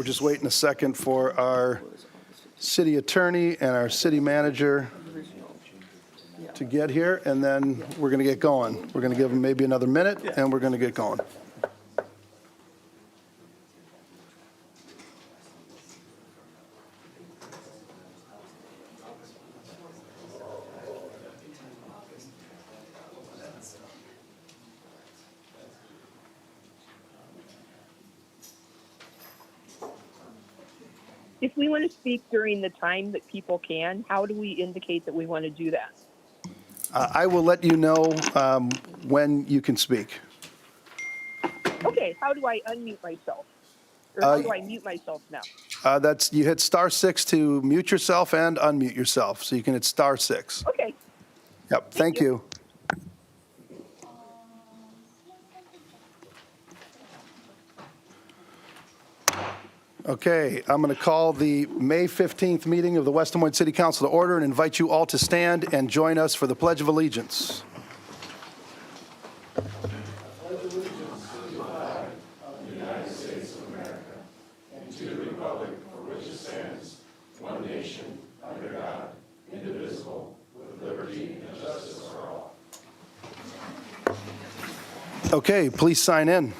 just waiting a second for our city attorney and our city manager to get here, and then we're going to get going. We're going to give them maybe another minute, and we're going to get going. If we want to speak during the time that people can, how do we indicate that we want to do that? I will let you know when you can speak. Okay, how do I unmute myself? Or how do I mute myself now? You hit *6 to mute yourself and unmute yourself, so you can hit *6. Okay, Yep, thank you. Okay, I'm going to call the May 15th meeting of the West Des Moines City Council to order and invite you all to stand and join us for the Pledge of Allegiance. Okay, please sign in.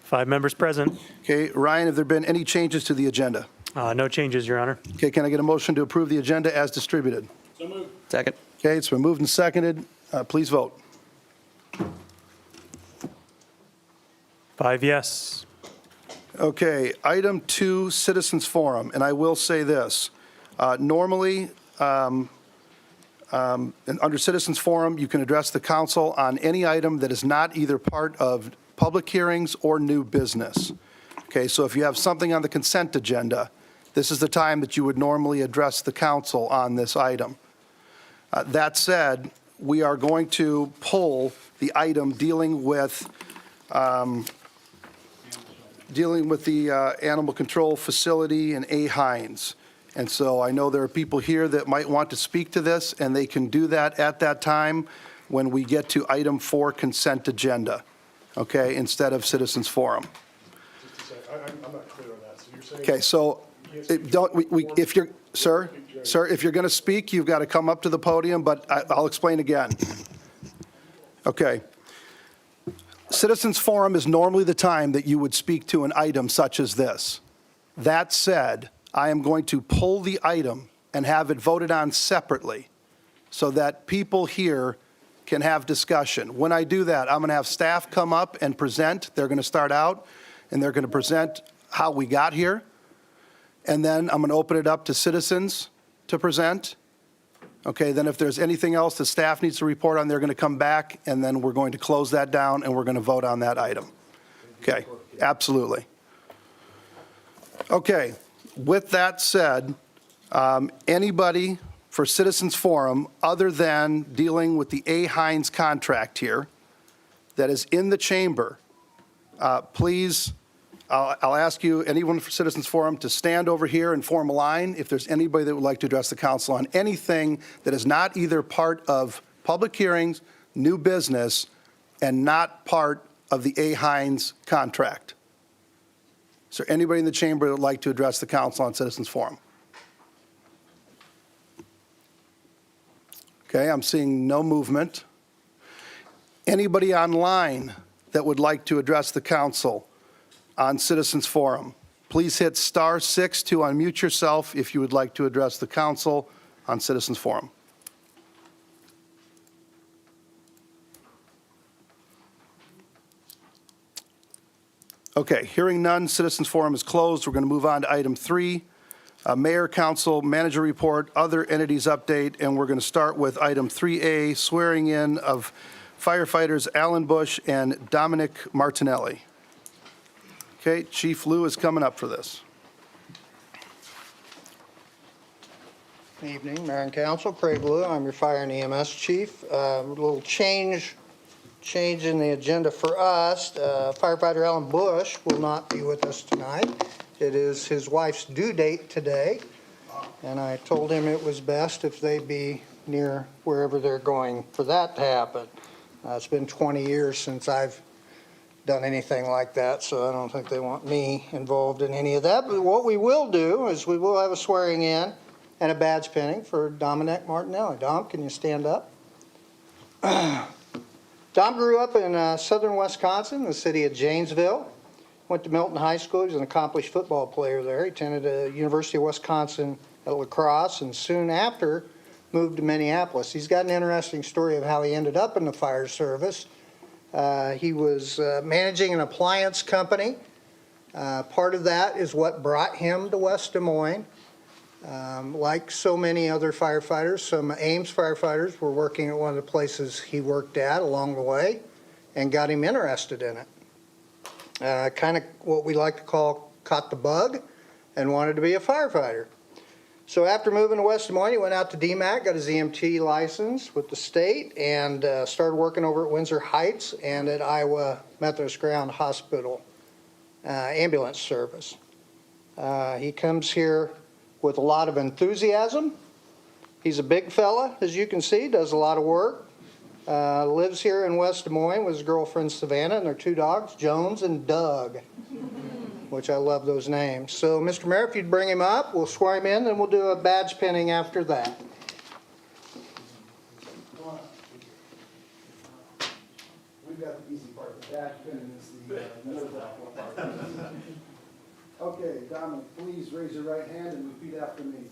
Five members present. Okay, Ryan, have there been any changes to the agenda? No changes, Your Honor. Okay, can I get a motion to approve the agenda as distributed? Second. Okay, it's been moved and seconded. Please vote. 5 yes. Okay, item 2, Citizens Forum, and I will say this. Normally, under Citizens Forum, you can address the council on any item that is not either part of public hearings or new business. Okay, so if you have something on the consent agenda, this is the time that you would normally address the council on this item. That said, we are going to pull the item dealing with the animal control facility in A. Hines. And so I know there are people here that might want to speak to this, and they can do that at that time when we get to item 4, consent agenda, okay, instead of Citizens Forum. Just a sec, I'm not clear on that, so you're saying. Okay, so if you're, sir, if you're going to speak, you've got to come up to the podium, but I'll explain again. Okay. Citizens Forum is normally the time that you would speak to an item such as this. That said, I am going to pull the item and have it voted on separately so that people here can have discussion. When I do that, I'm going to have staff come up and present. They're going to start out, and they're going to present how we got here. And then I'm going to open it up to citizens to present. Okay, then if there's anything else the staff needs to report on, they're going to come back, and then we're going to close that down, and we're going to vote on that item. Okay, absolutely. Okay, with that said, anybody for Citizens Forum, other than dealing with the A. Hines contract here, that is in the chamber, please, I'll ask you, anyone for Citizens Forum, to stand over here and form a line if there's anybody that would like to address the council on anything that is not either part of public hearings, new business, and not part of the A. Hines contract. Is there anybody in the chamber that would like to address the council on Citizens Forum? Okay, I'm seeing no movement. Anybody online that would like to address the council on Citizens Forum? Please hit *6 to unmute yourself if you would like to address the council on Citizens Forum. Okay, hearing none, Citizens Forum is closed. We're going to move on to item 3, Mayor, Council, Manager Report, Other Entities Update, and we're going to start with item 3A, swearing in of firefighters Alan Bush and Dominic Martinelli. Okay, Chief Lou is coming up for this. Good evening, Mayor and Council. Craig Lou, I'm your Fire and EMS Chief. A little change in the agenda for us. Firefighter Alan Bush will not be with us tonight. It is his wife's due date today, and I told him it was best if they be near wherever they're going for that to happen. It's been 20 years since I've done anything like that, so I don't think they want me involved in any of that. But what we will do is we will have a swearing in and a badge pinning for Dominic Martinelli. Dom, can you stand up? Dom grew up in southern Wisconsin, the city of Janesville. Went to Milton High School. He was an accomplished football player there. He attended the University of Wisconsin at La Crosse, and soon after moved to Minneapolis. He's got an interesting story of how he ended up in the fire service. He was managing an appliance company. Part of that is what brought him to West Des Moines. Like so many other firefighters, some Ames firefighters were working at one of the places he worked at along the way and got him interested in it. Kind of what we like to call caught the bug and wanted to be a firefighter. So after moving to West Des Moines, he went out to DMAC, got his EMT license with the state, and started working over at Windsor Heights and at Iowa Methodist Ground Hospital ambulance service. He comes here with a lot of enthusiasm. He's a big fella, as you can see, does a lot of work. Lives here in West Des Moines with his girlfriend Savannah and their two dogs, Jones and Doug, which I love those names. So, Mr. Mayor, if you'd bring him up, we'll swear him in, then we'll do a badge pinning after that. We've got the easy part, the badge pinning is the nerve-wracking part. Okay, Dominic, please raise your right hand and repeat after me.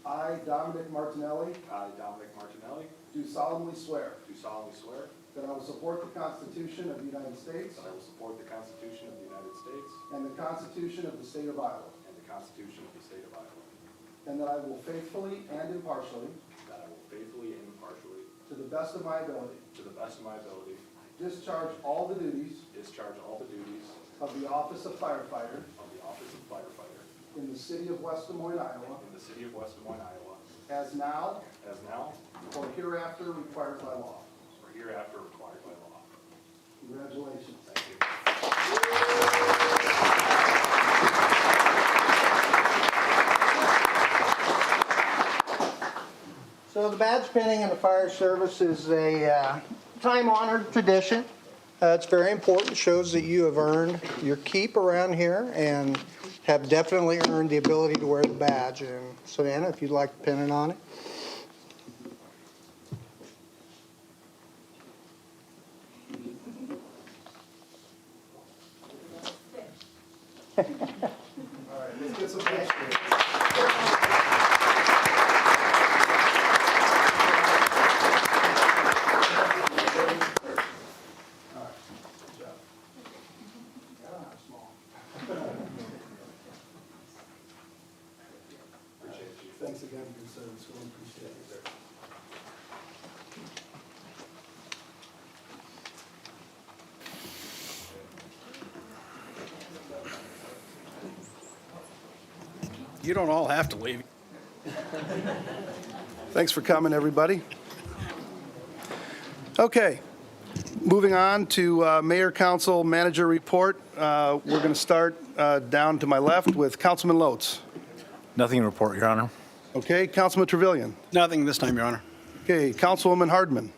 I, Dominic Martinelli, I, Dominic Martinelli, do solemnly swear do solemnly swear that I will support the Constitution of the United States that I will support the Constitution of the United States and the Constitution of the State of Iowa, and the Constitution of the State of Iowa, and that I will faithfully and impartially, that I will faithfully and impartially, to the best of my ability, to the best of my ability, discharge all the duties discharge all the duties of the office of firefighter of the office of firefighter in the city of West Des Moines, Iowa, in the city of West Des Moines, Iowa, as now as now or hereafter required by law. or hereafter required by law. Congratulations. Thank you. So the badge pinning in the fire service is a time-honored tradition. It's very important, shows that you have earned your keep around here and have definitely earned the ability to wear the badge. And Savannah, if you'd like to pin it on it. All right, let's get some pictures. Thanks again for your service, we appreciate it. You don't all have to leave. Thanks for coming, everybody. Okay, moving on to Mayor, Council, Manager report. We're going to start down to my left with Councilman Loetz. Nothing to report, Your Honor. Okay, Councilman Trevelyan. Nothing this time, Your Honor. Okay, Councilwoman Hardman.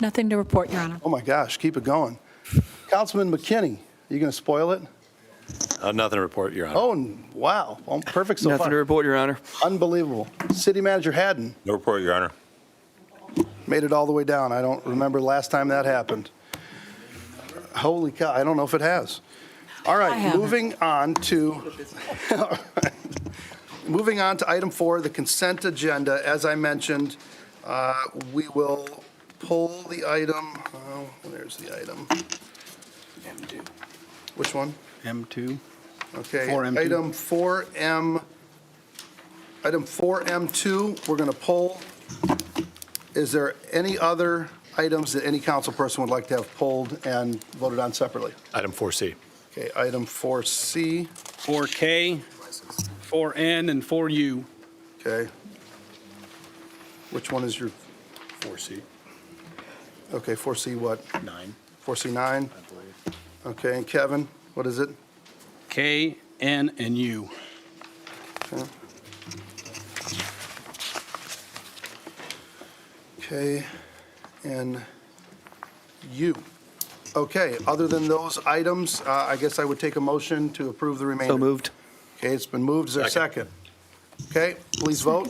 Nothing to report, Your Honor. Oh my gosh, keep it going. Councilman McKinney, you going to spoil it? Nothing to report, Your Honor. Oh, wow, well, perfect so Nothing to far. report, Your Honor. Unbelievable. City Manager Haddon No report, Your Honor. made it all the way down. I don't remember last time that happened. Holy cow, I don't know if it has. All I right, haven't. moving on to item 4, the consent agenda. As I mentioned, we will pull the item, there's the item. M2. Which one? M2. Okay. 4M2. Item 4M2, we're going to pull. Is there any other items that any council person would like to have pulled and voted on separately? Item 4C. Okay, item 4C, 4K, 4N, and 4U. okay. Which one is your, 4C. okay, 4C what? 9, 4C9? I believe. Okay, and Kevin, what is it? K, N, and U. K and U. Okay, other than those items, I guess I would take a motion to approve the remainder. So moved. Okay, it's been moved. Is there a second? Okay, please vote.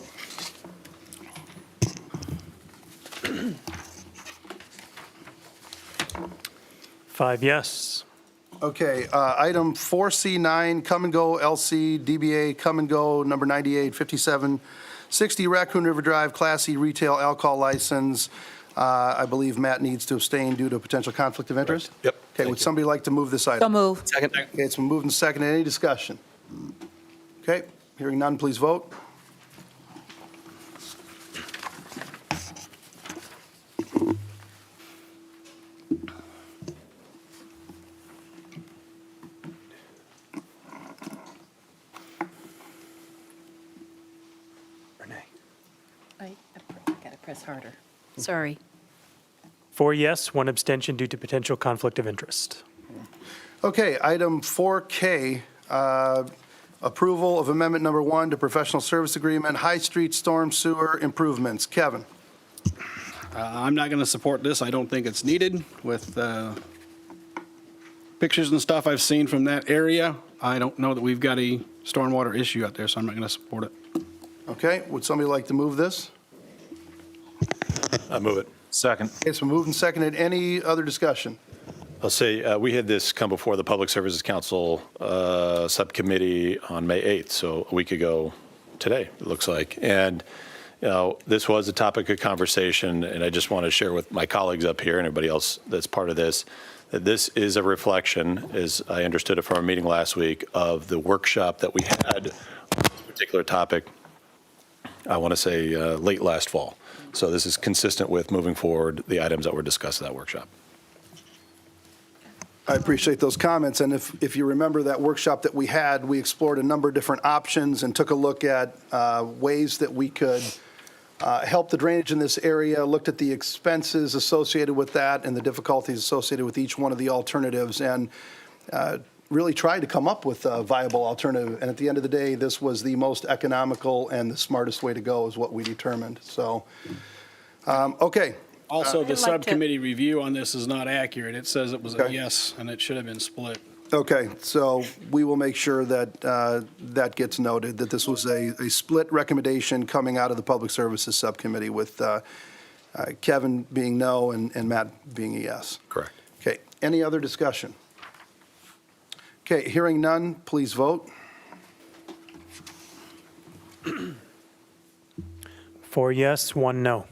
Five yes. Okay, item 4C9, Come and Go LC DBA Come and Go number 98, 5760 Raccoon River Drive, Class C retail alcohol license. I believe Matt needs to abstain due to potential conflict of interest. Yep. Okay, Thank would you. somebody like to move this So item? move. Second. Okay, it's been moved and seconded. Any discussion? Okay, hearing none, please vote. I got to press harder. Sorry. Four yes, one abstention due to potential conflict of interest. Okay, item 4K, approval of amendment number 1 to professional service agreement, High Street Storm Sewer Improvements. Kevin? I'm not going to support this. I don't think it's needed with pictures and stuff I've seen from that area. I don't know that we've got a stormwater issue out there, so I'm not going to support it. Okay, would somebody like to move this? I move it. Second. It's been moved and seconded. Any other discussion? I'll say, we had this come before the Public Services Council Subcommittee on May 8th, so a week ago today, it looks like. And, you know, this was a topic of conversation, and I just want to share with my colleagues up here and everybody else that's part of this, that this is a reflection, as I understood it from our meeting last week, of the workshop that we had on this particular topic, I want to say late last fall. So this is consistent with moving forward the items that were discussed at that workshop. I appreciate those comments, and if you remember that workshop that we had, we explored a number of different options and took a look at ways that we could help the drainage in this area, looked at the expenses associated with that and the difficulties associated with each one of the alternatives, and really tried to come up with a viable alternative. And at the end of the day, this was the most economical and the smartest way to go is what we determined. So, okay. Also, the I'd like to- subcommittee review on this is not accurate. It says it was a Okay. yes, and it should have been split. Okay, so we will make sure that that gets noted, that this was a split recommendation coming out of the Public Services Subcommittee with Kevin being no and Matt being a yes. Correct. Okay, any other discussion? Okay, hearing none, please vote. Four yes, one no.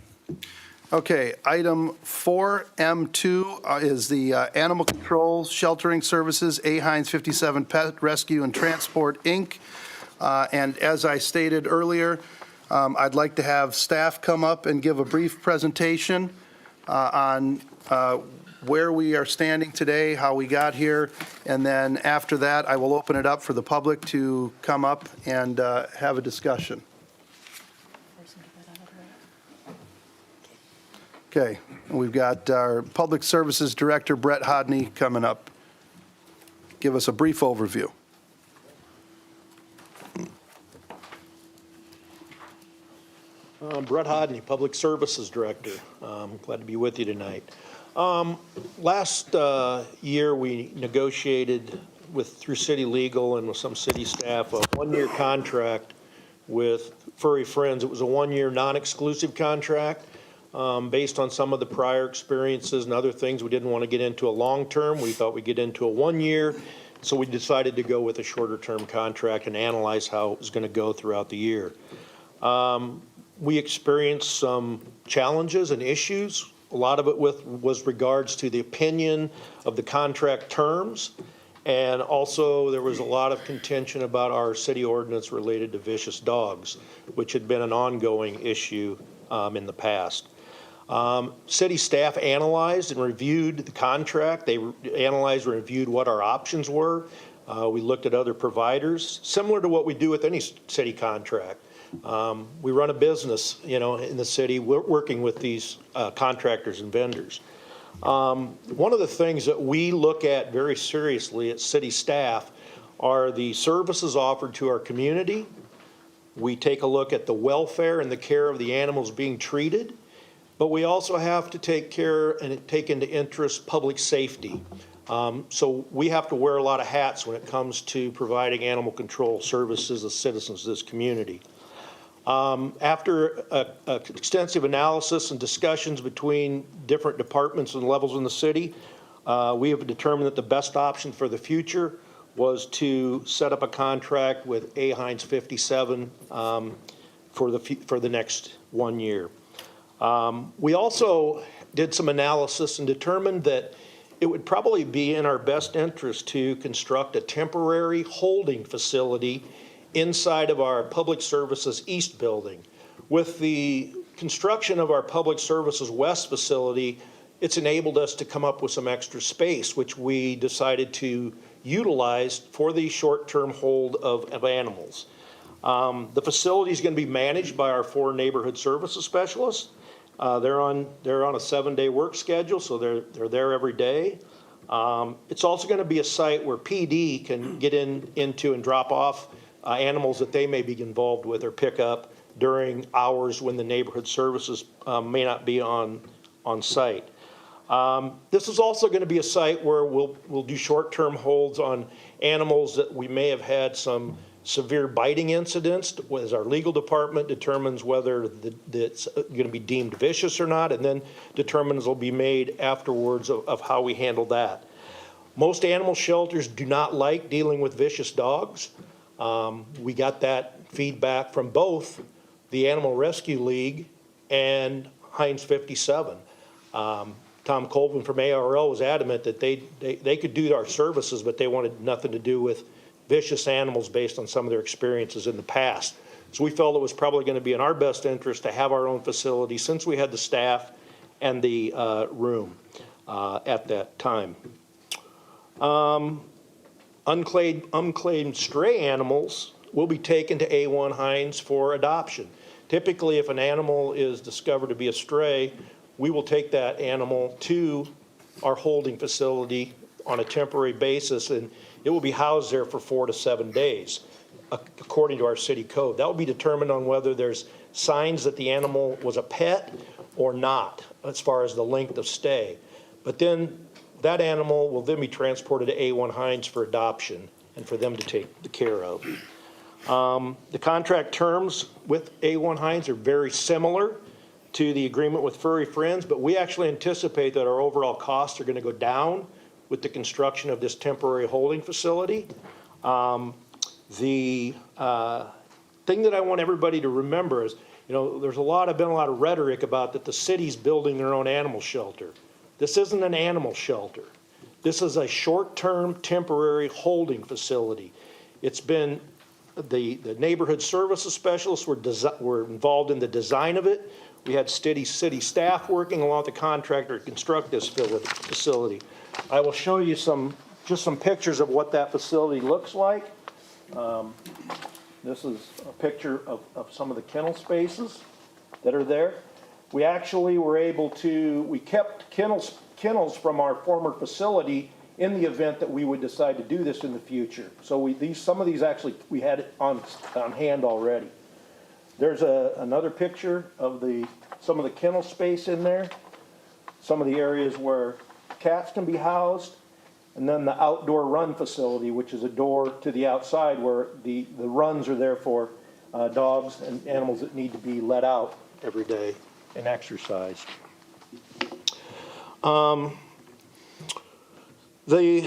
Okay, item 4M2 is the Animal Control Sheltering Services, A. Hines 57 Pet Rescue and Transport, Inc. And as I stated earlier, I'd like to have staff come up and give a brief presentation on where we are standing today, how we got here, and then after that, I will open it up for the public to come up and have a discussion. Okay, we've got our Public Services Director, Brett Hodney, coming up. Give us a brief overview. Brett Hodney, Public Services Director. Glad to be with you tonight. Last year, we negotiated through City Legal and with some city staff, a one-year contract with Furry Friends. It was a one-year non-exclusive contract. Based on some of the prior experiences and other things, we didn't want to get into a long-term. We thought we'd get into a one-year, so we decided to go with a shorter-term contract and analyze how it was going to go throughout the year. We experienced some challenges and issues. A lot of it was regards to the opinion of the contract terms, and also there was a lot of contention about our city ordinance related to vicious dogs, which had been an ongoing issue in the past. City staff analyzed and reviewed the contract. They analyzed and reviewed what our options were. We looked at other providers, similar to what we do with any city contract. We run a business, in the city, we're working with these contractors and vendors. One of the things that we look at very seriously at city staff are the services offered to our community. We take a look at the welfare and the care of the animals being treated. But we also have to take care and take into interest public safety. So we have to wear a lot of hats when it comes to providing animal control services to citizens of this community. After extensive analysis and discussions between different departments and levels in the city, we have determined that the best option for the future was to set up a contract with A. Heinz 57 for the next 1 year. We also did some analysis and determined that it would probably be in our best interest to construct a temporary holding facility inside of our Public Services East building. With the construction of our Public Services West facility, it's enabled us to come up with some extra space, which we decided to utilize for the short-term hold of animals. The facility is going to be managed by our 4 neighborhood services specialists. They're on a 7-day work schedule, so they're there every day. It's also going to be a site where PD can get into and drop off animals that they may be involved with or pick up during hours when the neighborhood services may not be on site. This is also going to be a site where we'll do short-term holds on animals that we may have had some severe biting incidents, as our legal department determines whether it's going to be deemed vicious or not, and then determines will be made afterwards of how we handle that. Most animal shelters do not like dealing with vicious dogs. We got that feedback from both the Animal Rescue League and Heinz 57. Tom Colvin from ARL was adamant that they could do our services, but they wanted nothing to do with vicious animals based on some of their experiences in the past. So we felt it was probably going to be in our best interest to have our own facility since we had the staff and the room at that time. Unclaimed stray animals will be taken to A1 Heinz for adoption. Typically, if an animal is discovered to be a stray, we will take that animal to our holding facility on a temporary basis, and it will be housed there for 4 to 7 days, according to our city code. That will be determined on whether there's signs that the animal was a pet or not, as far as the length of stay. But then that animal will then be transported to A1 Heinz for adoption and for them to take the care of. The contract terms with A1 Heinz are very similar to the agreement with Furry Friends, but we actually anticipate that our overall costs are going to go down with the construction of this temporary holding facility. The thing that I want everybody to remember is, there's been a lot of rhetoric about that the city's building their own animal shelter. This isn't an animal shelter. This is a short-term temporary holding facility. It's been, the neighborhood services specialists were involved in the design of it. We had city staff working along with the contractor to construct this facility. I will show you just some pictures of what that facility looks like. This is a picture of some of the kennel spaces that are there. We actually were able to, we kept kennels from our former facility in the event that we would decide to do this in the future. So some of these actually we had on hand already. There's another picture of some of the kennel space in there, some of the areas where cats can be housed, and then the outdoor run facility, which is a door to the outside where the runs are there for dogs and animals that need to be let out every day and exercised. The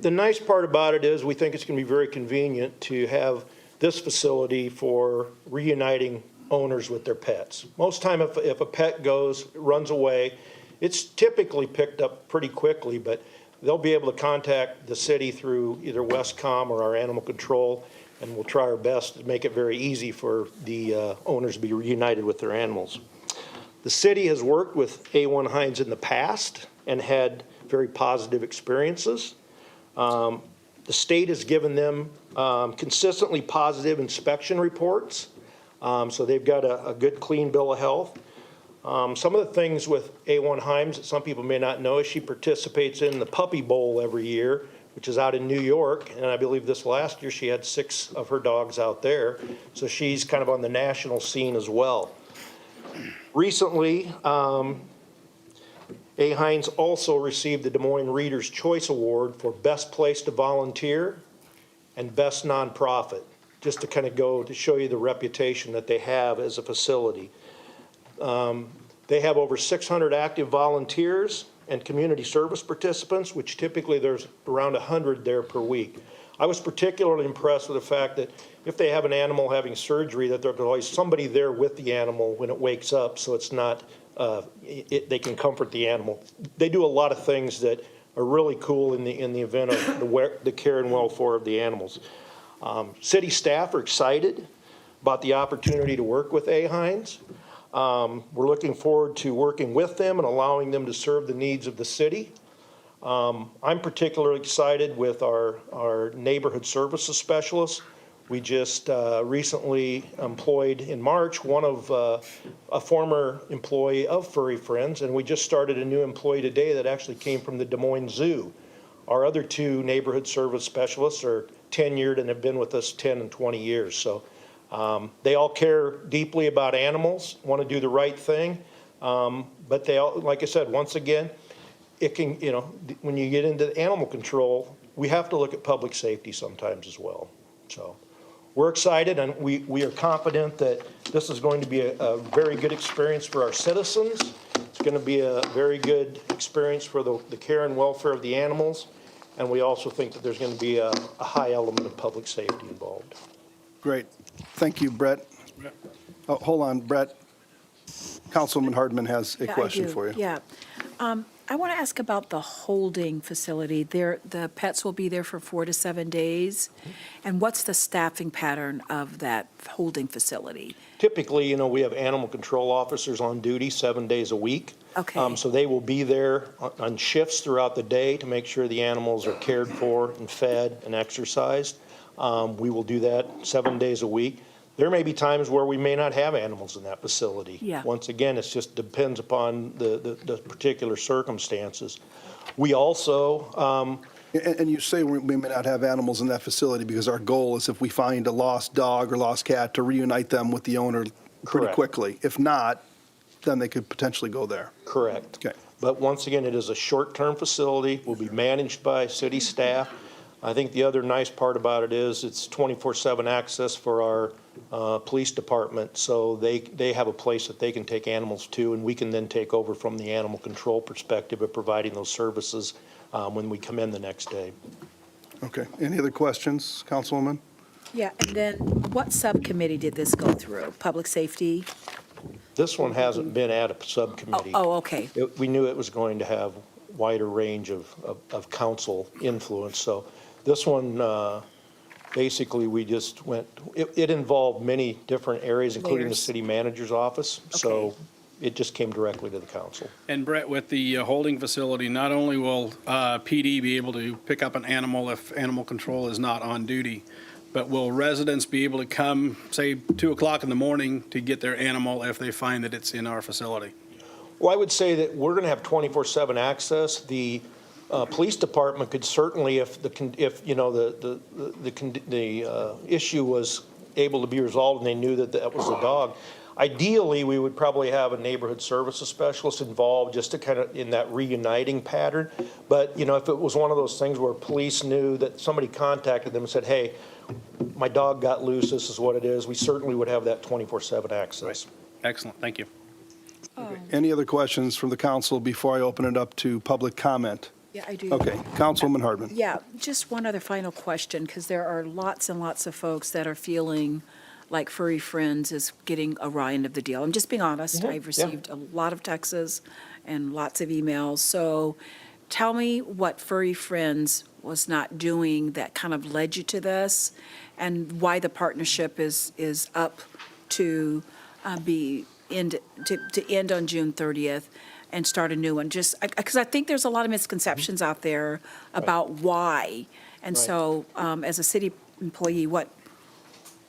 nice part about it is we think it's going to be very convenient to have this facility for reuniting owners with their pets. Most time if a pet runs away, it's typically picked up pretty quickly, but they'll be able to contact the city through either Westcom or our animal control, and we'll try our best to make it very easy for the owners to be reunited with their animals. The city has worked with A1 Heinz in the past and had very positive experiences. The state has given them consistently positive inspection reports, so they've got a good, clean bill of health. Some of the things with A1 Heinz that some people may not know is she participates in the Puppy Bowl every year, which is out in New York, and I believe this last year she had 6 of her dogs out there, so she's kind of on the national scene as well. Recently, A. Hines also received the Des Moines Reader's Choice Award for Best Place to Volunteer and Best Nonprofit, just to kind of go to show you the reputation that they have as a facility. They have over 600 active volunteers and community service participants, which typically there's around 100 there per week. I was particularly impressed with the fact that if they have an animal having surgery, that there's always somebody there with the animal when it wakes up, so it's not, they can comfort the animal. They do a lot of things that are really cool in the event of the care and welfare of the animals. City staff are excited about the opportunity to work with A. Hines. We're looking forward to working with them and allowing them to serve the needs of the city. I'm particularly excited with our neighborhood services specialists. We just recently employed in March one of a former employee of Furry Friends, and we just started a new employee today that actually came from the Des Moines Zoo. Our other two neighborhood service specialists are tenured and have been with us 10 and 20 years. So they all care deeply about animals, want to do the right thing, but they all, like I said, once again, it can, when you get into animal control, we have to look at public safety sometimes as well. So we're excited, and we are confident that this is going to be a very good experience for our citizens. It's going to be a very good experience for the care and welfare of the animals, and we also think that there's going to be a high element of public safety involved. Great. Thank you, Brett. Oh, hold on, Brett. Councilman Hardman has a Yeah, I question do. for you. Yeah. I want to ask about the holding facility. The pets will be there for 4 to 7 days. And what's the staffing pattern of that holding facility? Typically, we have animal control officers on duty 7 days a week. Okay. So they will be there on shifts throughout the day to make sure the animals are cared for and fed and exercised. We will do that 7 days a week. There may be times where we may not have animals in that facility. Yeah. Once again, it just depends upon the particular circumstances. We also, And you say we may not have animals in that facility because our goal is if we find a lost dog or lost cat to reunite them with the owner pretty Correct. quickly. If not, then they could potentially go there. correct. Okay. But once again, it is a short-term facility, will be managed by city staff. I think the other nice part about it is it's 24/7 access for our police department, so they have a place that they can take animals to, and we can then take over from the animal control perspective of providing those services when we come in the next day. Okay. Any other questions, Councilwoman? Yeah, and then what subcommittee did this go through? Public safety? This one hasn't been at a subcommittee. Oh, okay. We knew it was going to have wider range of council influence, so this one, basically, we just went, it involved many different areas, including the Layers. city manager's office, so Okay. it just came directly to the council. And Brett, with the holding facility, not only will PD be able to pick up an animal if animal control is not on duty, but will residents be able to come, say, 2 o'clock in the morning to get their animal if they find that it's in our facility? Well, I would say that we're going to have 24/7 access. The police department could certainly, if the issue was able to be resolved and they knew that that was a dog, ideally, we would probably have a neighborhood services specialist involved just to kind of in that reuniting pattern. But, if it was one of those things where police knew that somebody contacted them and said, hey, my dog got loose, this is what it is, we certainly would have that 24/7 access. Excellent, thank you. Any other questions from the council before I open it up to public comment? Yeah, I do. Okay. Councilwoman Hardman. Yeah, just one other final question, because there are lots and lots of folks that are feeling like Furry Friends is getting a raw end of the deal. I'm just being honest. Mhm, I've yeah. received a lot of texts and lots of emails. So tell me what Furry Friends was not doing that kind of led you to this, and why the partnership is up to end on June 30th and start a new one. Just because I think there's a lot of misconceptions out there about why. And Right. so, as a city employee, what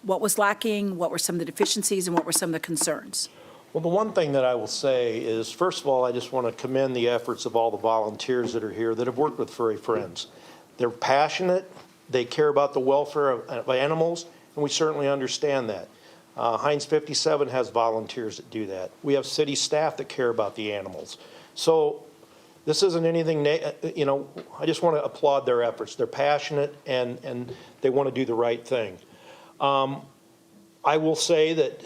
was lacking? What were some of the deficiencies, and what were some of the concerns? Well, the one thing that I will say is, first of all, I just want to commend the efforts of all the volunteers that are here that have worked with Furry Friends. They're passionate, they care about the welfare of animals, and we certainly understand that. Heinz 57 has volunteers that do that. We have city staff that care about the animals. So this isn't anything, I just want to applaud their efforts. They're passionate and they want to do the right thing. I will say that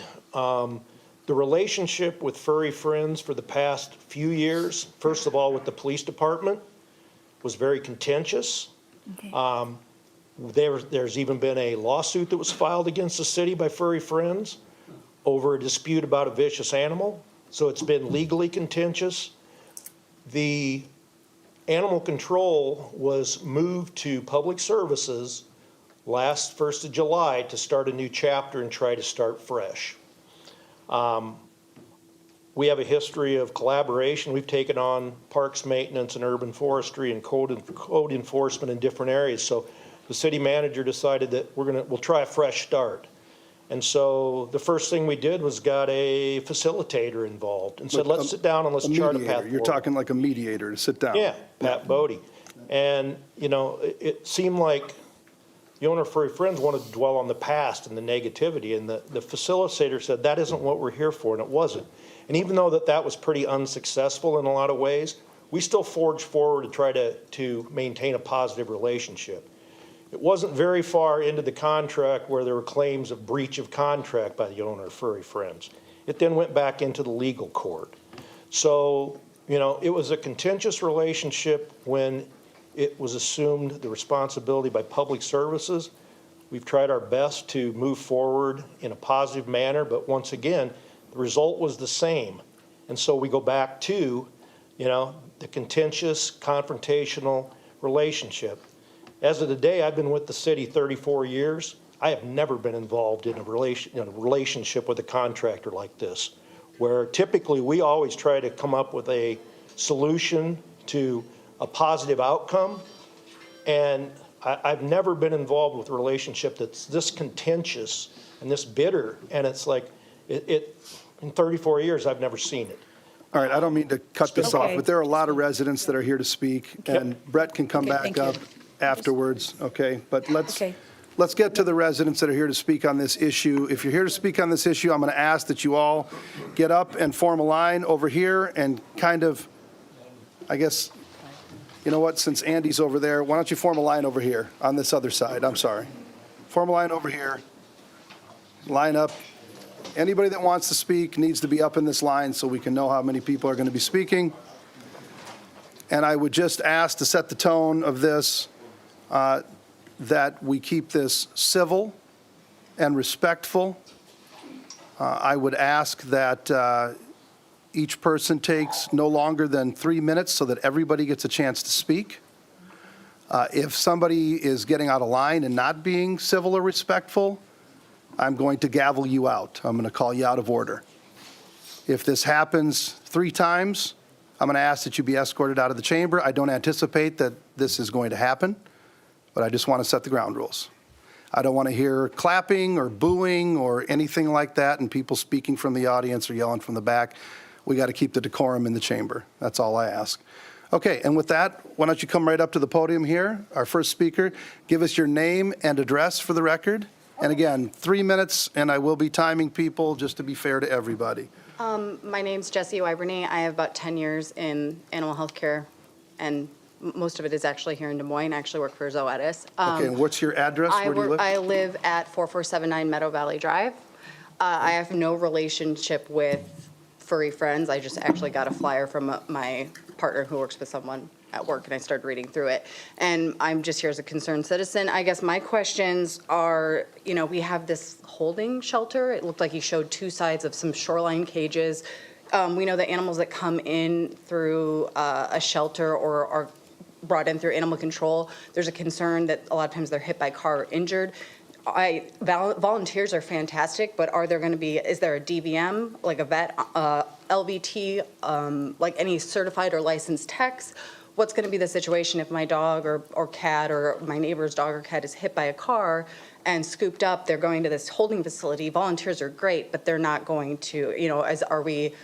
the relationship with Furry Friends for the past few years, first of all with the police department, was very contentious. Okay. There's even been a lawsuit that was filed against the city by Furry Friends over a dispute about a vicious animal. So it's been legally contentious. The animal control was moved to public services last 1st of July to start a new chapter and try to start fresh. We have a history of collaboration. We've taken on parks maintenance and urban forestry and code enforcement in different areas. So the city manager decided that we'll try a fresh start. And so the first thing we did was got a facilitator involved and said, let's sit down and let's chart a path forward. You're talking like a mediator to sit down. Yeah, Pat Bodie. And, it seemed like the owner of Furry Friends wanted to dwell on the past and the negativity. And the facilitator said, that isn't what we're here for, and it wasn't. And even though that was pretty unsuccessful in a lot of ways, we still forged forward to try to maintain a positive relationship. It wasn't very far into the contract where there were claims of breach of contract by the owner of Furry Friends. It then went back into the legal court. So, it was a contentious relationship when it was assumed the responsibility by public services. We've tried our best to move forward in a positive manner, but once again, the result was the same. And so we go back to, the contentious, confrontational relationship. As of today, I've been with the city 34 years. I have never been involved in a relationship with a contractor like this, where typically we always try to come up with a solution to a positive outcome. And I've never been involved with a relationship that's this contentious and this bitter. And it's like, in 34 years, I've never seen it. All right, I don't mean to cut this off, Okay. but there are a lot of residents that are here to speak, and Brett can come Okay, back thank you. up afterwards, okay? But Okay. let's get to the residents that are here to speak on this issue. If you're here to speak on this issue, I'm going to ask that you all get up and form a line over here and kind of, I guess, you know what, since Andy's over there, why don't you form a line over here on this other side? I'm sorry. Form a line over here. Line up. Anybody that wants to speak needs to be up in this line so we can know how many people are going to be speaking. And I would just ask to set the tone of this, that we keep this civil and respectful. I would ask that each person takes no longer than 3 minutes so that everybody gets a chance to speak. If somebody is getting out of line and not being civil or respectful, I'm going to gavel you out. I'm going to call you out of order. If this happens 3 times, I'm going to ask that you be escorted out of the chamber. I don't anticipate that this is going to happen, but I just want to set the ground rules. I don't want to hear clapping or booing or anything like that and people speaking from the audience or yelling from the back. We got to keep the decorum in the chamber. That's all I ask. Okay, and with that, why don't you come right up to the podium here, our first speaker. Give us your name and address for the record. And again, 3 minutes, and I will be timing people just to be fair to everybody. My name's Jessie Wybrany. I have about 10 years in animal health care, and most of it is actually here in Des Moines. I actually work for Zoetis. Okay, and what's your address? Where do you live? I live at 4479 Meadow Valley Drive. I have no relationship with Furry Friends. I just actually got a flyer from my partner who works with someone at work, and I started reading through it. And I'm just here as a concerned citizen. I guess my questions are, we have this holding shelter. It looked like you showed 2 sides of some shoreline cages. We know the animals that come in through a shelter or are brought in through animal control, there's a concern that a lot of times they're hit by a car or injured. Volunteers are fantastic, but is there a DVM, like a vet, LVT, like any certified or licensed techs? What's going to be the situation if my dog or cat or my neighbor's dog or cat is hit by a car and scooped up? They're going to this holding facility. Volunteers are great, but they're not going to, are we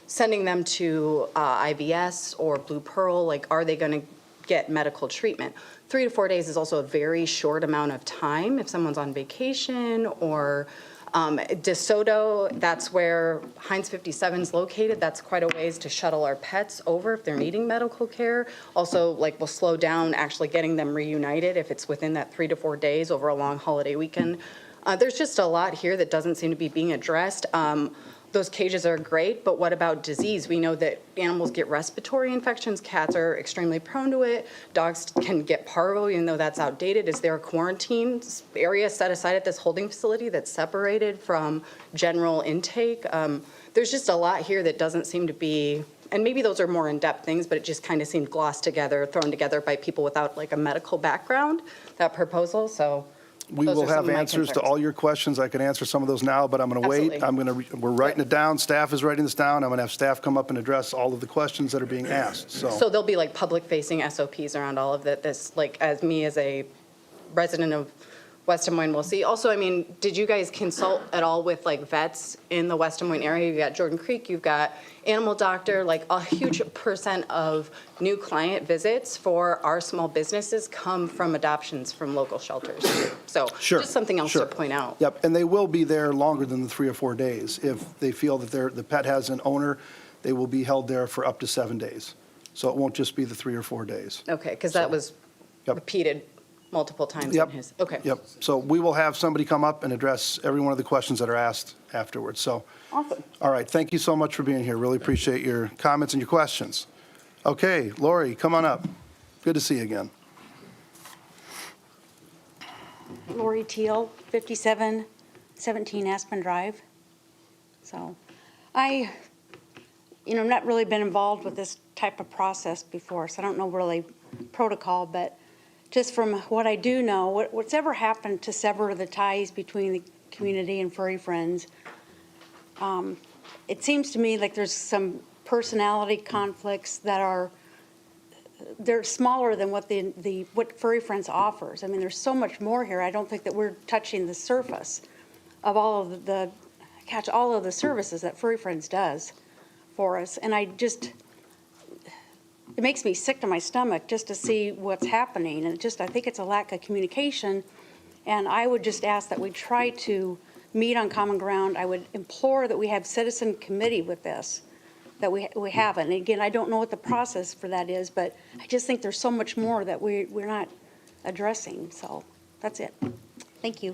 sending them to IVS or Blue Pearl? Like, are they going to get medical treatment? 3 to 4 days is also a very short amount of time if someone's on vacation or DeSoto, that's where Heinz 57 is located. That's quite a ways to shuttle our pets over if they're needing medical care. Also, like, we'll slow down actually getting them reunited if it's within that 3 to 4 days over a long holiday weekend. There's just a lot here that doesn't seem to be being addressed. Those cages are great, but what about disease? We know that animals get respiratory infections. Cats are extremely prone to it. Dogs can get parvo, even though that's outdated. Is there a quarantine area set aside at this holding facility that's separated from general intake? There's just a lot here that doesn't seem to be, and maybe those are more in-depth things, but it just kind of seemed glossed together, thrown together by people without like a medical background, that proposal, so. We those will are some have of my answers to concerns. all your questions. I can answer some of those now, but I'm going to wait. Absolutely. We're writing it down. Staff is writing this down. I'm going to have staff come up and address all of the questions that are being asked, So so. there'll be like public-facing SOPs around all of this, like as me as a resident of West Des Moines will see. Also, I mean, did you guys consult at all with like vets in the West Des Moines area? You've got Jordan Creek, you've got Animal Doctor, like a huge percent of new client visits for our small businesses come from adoptions from local shelters. So Sure, just something else sure. to point out. Yep, and they will be there longer than the 3 or 4 days. If they feel that the pet has an owner, they will be held there for up to 7 days. So it won't just be the 3 or 4 days. Okay, because that was Yep. repeated multiple times in Yep. his, okay. Yep, so we will have somebody come up and address every one of the questions that are asked afterwards, so. Awesome. All right, thank you so much for being here. Really appreciate your comments and your questions. Okay, Lori, come on up. Good to see you again. Lori Teal, 5717 Aspen Drive. So I've not really been involved with this type of process before, so I don't know really protocol, but just from what I do know, what's ever happened to sever the ties between the community and furry friends, it seems to me like there's some personality conflicts that they're smaller than what what Furry Friends offers. I mean, there's so much more here. I don't think that we're touching the surface of all of the services that Furry Friends does for us. And it makes me sick to my stomach just to see what's happening. And I think it's a lack of communication. And I would just ask that we try to meet on common ground. I would implore that we have citizen committee with this, that we haven't. And again, I don't know what the process for that is, but I just think there's so much more that we're not addressing. So that's it. Thank you.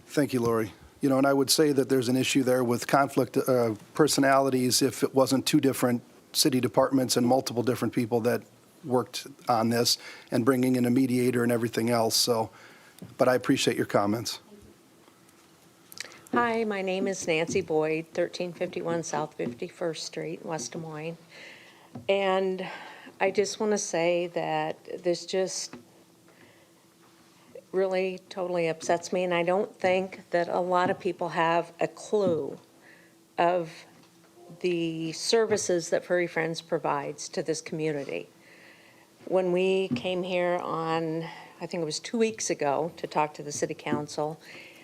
Thank you, Lori. And I would say that there's an issue there with conflict of personalities if it wasn't 2 different city departments and multiple different people that worked on this and bringing in a mediator and everything else. So, but I appreciate your comments. Hi, my name is Nancy Boyd, 1351 South 51st Street, West Des Moines. And I just want to say that this just really totally upsets me, and I don't think that a lot of people have a clue of the services that Furry Friends provides to this community. When we came here on, I think it was 2 weeks ago, to talk to the city council,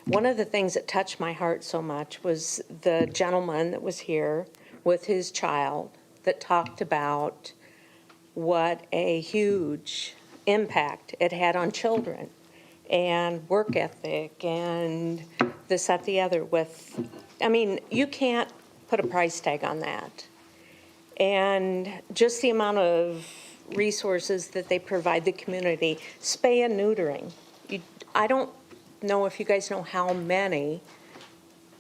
one of the things that touched my heart so much was the gentleman that was here with his child that talked about what a huge impact it had on children and work ethic and this, that, the other you can't put a price tag on that. And just the amount of resources that they provide the community, spay and neutering. I don't know if you guys know how many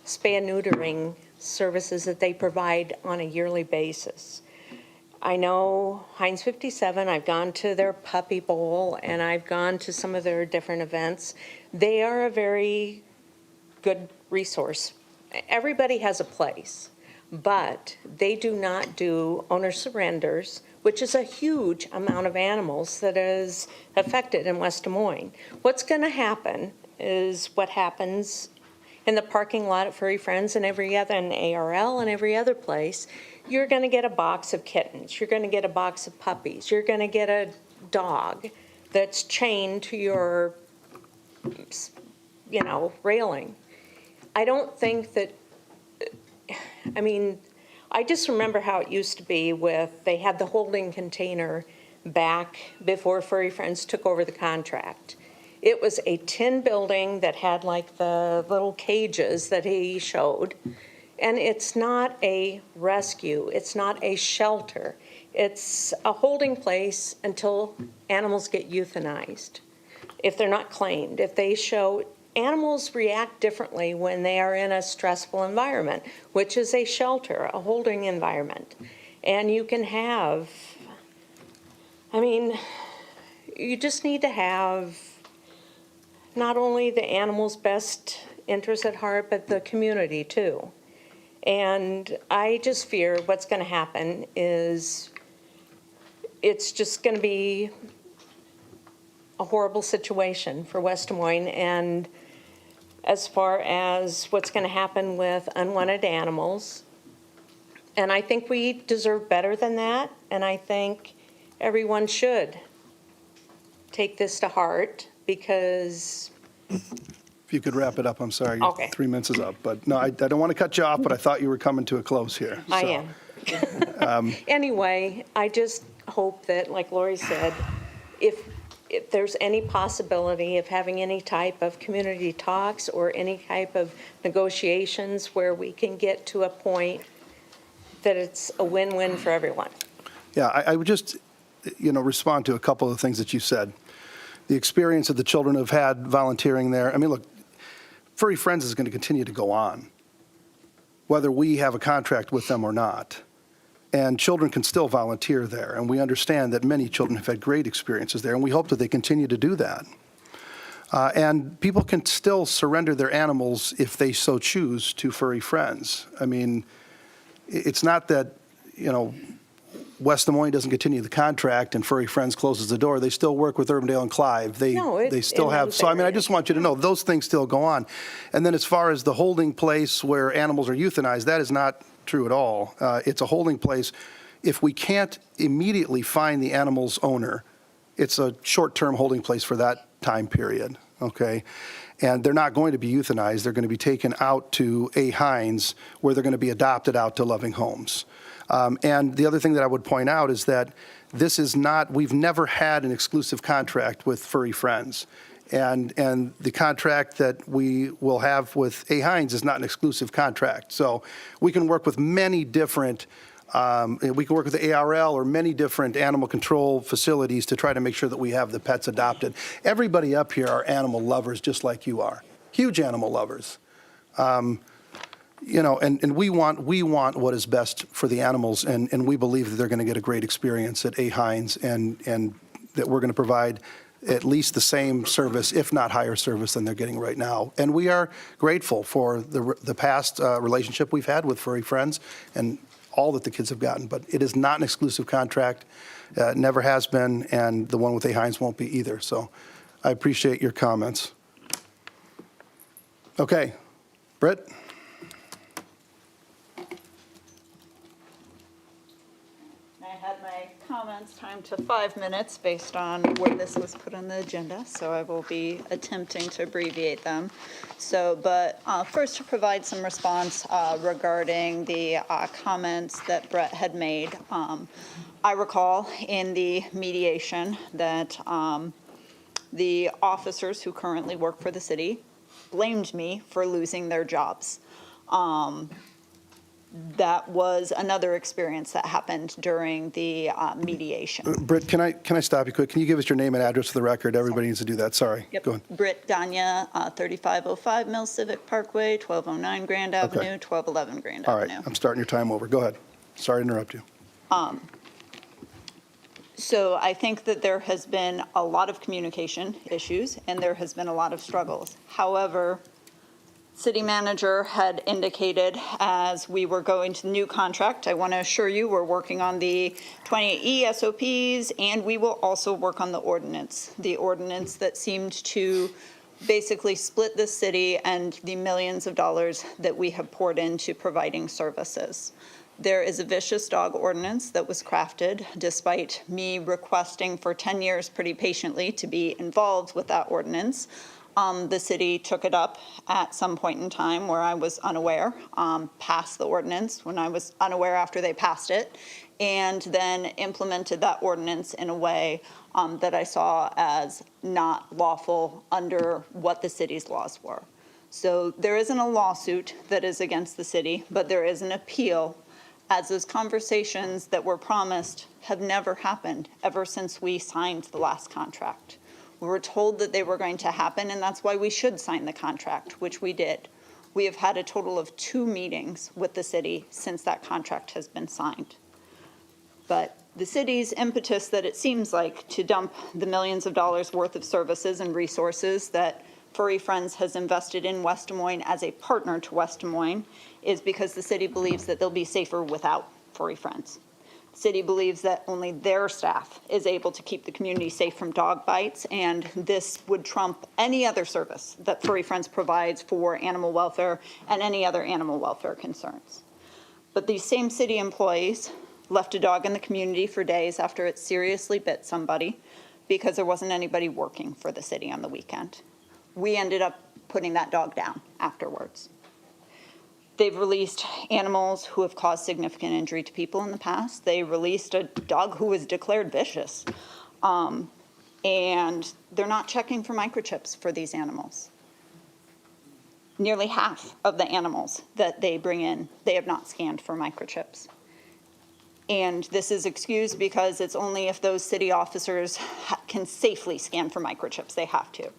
spay and neutering services that they provide on a yearly basis. I know Heinz 57, I've gone to their puppy bowl and I've gone to some of their different events. They are a very good resource. Everybody has a place, but they do not do owner surrenders, which is a huge amount of animals that is affected in West Des Moines. What's going to happen is what happens in the parking lot at Furry Friends and every other, in ARL and every other place. You're going to get a box of kittens. You're going to get a box of puppies. You're going to get a dog that's chained to your, railing. I don't think that, I just remember how it used to be they had the holding container back before Furry Friends took over the contract. It was a tin building that had like the little cages that he showed. And it's not a rescue, it's not a shelter. It's a holding place until animals get euthanized, if they're not claimed. If they show, animals react differently when they are in a stressful environment, which is a shelter, a holding environment. And you can have, I mean, you just need to have not only the animal's best interest at heart, but the community too. And I just fear what's going to happen is it's just going to be a horrible situation for West Des Moines. And as far as what's going to happen with unwanted animals, and I think we deserve better than that. And I think everyone should take this to heart because If you could wrap it up, I'm sorry. your Okay. 3 minutes is up. But no, I don't want to cut you off, but I thought you were coming to a close here. I So, am. Anyway, I just hope that, like Lori said, if there's any possibility of having any type of community talks or any type of negotiations where we can get to a point that it's a win-win for everyone. Yeah, I would just, respond to a couple of things that you said. The experience that the children have had volunteering there. I mean, look, Furry Friends is going to continue to go on, whether we have a contract with them or not. And children can still volunteer there. And we understand that many children have had great experiences there, and we hope that they continue to do that. And people can still surrender their animals if they so choose to Furry Friends. I mean, it's not that, West Des Moines doesn't continue the contract and Furry Friends closes the door. They still work with Urbandale and Clive. They still have, so I mean, I just want you to know, those things still go on. And then as far as the holding place where animals are euthanized, that is not true at all. It's a holding place. If we can't immediately find the animal's owner, it's a short-term holding place for that time period, okay? And they're not going to be euthanized. They're going to be taken out to A. Hines, where they're going to be adopted out to loving homes. And the other thing that I would point out is that this is not, we've never had an exclusive contract with Furry Friends. And the contract that we will have with A. Hines is not an exclusive contract. So we can work with many different, we can work with the ARL or many different animal control facilities to try to make sure that we have the pets adopted. Everybody up here are animal lovers just like you are, huge animal lovers. And we want what is best for the animals, and we believe that they're going to get a great experience at A. Hines, and that we're going to provide at least the same service, if not higher service than they're getting right now. And we are grateful for the past relationship we've had with Furry Friends and all that the kids have gotten. But it is not an exclusive contract, never has been, and the one with A. Hines won't be either. So I appreciate your comments. Okay, Britt? I had my comments timed to 5 minutes based on where this was put on the agenda, so I will be attempting to abbreviate them. But first to provide some response regarding the comments that Brett had made. I recall in the mediation that the officers who currently work for the city blamed me for losing their jobs. That was another experience that happened during the mediation. Britt, can I stop you quick? Can you give us your name and address for the record? Everybody needs to do that. Sorry. Yep. Go ahead. Britt Gagne, 3505 Mill Civic Parkway, 1209 Grand Avenue, Okay. 1211 Grand All right, Avenue. I'm starting your time over. Go ahead. Sorry to interrupt you. So I think that there has been a lot of communication issues and there has been a lot of struggles. However, city manager had indicated as we were going to the new contract, I want to assure you, we're working on the 28E SOPs and we will also work on the ordinance that seemed to basically split the city and the millions of dollars that we have poured into providing services. There is a vicious dog ordinance that was crafted despite me requesting for 10 years pretty patiently to be involved with that ordinance. The city took it up at some point in time where I was unaware, passed the ordinance when I was unaware after they passed it, and then implemented that ordinance in a way that I saw as not lawful under what the city's laws were. So there isn't a lawsuit that is against the city, but there is an appeal, as those conversations that were promised have never happened ever since we signed the last contract. We were told that they were going to happen, and that's why we should sign the contract, which we did. We have had a total of 2 meetings with the city since that contract has been signed. But the city's impetus that it seems like to dump the millions of dollars worth of services and resources that Furry Friends has invested in West Des Moines as a partner to West Des Moines is because the city believes that they'll be safer without Furry Friends. The city believes that only their staff is able to keep the community safe from dog bites, and this would trump any other service that Furry Friends provides for animal welfare and any other animal welfare concerns. But these same city employees left a dog in the community for days after it seriously bit somebody because there wasn't anybody working for the city on the weekend. We ended up putting that dog down afterwards. They've released animals who have caused significant injury to people in the past. They released a dog who was declared vicious. And they're not checking for microchips for these animals. Nearly half of the animals that they bring in, they have not scanned for microchips. And this is excused because it's only if those city officers can safely scan for microchips, they have to.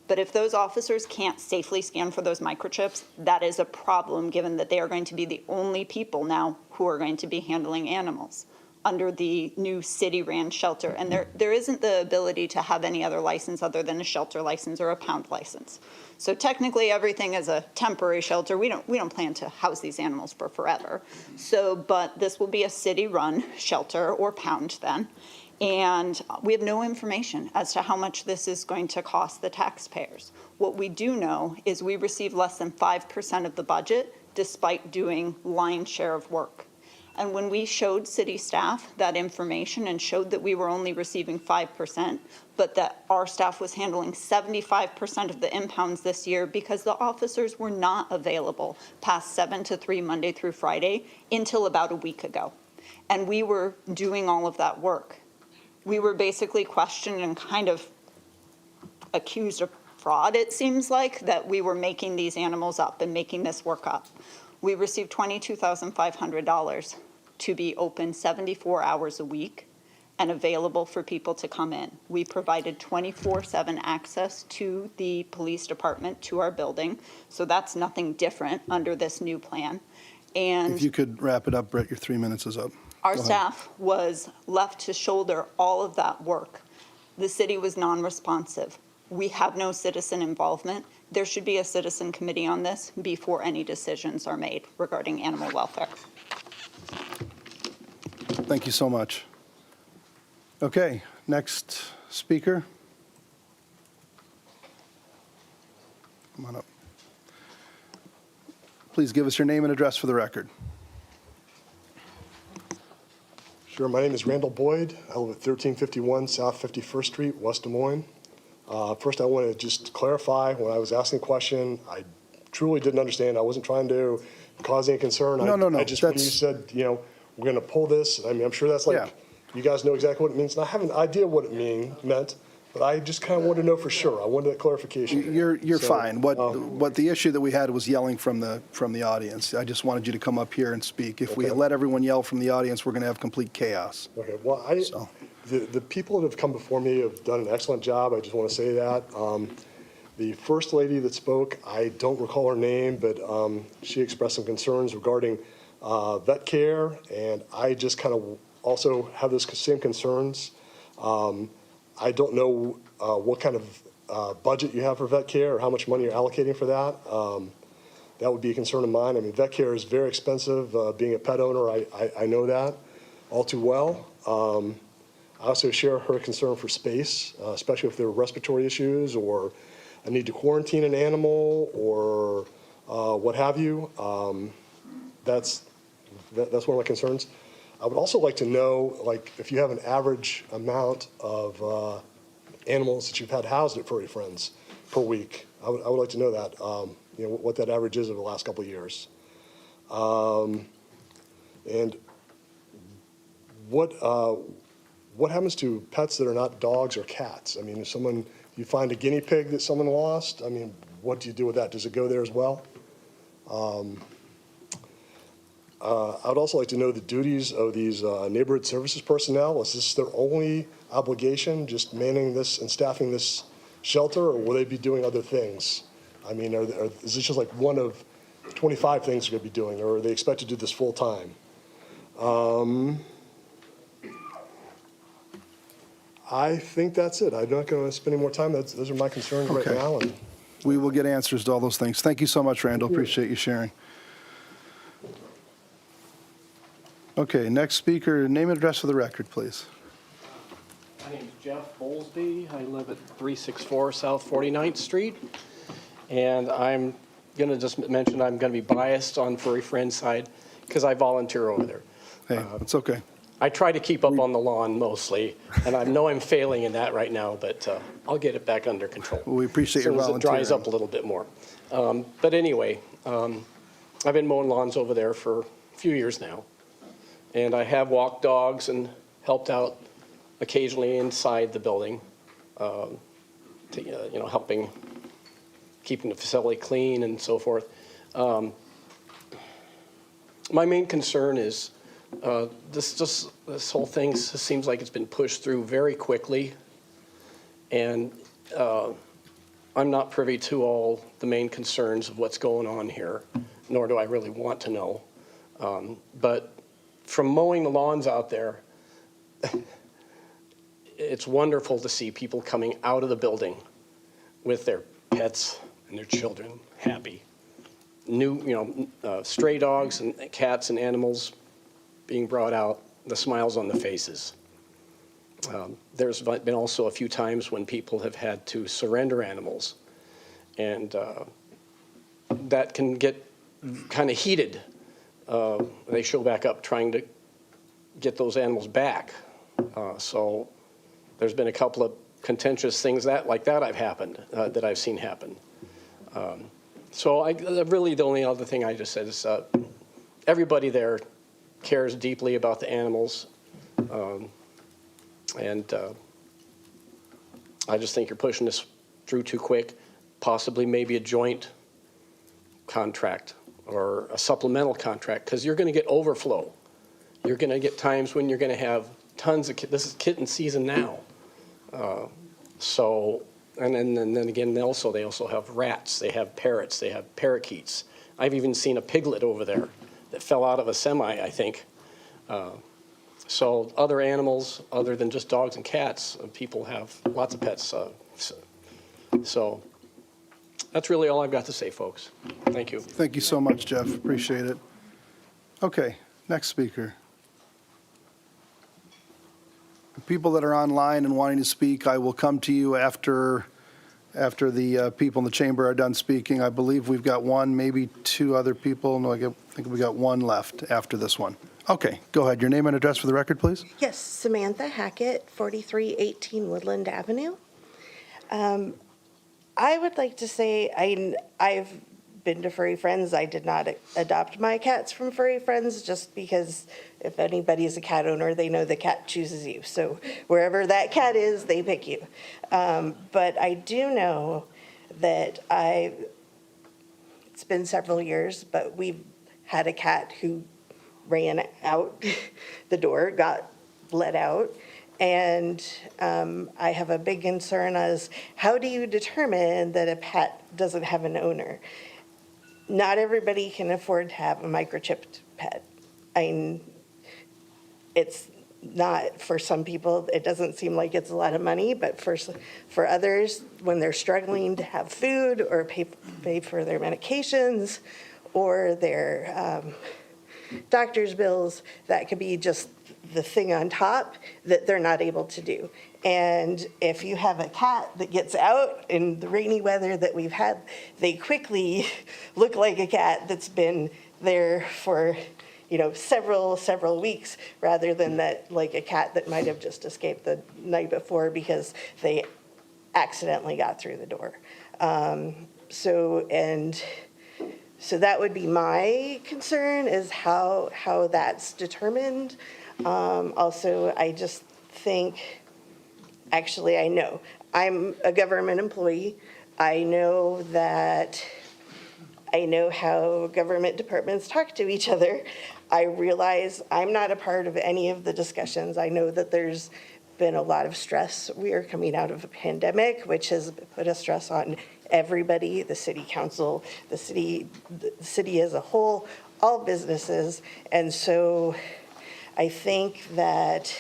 But if those officers can't safely scan for those microchips, that is a problem, given that they are going to be the only people now who are going to be handling animals under the new city-ran shelter. And there isn't the ability to have any other license other than a shelter license or a pound license. So technically, everything is a temporary shelter. We don't plan to house these animals for forever. So, but this will be a city-run shelter or pound then. And we have no information as to how much this is going to cost the taxpayers. What we do know is we receive less than 5% of the budget despite doing lion's share of work. And when we showed city staff that information and showed that we were only receiving 5%, but that our staff was handling 75% of the impounds this year because the officers were not available past 7 to 3 Monday through Friday until about a week ago. And we were doing all of that work. We were basically questioned and kind of accused of fraud, it seems like, that we were making these animals up and making this work up. We received $22,500 to be open 74 hours a week and available for people to come in. We provided 24/7 access to the police department to our building, so that's nothing different under this new plan. And If you could wrap it up, Brett, your 3 minutes is up. our Go ahead. staff was left to shoulder all of that work. The city was non-responsive. We have no citizen involvement. There should be a citizen committee on this before any decisions are made regarding animal welfare. Thank you so much. Okay, next speaker. Come on up. Please give us your name and address for the record. Sure, my name is Randall Boyd. I live at 1351 South 51st Street, West Des Moines. First, I want to just clarify, when I was asking a question, I truly didn't understand. I wasn't trying to cause any concern. No, I just, when you that's- said, we're going to pull this, I mean, I'm sure that's like, Yeah. you guys know exactly what it means, and I have an idea what it meant, but I just kind of wanted to know for sure. I wanted that clarification. You're So, fine. What the issue that we had was yelling from the audience. I just wanted you to come up here and speak. If we Okay. let everyone yell from the audience, we're going to have complete chaos. Okay, well, So. the people that have come before me have done an excellent job. I just want to say that. The first lady that spoke, I don't recall her name, but she expressed some concerns regarding vet care, and I just kind of also have those same concerns. I don't know what kind of budget you have for vet care or how much money you're allocating for that. That would be a concern of mine. I mean, vet care is very expensive. Being a pet owner, I know that all too well. I also share her concern for space, especially if there are respiratory issues or a need to quarantine an animal or what have you. That's one of my concerns. I would also like to know, like, if you have an average amount of animals that you've had housed at Furry Friends per week. I would like to know that, what that average is over the last couple of years. And what what happens to pets that are not dogs or cats? I mean, if you find a guinea pig that someone lost, I mean, what do you do with that? Does it go there as well? I would also like to know the duties of these neighborhood services personnel. Is this their only obligation, just manning this and staffing this shelter, or will they be doing other things? I mean, is this just like one of 25 things they're going to be doing, or are they expected to do this full time? I think that's it. I'm not going to spend any more time. Those are my concerns right Okay. now. We will get answers to all those things. Thank you so much, Randall. Appreciate you sharing. Okay, next speaker, name and address for the record, please. My name's Jeff Bowlesby. I live at 364 South 49th Street. And I'm going to just mention I'm going to be biased on Furry Friends side because I volunteer over there. Hey, it's okay. I try to keep up on the lawn mostly, and I know I'm failing in that right now, but I'll get it back under control. Well, we appreciate your As soon as it dries volunteering. up a little bit more. But anyway, I've been mowing lawns over there for a few years now. And I have walked dogs and helped out occasionally inside the building, helping, keeping the facility clean and so forth. My main concern is this whole thing just seems like it's been pushed through very quickly. And I'm not privy to all the main concerns of what's going on here, nor do I really want to know. But from mowing the lawns out there, it's wonderful to see people coming out of the building with their pets and their children happy. Stray dogs and cats and animals being brought out, the smiles on the faces. There's been also a few times when people have had to surrender animals, and that can get kind of heated. They show back up trying to get those animals back. So there's been a couple of contentious things like that I've seen happen. So really the only other thing I just said is everybody there cares deeply about the animals. And I just think you're pushing this through too quick, possibly maybe a joint contract or a supplemental contract, because you're going to get overflow. You're going to get times when you're going to have tons of this is kitten season now. And then again, they also have rats, they have parrots, they have parakeets. I've even seen a piglet over there that fell out of a semi, I think. So other animals, other than just dogs and cats, people have lots of pets. So that's really all I've got to say, folks. Thank you. Thank you so much, Jeff. Appreciate it. Okay, next speaker. People that are online and wanting to speak, I will come to you after the people in the chamber are done speaking. I believe we've got one, maybe two other people. No, I think we got one left after this one. Okay, go ahead. Your name and address for the record, please. Yes, Samantha Hackett, 4318 Woodland Avenue. I would like to say I've been to Furry Friends. I did not adopt my cats from Furry Friends just because if anybody's a cat owner, they know the cat chooses you. So wherever that cat is, they pick you. But I do know that it's been several years, but we've had a cat who ran out the door, got let out. And I have a big concern as how do you determine that a pet doesn't have an owner? Not everybody can afford to have a microchipped pet. It's not, for some people, it doesn't seem like it's a lot of money, but for others, when they're struggling to have food or pay for their medications or their doctor's bills, that could be just the thing on top that they're not able to do. And if you have a cat that gets out in the rainy weather that we've had, they quickly look like a cat that's been there for, several weeks, rather than that like a cat that might have just escaped the night before because they accidentally got through the door. So that would be my concern, is how that's determined. Also, I just think, actually, I know. I'm a government employee. I know how government departments talk to each other. I realize I'm not a part of any of the discussions. I know that there's been a lot of stress. We are coming out of a pandemic, which has put a stress on everybody, the city council, the city as a whole, all businesses. And so I think that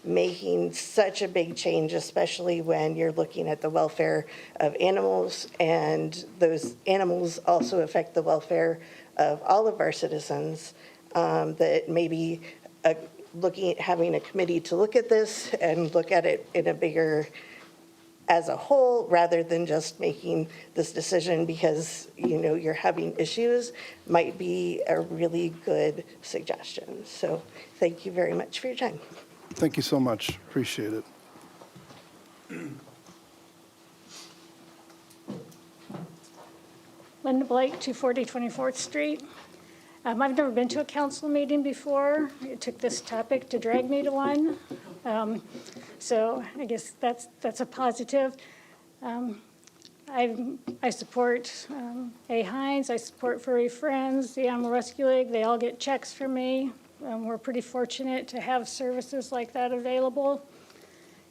making such a big change, especially when you're looking at the welfare of animals, and those animals also affect the welfare of all of our citizens, that maybe having a committee to look at this and look at it in a bigger, as a whole, rather than just making this decision because you're having issues, might be a really good suggestion. So thank you very much for your time. Thank you so much. Appreciate it. Linda Blake, 240 24th Street. I've never been to a council meeting before. It took this topic to drag me to one. So I guess that's a positive. I support A. Hines. I support Furry Friends, the Animal Rescue League. They all get checks from me. We're pretty fortunate to have services like that available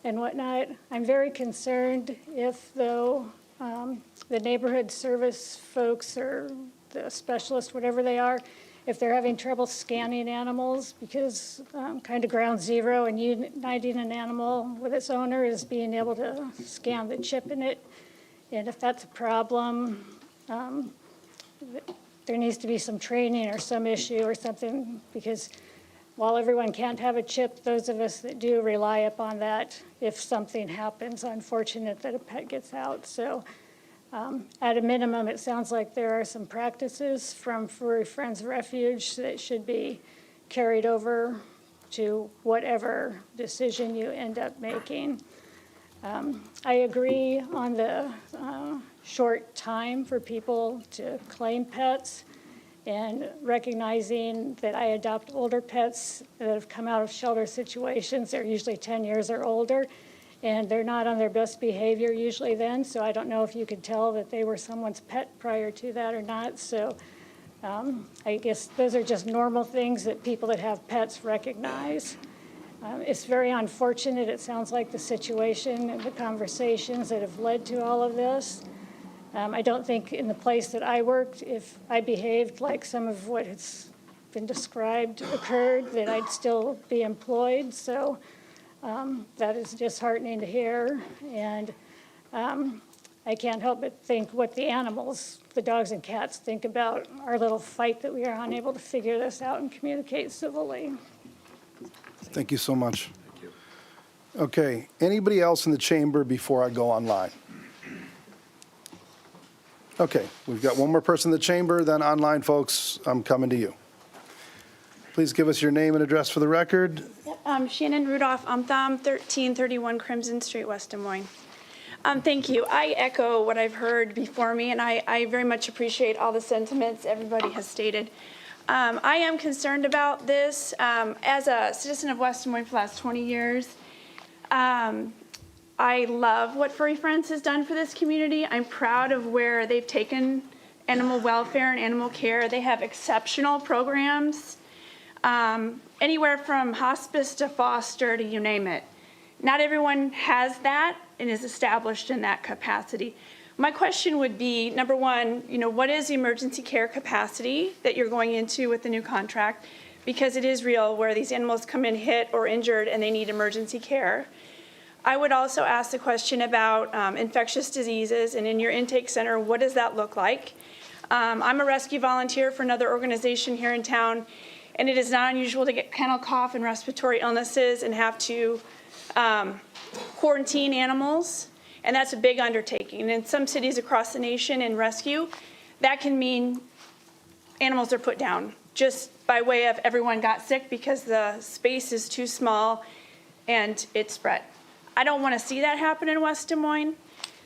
and whatnot. I'm very concerned if, though, the neighborhood service folks or the specialists, whatever they are, if they're having trouble scanning animals, because kind of ground zero and uniting an animal with its owner is being able to scan the chip in it. And if that's a problem, there needs to be some training or some issue or something, because while everyone can't have a chip, those of us that do rely upon that if something happens, unfortunate that a pet gets out. So at a minimum, it sounds like there are some practices from Furry Friends Refuge that should be carried over to whatever decision you end up making. I agree on the short time for people to claim pets, and recognizing that I adopt older pets that have come out of shelter situations. They're usually 10 years or older, and they're not on their best behavior usually then, so I don't know if you could tell that they were someone's pet prior to that or not. So I guess those are just normal things that people that have pets recognize. It's very unfortunate, it sounds like, the situation and the conversations that have led to all of this. I don't think in the place that I worked, if I behaved like some of what has been described occurred, that I'd still be employed. So that is disheartening to hear. And I can't help but think what the animals, the dogs and cats, think about our little fight that we are unable to figure this out and communicate civilly. Thank you so much. Thank you. Okay, anybody else in the chamber before I go online? Okay, we've got one more person in the chamber, then online, folks, I'm coming to you. Please give us your name and address for the record. Shannon Rudolph, 1331 Crimson Street, West Des Moines. Thank you. I echo what I've heard before me, and I very much appreciate all the sentiments everybody has stated. I am concerned about this. As a citizen of West Des Moines for the last 20 years, I love what Furry Friends has done for this community. I'm proud of where they've taken animal welfare and animal care. They have exceptional programs, anywhere from hospice to foster to you name it. Not everyone has that and is established in that capacity. My question would be, number one, what is the emergency care capacity that you're going into with the new contract? Because it is real where these animals come in hit or injured and they need emergency care. I would also ask the question about infectious diseases, and in your intake center, what does that look like? I'm a rescue volunteer for another organization here in town, and it is not unusual to get kennel cough and respiratory illnesses and have to quarantine animals, and that's a big undertaking. And in some cities across the nation in rescue, that can mean animals are put down just by way of everyone got sick because the space is too small and it spread. I don't want to see that happen in West Des Moines.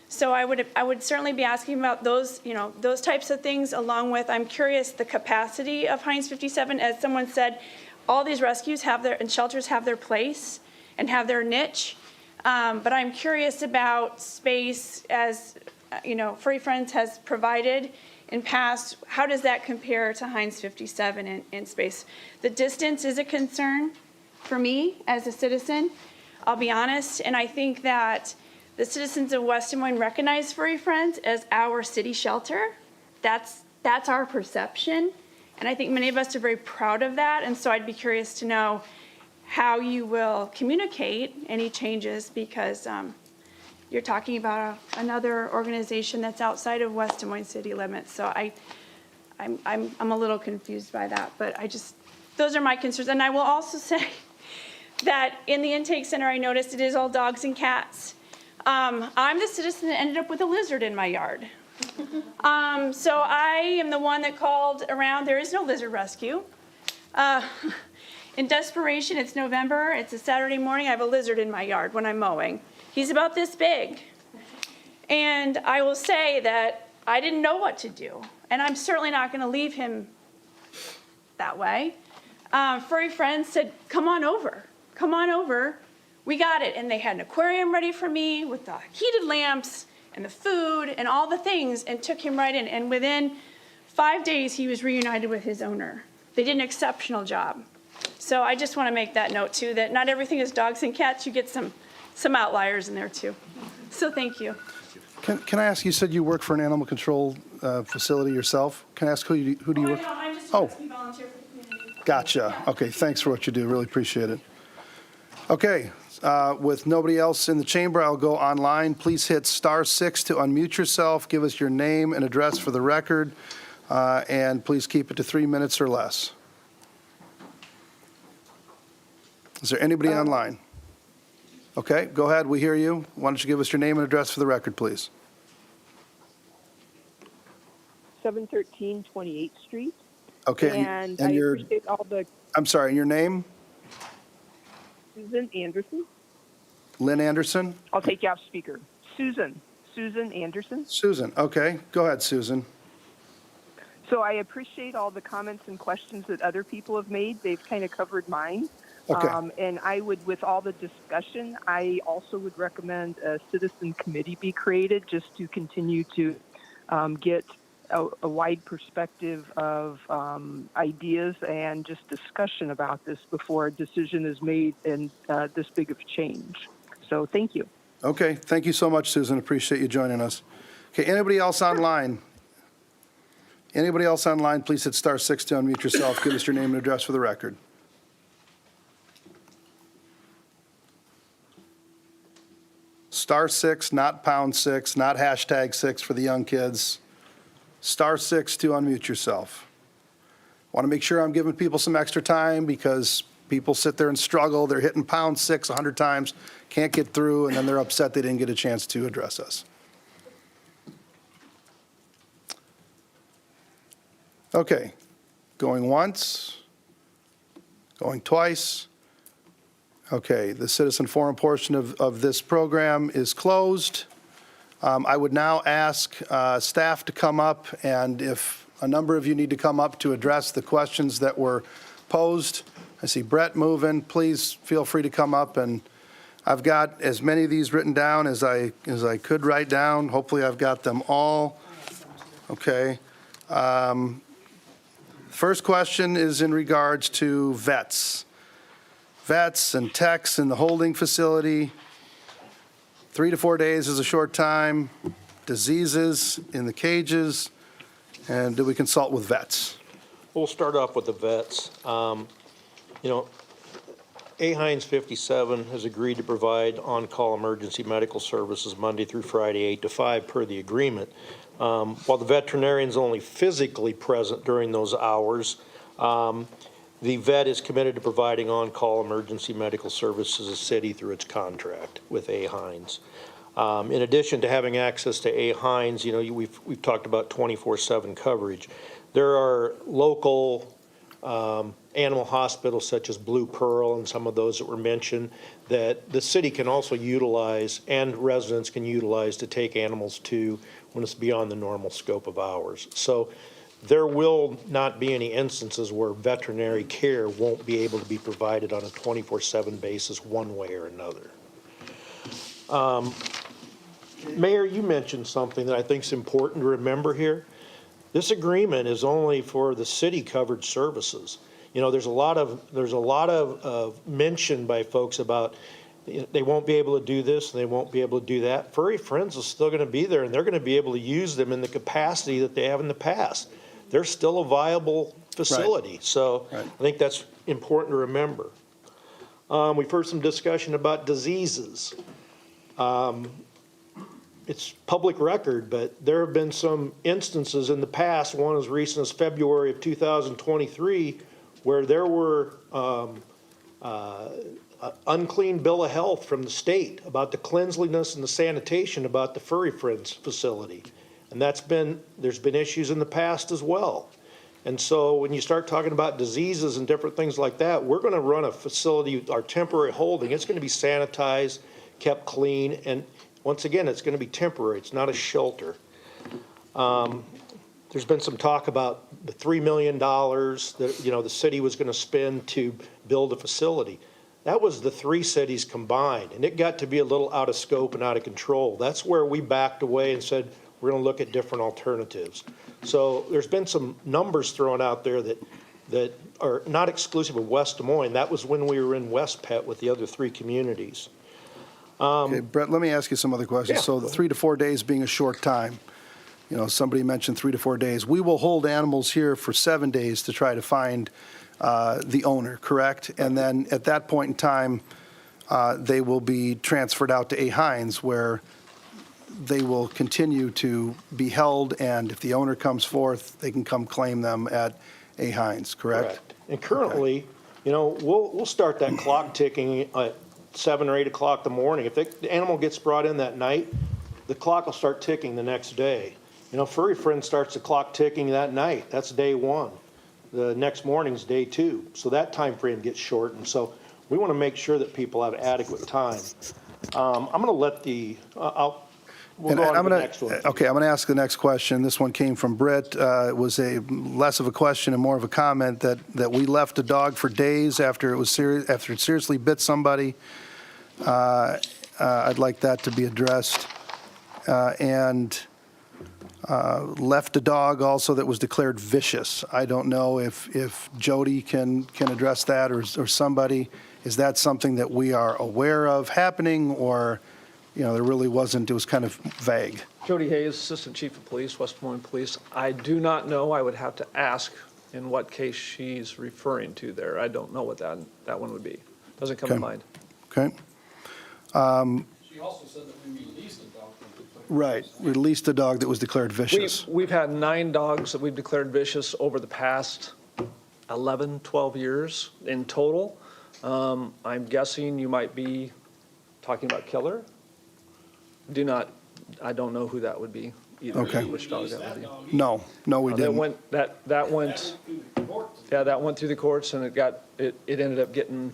So I would certainly be asking about those, those types of things, along with, I'm curious, the capacity of Heinz 57. As someone said, all these rescues and shelters have their place, and have their niche. But I'm curious about space as, Furry Friends has provided in past. How does that compare to Heinz 57 in space? The distance is a concern for me as a citizen, I'll be honest, and I think that the citizens of West Des Moines recognize Furry Friends as our city shelter. That's our perception, and I think many of us are very proud of that, and so I'd be curious to know how you will communicate any changes, because you're talking about another organization that's outside of West Des Moines city limits, so I'm a little confused by that, but those are my concerns. And I will also say that in the intake center, I noticed it is all dogs and cats. I'm the citizen that ended up with a lizard in my yard. So I am the one that called around. There is no lizard rescue. In desperation, it's November, it's a Saturday morning, I have a lizard in my yard when I'm mowing. He's about this big. And I will say that I didn't know what to do. And I'm certainly not gonna leave him that way. Furry Friends said, come on over, we got it. And they had an aquarium ready for me with the heated lamps and the food and all the things, and took him right in. And within 5 days, he was reunited with his owner. They did an exceptional job. So I just want to make that note too, that not everything is dogs and cats. You get some outliers in there too. So thank you. Can I ask, you said you work for an animal control facility yourself? Can I ask who do you work? I'm just a rescue volunteer for the community. Gotcha. Okay, thanks for what you do. Really appreciate it. Okay, with nobody else in the chamber, I'll go online. Please hit *6 to unmute yourself. Give us your name and address for the record, and please keep it to 3 minutes or less. Is there anybody online? Okay, go ahead. We hear you. Why don't you give us your name and address for the record, please? 713 28th Street. Okay, And I your, appreciate all the I'm sorry, and your name? Susan Anderson. Lynn Anderson? I'll take you off speaker. Susan Anderson. Susan, okay. Go ahead, Susan. So I appreciate all the comments and questions that other people have made. They've kind of covered mine. Okay. And I would, with all the discussion, I also would recommend a citizen committee be created just to continue to get a wide perspective of ideas and just discussion about this before a decision is made in this big of change. So thank you. Okay, thank you so much, Susan. Appreciate you joining us. Okay, anybody else online? Anybody else online, please hit *6 to unmute yourself. Give us your name and address for the record. *6, not #6, not #6 for the young kids. *6 to unmute yourself. Want to make sure I'm giving people some extra time because people sit there and struggle. They're hitting #6 100 times, can't get through, and then they're upset they didn't get a chance to address us. Okay, going once, going twice. Okay, the citizen forum portion of this program is closed. I would now ask staff to come up, and if a number of you need to come up to address the questions that were posed. I see Brett moving. Please feel free to come up, and I've got as many of these written down as I could write down. Hopefully I've got them all. Okay. First question is in regards to vets. Vets and techs in the holding facility. 3 to 4 days is a short time. Diseases in the cages. And do we consult with vets? We'll start off with the vets. A. Heinz 57 has agreed to provide on-call emergency medical services Monday through Friday, 8 to 5 per the agreement. While the veterinarian's only physically present during those hours, the vet is committed to providing on-call emergency medical services to the city through its contract with A. Heinz. In addition to having access to A. Heinz, we've talked about 24/7 coverage. There are local animal hospitals such as Blue Pearl and some of those that were mentioned that the city can also utilize and residents can utilize to take animals to when it's beyond the normal scope of hours. So there will not be any instances where veterinary care won't be able to be provided on a 24/7 basis, one way or another. Mayor, you mentioned something that I think is important to remember here. This agreement is only for the city-covered services. You know, there's a lot of mention by folks about they won't be able to do this, and they won't be able to do that. Furry Friends is still going to be there, and they're going to be able to use them in the capacity that they have in the past. They're still a viable facility. So I think that's important to remember. We've heard some discussion about diseases. It's public record, but there have been some instances in the past, one as recent as February of 2023, where there were unclean bill of health from the state about the cleanliness and the sanitation about the Furry Friends facility. And there's been issues in the past as well. And so when you start talking about diseases and different things like that, we're going to run a facility, our temporary holding, it's going to be sanitized, kept clean, and once again, it's going to be temporary. It's not a shelter. There's been some talk about the $3 million that, you know, the city was going to spend to build a facility. That was the three cities combined, and it got to be a little out of scope and out of control. That's where we backed away and said, we're going to look at different alternatives. So there's been some numbers thrown out there that are not exclusive of West Des Moines. That was when we were in West Pet with the other three communities. Okay, Brett, let me ask you some other questions. Yeah. So the 3 to 4 days being a short time, you know, somebody mentioned 3 to 4 days. We will hold animals here for 7 days to try to find the owner, correct? And then at that point in time, they will be transferred out to A. Hines, where they will continue to be held, and if the owner comes forth, they can come claim them at A. Hines, correct? And currently, you know, we'll start that clock ticking at 7 or 8 o'clock in the morning. If the animal gets brought in that night, the clock will start ticking the next day. You know, Furry Friend starts the clock ticking that night. That's day one. The next morning's day two. So that time frame gets shortened. So we want to make sure that people have adequate time. I'm going to let we'll go on to the next one. Okay, I'm going to ask the next question. This one came from Britt. It was less of a question and more of a comment that we left a dog for days after it seriously bit somebody. I'd like that to be addressed. And left a dog also that was declared vicious. I don't know if Jody can address that or somebody. Is that something that we are aware of happening, or, you know, there really wasn't, it was kind of vague? Jody Hayes, Assistant Chief of Police, West Des Moines Police. I do not know. I would have to ask in what case she's referring to there. I don't know what that one would be. Doesn't come to mind. Okay. She also said that we released a dog. Right, released a dog that was declared vicious. We've had 9 dogs that we've declared vicious over the past 11, 12 years in total. I'm guessing you might be talking about Killer. I don't know who that would be either. Okay. Which dog that would be. No, we didn't. That went through the courts, and it ended up getting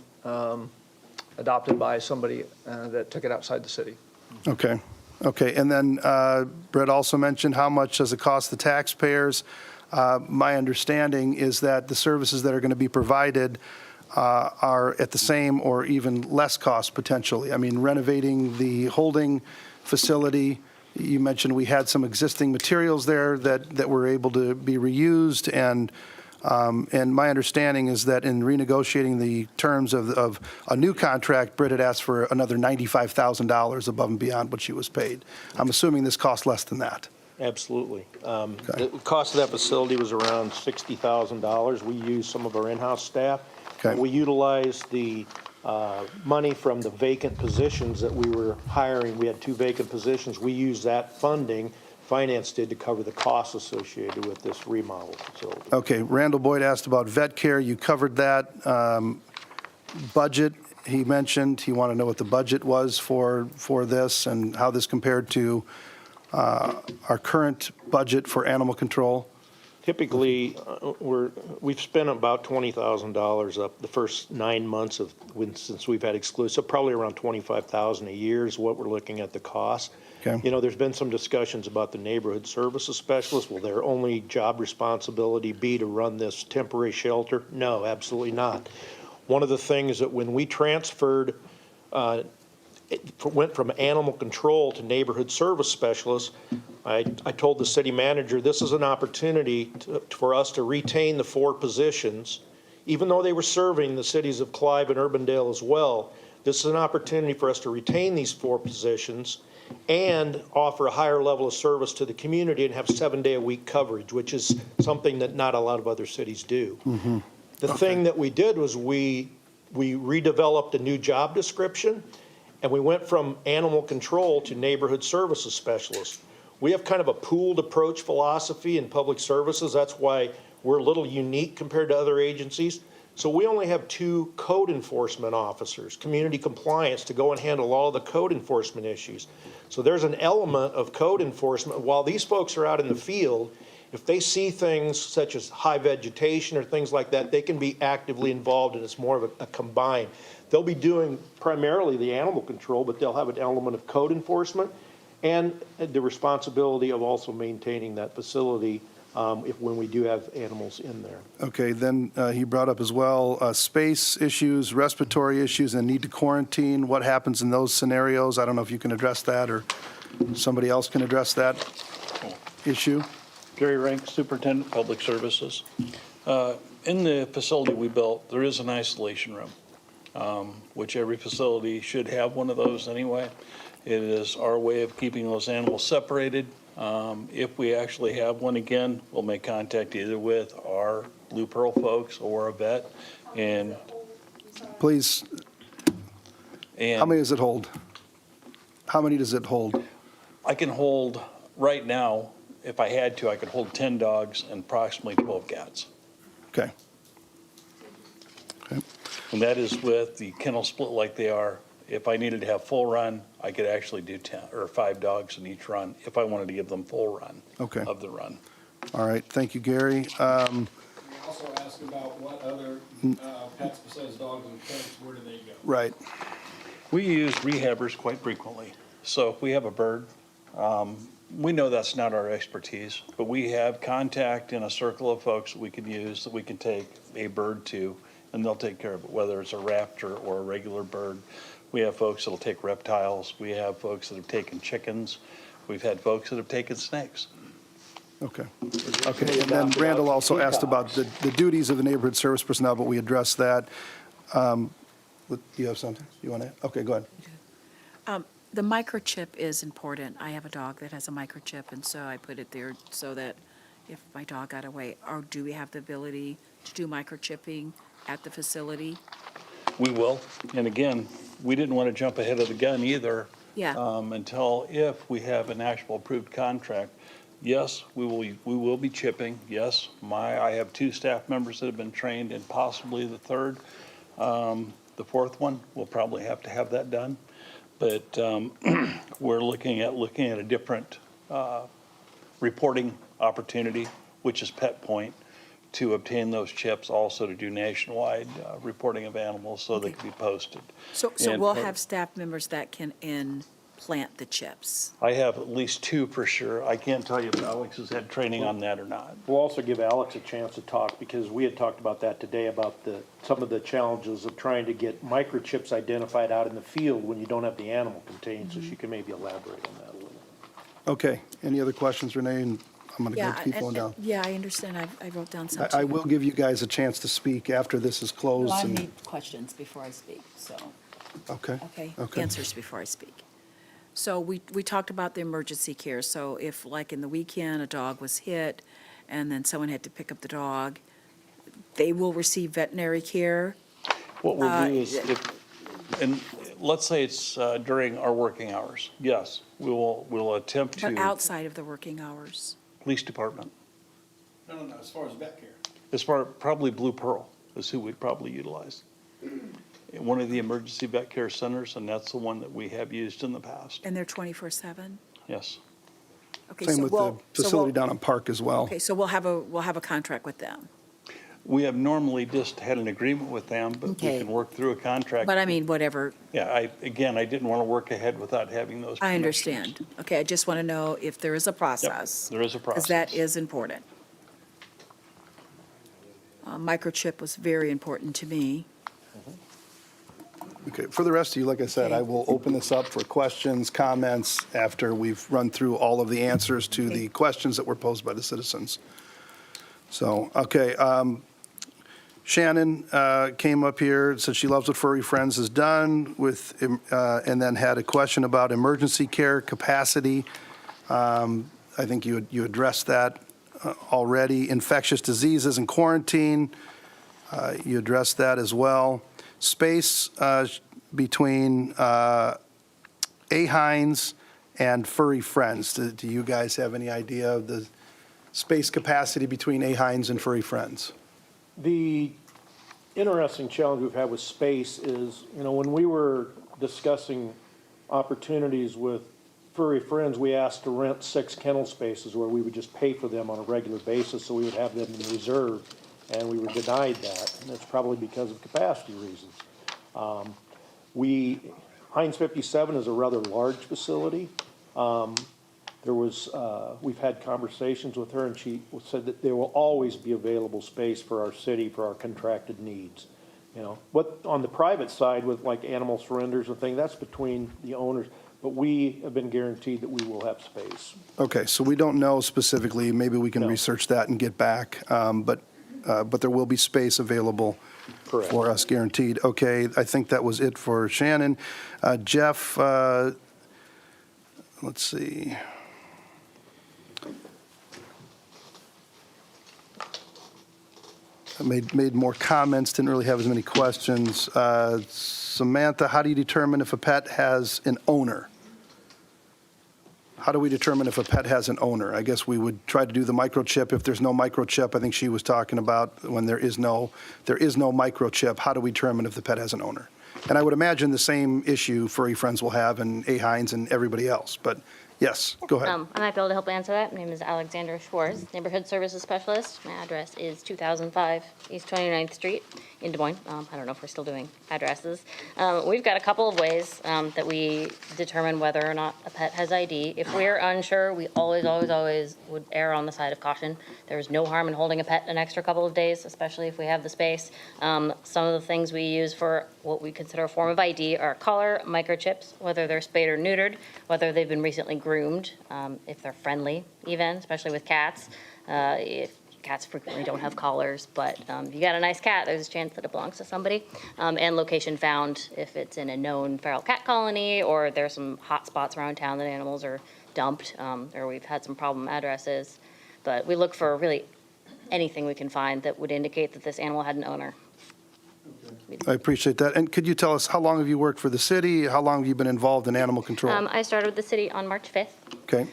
adopted by somebody that took it outside the city. Okay, and then Brett also mentioned how much does it cost the taxpayers? My understanding is that the services that are going to be provided are at the same or even less cost potentially. I mean, renovating the holding facility, you mentioned we had some existing materials there that were able to be reused, and my understanding is that in renegotiating the terms of a new contract, Britt had asked for another $95,000 above and beyond what she was paid. I'm assuming this cost less than that. Absolutely. The cost of that facility was around $60,000. We used some of our in-house staff. Okay. We utilized the money from the vacant positions that we were hiring. We had 2 vacant positions. We used that funding, finance did, to cover the costs associated with this remodel facility. Okay, Randall Boyd asked about vet care. You covered that. Budget, he mentioned, he wanted to know what the budget was for this and how this compared to our current budget for animal control. Typically, we've spent about $20,000 up the first 9 months since we've had exclusive, probably around $25,000 a year is what we're looking at the cost. Okay. You know, there's been some discussions about the neighborhood services specialist. Will their only job responsibility be to run this temporary shelter? No, absolutely not. One of the things that when we transferred, went from animal control to neighborhood service specialist, I told the city manager, this is an opportunity for us to retain the 4 positions, even though they were serving the cities of Clive and Urbandale as well. This is an opportunity for us to retain these 4 positions and offer a higher level of service to the community and have 7-day-a-week coverage, which is something that not a lot of other cities do. The thing that we did was we redeveloped a new job description, and we went from animal control to neighborhood services specialist. We have kind of a pooled approach philosophy in public services. That's why we're a little unique compared to other agencies. So we only have 2 code enforcement officers, community compliance, to go and handle all the code enforcement issues. So there's an element of code enforcement. While these folks are out in the field, if they see things such as high vegetation or things like that, they can be actively involved, and it's more of a combined. They'll be doing primarily the animal control, but they'll have an element of code enforcement and the responsibility of also maintaining that facility when we do have animals in there. Okay, then he brought up as well space issues, respiratory issues, and need to quarantine. What happens in those scenarios? I don't know if you can address that or somebody else can address that issue. Gary Rank, Superintendent of Public Services. In the facility we built, there is an isolation room, which every facility should have one of those anyway. It is our way of keeping those animals separated. If we actually have one again, we'll make contact either with our Blue Pearl folks or a vet. And Please, how many does it hold? How many does it hold? I can hold, right now, if I had to, I could hold 10 dogs and approximately 12 cats. Okay. And that is with the kennel split like they are. If I needed to have full run, I could actually do 10 or 5 dogs in each run if I wanted to give them full run Okay. of the run. All right, thank you, Gary. We also asked about what other pets besides dogs and cats, where do they go? Right. We use rehabbers quite frequently. So if we have a bird, we know that's not our expertise, but we have contact in a circle of folks that we can use that we can take a bird to, and they'll take care of it, whether it's a raptor or a regular bird. We have folks that'll take reptiles. We have folks that have taken chickens. We've had folks that have taken snakes. Okay. Okay, and then Randall also asked about the duties of the neighborhood service personnel, but we addressed that. Do you have something you want to, okay, go ahead. The microchip is important. I have a dog that has a microchip, and so I put it there so that if my dog got away, or do we have the ability to do microchipping at the facility? We will. And again, we didn't want to jump ahead of the gun either. Yeah. Until if we have an actual approved contract. Yes, we will be chipping. Yes, I have 2 staff members that have been trained, and possibly the 3rd. The 4th one, we'll probably have to have that done. But we're looking at a different reporting opportunity, which is Pet Point, to obtain those chips, also to do nationwide reporting of animals so they can be posted. So And we'll have staff members that can implant the chips. I have at least 2 for sure. I can't tell you if Alex has had training on that or not. We'll also give Alex a chance to talk, because we had talked about that today, about some of the challenges of trying to get microchips identified out in the field when you don't have the animal contained, so she can maybe elaborate on that a little. Okay, any other questions, Renee? And I'm going to keep going down. Yeah, I understand. I wrote down some. I will give you guys a chance to speak after this is closed. Well, I and- need questions before I speak, so. Okay. Okay, answers before I speak. So we talked about the emergency care. So if, like in the weekend, a dog was hit and then someone had to pick up the dog, they will receive veterinary care? What we'll do is, and let's say it's during our working hours, yes, we'll attempt But to. outside of the working hours? Police department. No, as far as vet care. As far, probably Blue Pearl is who we'd probably utilize. One of the emergency vet care centers, and that's the one that we have used in the past. And they're 24/7? Yes. Okay, Same so with the facility down on Park as well. Okay, so we'll have a contract with them? We have normally just had an agreement with them, but we Okay. can work through a contract. But I mean, whatever, Yeah, I didn't want to work ahead without having those. I permissions. understand. Okay, I just want to know if there is a process. there is a Because that process. is important. Microchip was very important to me. Okay, for the rest of you, like I said, I will open this up for questions, comments, after we've run through all of the answers to the questions that were posed by the citizens. So, okay, Shannon came up here, said she loves what Furry Friends has done with, and then had a question about emergency care capacity. I think you addressed that already. Infectious diseases and quarantine, you addressed that as well. Space between A-Hines and Furry Friends. Do you guys have any idea of the space capacity between A-Hines and Furry Friends? The interesting challenge we've had with space is, when we were discussing opportunities with Furry Friends, we asked to rent 6 kennel spaces where we would just pay for them on a regular basis, so we would have them in reserve, and we were denied that, and it's probably because of capacity reasons. Heinz 57 is a rather large facility. We've had conversations with her, and she said that there will always be available space for our city, for our contracted needs. What, on the private side with like animal surrenders and things, that's between the owners, but we have been guaranteed that we will have space. Okay, so we don't know specifically, maybe we can research that and get back, but there will be space available Correct. for us, guaranteed. Okay, I think that was it for Shannon. Jeff, let's see. I made more comments, didn't really have as many questions. Samantha, how do you determine if a pet has an owner? How do we determine if a pet has an owner? I guess we would try to do the microchip. If there's no microchip, I think she was talking about when there is no microchip, how do we determine if the pet has an owner? And I would imagine the same issue Furry Friends will have and A-Hines and everybody else, but yes, go ahead. I might be able to help answer that. My name is Alexandra Schwartz, Neighborhood Services Specialist. My address is 2005 East 29th Street in Des Moines. I don't know if we're still doing addresses. We've got a couple of ways that we determine whether or not a pet has ID. If we're unsure, we always would err on the side of caution. There's no harm in holding a pet an extra couple of days, especially if we have the space. Some of the things we use for what we consider a form of ID are collar, microchips, whether they're spayed or neutered, whether they've been recently groomed, if they're friendly even, especially with cats. If cats frequently don't have collars, but if you got a nice cat, there's a chance that it belongs to somebody. And location found, if it's in a known feral cat colony or there's some hot spots around town that animals are dumped, or we've had some problem addresses. But we look for really anything we can find that would indicate that this animal had an owner. I appreciate that. And could you tell us, how long have you worked for the city? How long have you been involved in animal control? I started with the city on March 5th. Okay,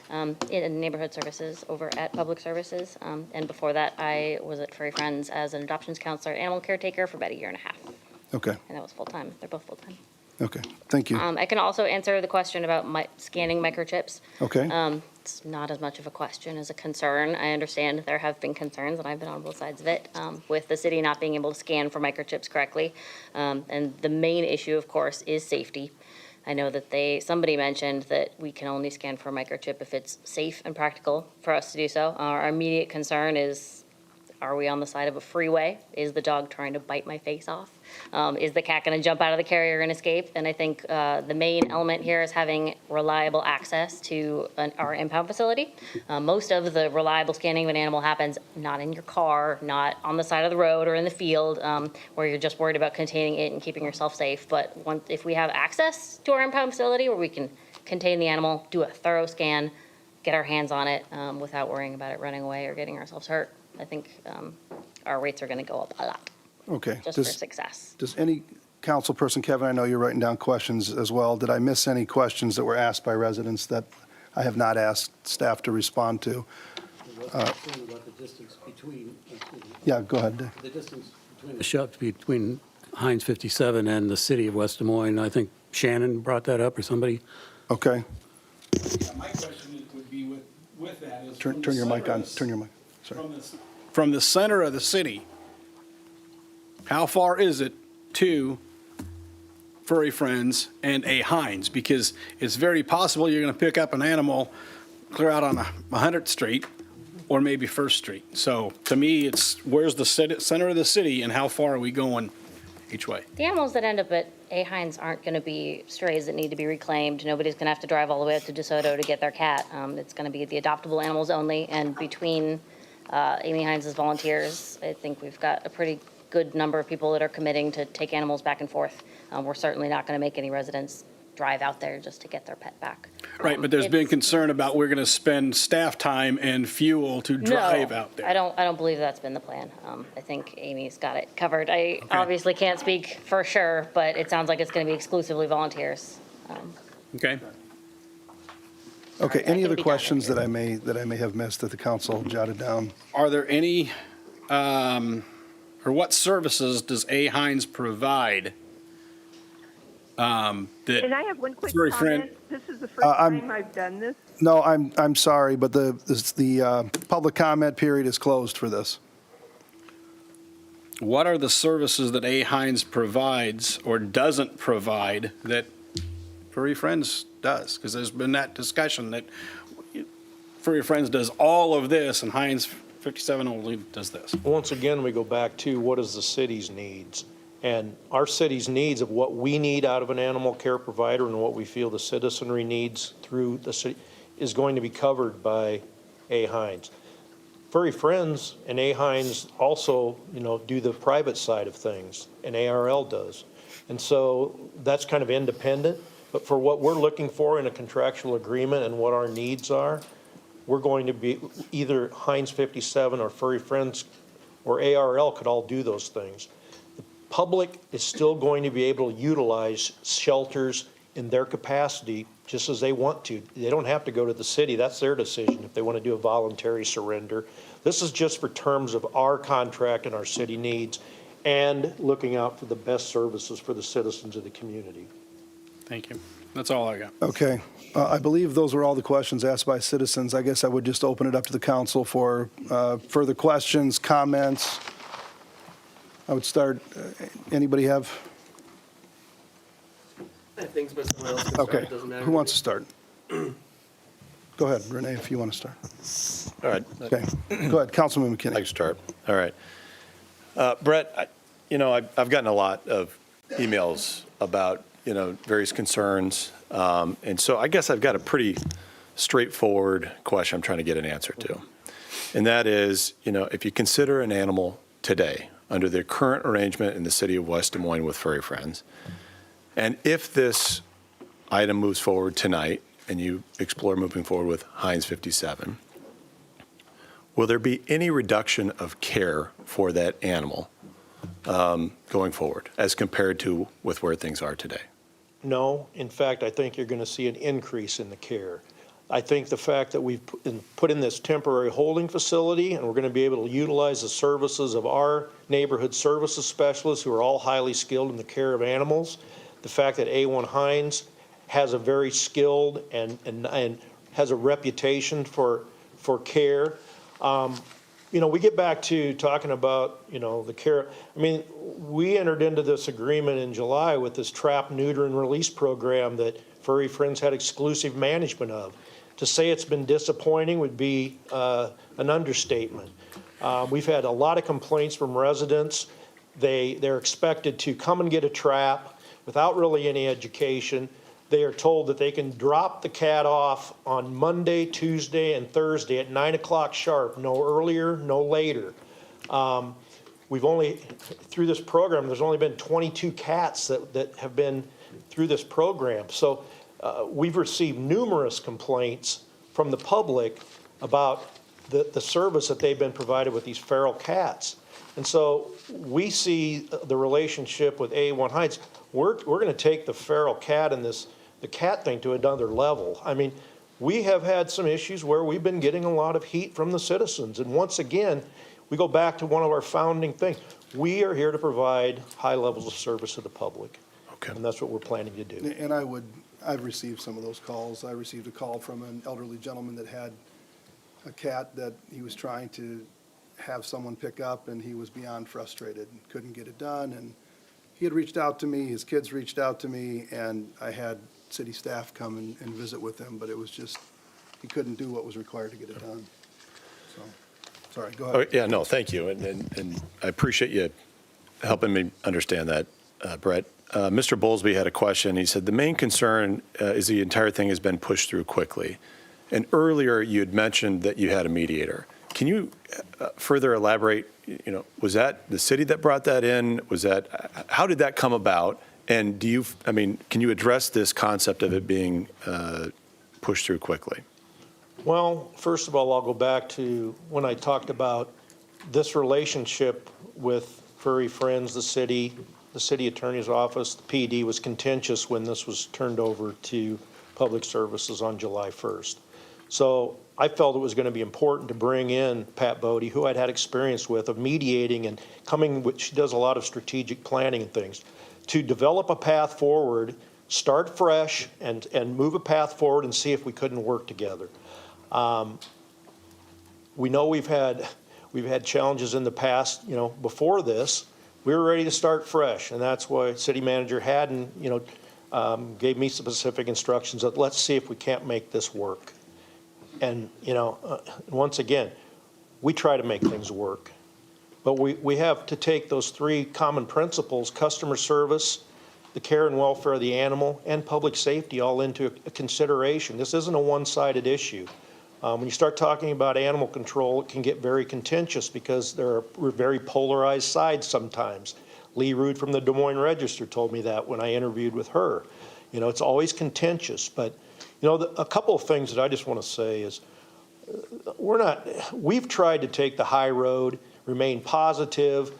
In neighborhood services over at Public Services. And before that, I was at Furry Friends as an adoptions counselor, animal caretaker for about 1.5 years. okay, And that was full-time. They're both full-time. okay. Thank you. I can also answer the question about scanning microchips. Okay, It's not as much of a question as a concern. I understand there have been concerns, and I've been on both sides of it, with the city not being able to scan for microchips correctly. And the main issue, of course, is safety. I know that somebody mentioned that we can only scan for a microchip if it's safe and practical for us to do so. Our immediate concern is, are we on the side of a freeway? Is the dog trying to bite my face off? Is the cat going to jump out of the carrier and escape? And I think the main element here is having reliable access to our impound facility. Most of the reliable scanning of an animal happens not in your car, not on the side of the road or in the field, where you're just worried about containing it and keeping yourself safe. But if we have access to our impound facility where we can contain the animal, do a thorough scan, get our hands on it without worrying about it running away or getting ourselves hurt, I think our rates are going to go up a lot, okay. just for success. Does any council person, Kevin, I know you're writing down questions as well. Did I miss any questions that were asked by residents that I have not asked staff to respond to? About the distance between. Yeah, go ahead, Dick. The distance between the shops between Heinz 57 and the city of West Des Moines. I think Shannon brought that up or somebody. Okay. My question would be with that is. Turn your mic on, turn your mic. Sorry. From the center of the city how far is it to Furry Friends and A. Hines? Because it's very possible you're going to pick up an animal clear out on 100th Street or maybe First Street. So to me, it's where's the center of the city and how far are we going each way? The animals that end up at A. Hines aren't going to be strays that need to be reclaimed. Nobody's going to have to drive all the way up to DeSoto to get their cat. It's going to be the adoptable animals only. And between Amy Hines' volunteers, I think we've got a pretty good number of people that are committing to take animals back and forth. We're certainly not going to make any residents drive out there just to get their pet back. Right, but there's been concern about we're going to spend staff time and fuel to drive out there. I don't believe that's been the plan. I think Amy's got it covered. I obviously can't speak for sure, but it sounds like it's going to be exclusively volunteers. Okay. Okay, any other be done questions that I may have missed that the council jotted down? Are there any, or what services does A. Hines provide? And I have one quick Furry comment. This is the first time I've done this. No, I'm sorry, but the public comment period is closed for this. What are the services that A. Hines provides or doesn't provide that Furry Friends does? Because there's been that discussion that Furry Friends does all of this and Hines 57 only does this. Once again, we go back to what is the city's needs? And our city's needs of what we need out of an animal care provider and what we feel the citizenry needs through the city is going to be covered by A. Hines. Furry Friends and A. Hines also, do the private side of things, and ARL does. And so that's kind of independent. But for what we're looking for in a contractual agreement and what our needs are, we're going to be either Hines 57 or Furry Friends or ARL could all do those things. Public is still going to be able to utilize shelters in their capacity just as they want to. They don't have to go to the city. That's their decision if they want to do a voluntary surrender. This is just for terms of our contract and our city needs and looking out for the best services for the citizens of the community. Thank you. That's all I got. Okay. I believe those were all the questions asked by citizens. I guess I would just open it up to the council for further questions, comments. I would start, anybody have? I have things, but someone else can start. Okay. It doesn't matter. Who wants to start? Go ahead, Renee, if you want to start. All right. Okay. Go ahead, Councilman McKinney. I can start. All right. Brett, I've gotten a lot of emails about, various concerns. And so I guess I've got a pretty straightforward question I'm trying to get an answer to. And that is, if you consider an animal today under the current arrangement in the city of West Des Moines with Furry Friends, and if this item moves forward tonight and you explore moving forward with Hines 57, will there be any reduction of care for that animal going forward as compared to with where things are today? No. In fact, I think you're going to see an increase in the care. I think the fact that we've put in this temporary holding facility and we're going to be able to utilize the services of our neighborhood services specialists who are all highly skilled in the care of animals, the fact that A1 Hines has a very skilled and has a reputation for care. We get back to talking about, the care. I mean, we entered into this agreement in July with this trap, neuter, and release program that Furry Friends had exclusive management of. To say it's been disappointing would be an understatement. We've had a lot of complaints from residents. They're expected to come and get a trap without really any education. They are told that they can drop the cat off on Monday, Tuesday, and Thursday at 9 o'clock sharp, no earlier, no later. Through this program, there's only been 22 cats that have been through this program. So we've received numerous complaints from the public about the service that they've been provided with these feral cats. And so we see the relationship with A1 Hines. We're going to take the feral cat and the cat thing to another level. I mean, we have had some issues where we've been getting a lot of heat from the citizens. And once again, we go back to one of our founding things. We are here to provide high levels of service to the public. Okay. And that's what we're planning to do. And I've received some of those calls. I received a call from an elderly gentleman that had a cat that he was trying to have someone pick up, and he was beyond frustrated and couldn't get it done. And he had reached out to me, his kids reached out to me, and I had city staff come and visit with him, but it was just, he couldn't do what was required to get it done. So, sorry, go ahead. Oh, yeah, no, thank you, and I appreciate you helping me understand that, Brett. Mr. Bowlesby had a question. He said, the main concern is the entire thing has been pushed through quickly. And earlier, you had mentioned that you had a mediator. Can you further elaborate? You know, was that the city that brought that in? Was that, how did that come about? And do you, I mean, can you address this concept of it being pushed through quickly? Well, first of all, I'll go back to when I talked about this relationship with Furry Friends, the city attorney's office, the PD was contentious when this was turned over to Public Services on July 1st. So I felt it was going to be important to bring in Pat Bodie, who I'd had experience with of mediating and coming, which she does a lot of strategic planning and things, to develop a path forward, start fresh, and move a path forward and see if we couldn't work together. We know we've had challenges in the past, you know, before this. We were ready to start fresh, and that's why City Manager Haddon, you know, gave me specific instructions that let's see if we can't make this work. And, you know, once again, we try to make things work. But we have to take those three common principles, customer service, the care and welfare of the animal, and public safety all into a consideration. This isn't a one-sided issue. When you start talking about animal control, it can get very contentious because there are very polarized sides sometimes. Lee Rood from the Des Moines Register told me that when I interviewed with her. You know, it's always contentious, but you know, a couple of things that I just want to say is we've tried to take the high road, remain positive.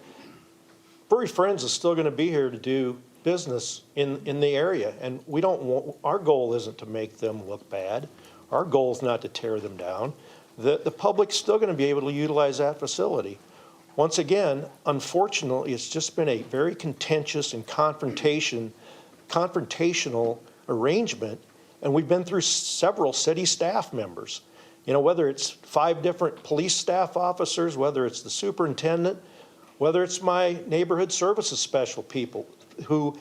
Furry Friends is still going to be here to do business in the area, and we don't want, our goal isn't to make them look bad. Our goal is not to tear them down. The public's still going to be able to utilize that facility. Once again, unfortunately, it's just been a very contentious and confrontational arrangement. And we've been through several city staff members, you know, whether it's 5 different police staff officers, whether it's the superintendent, whether it's my neighborhood services special people who,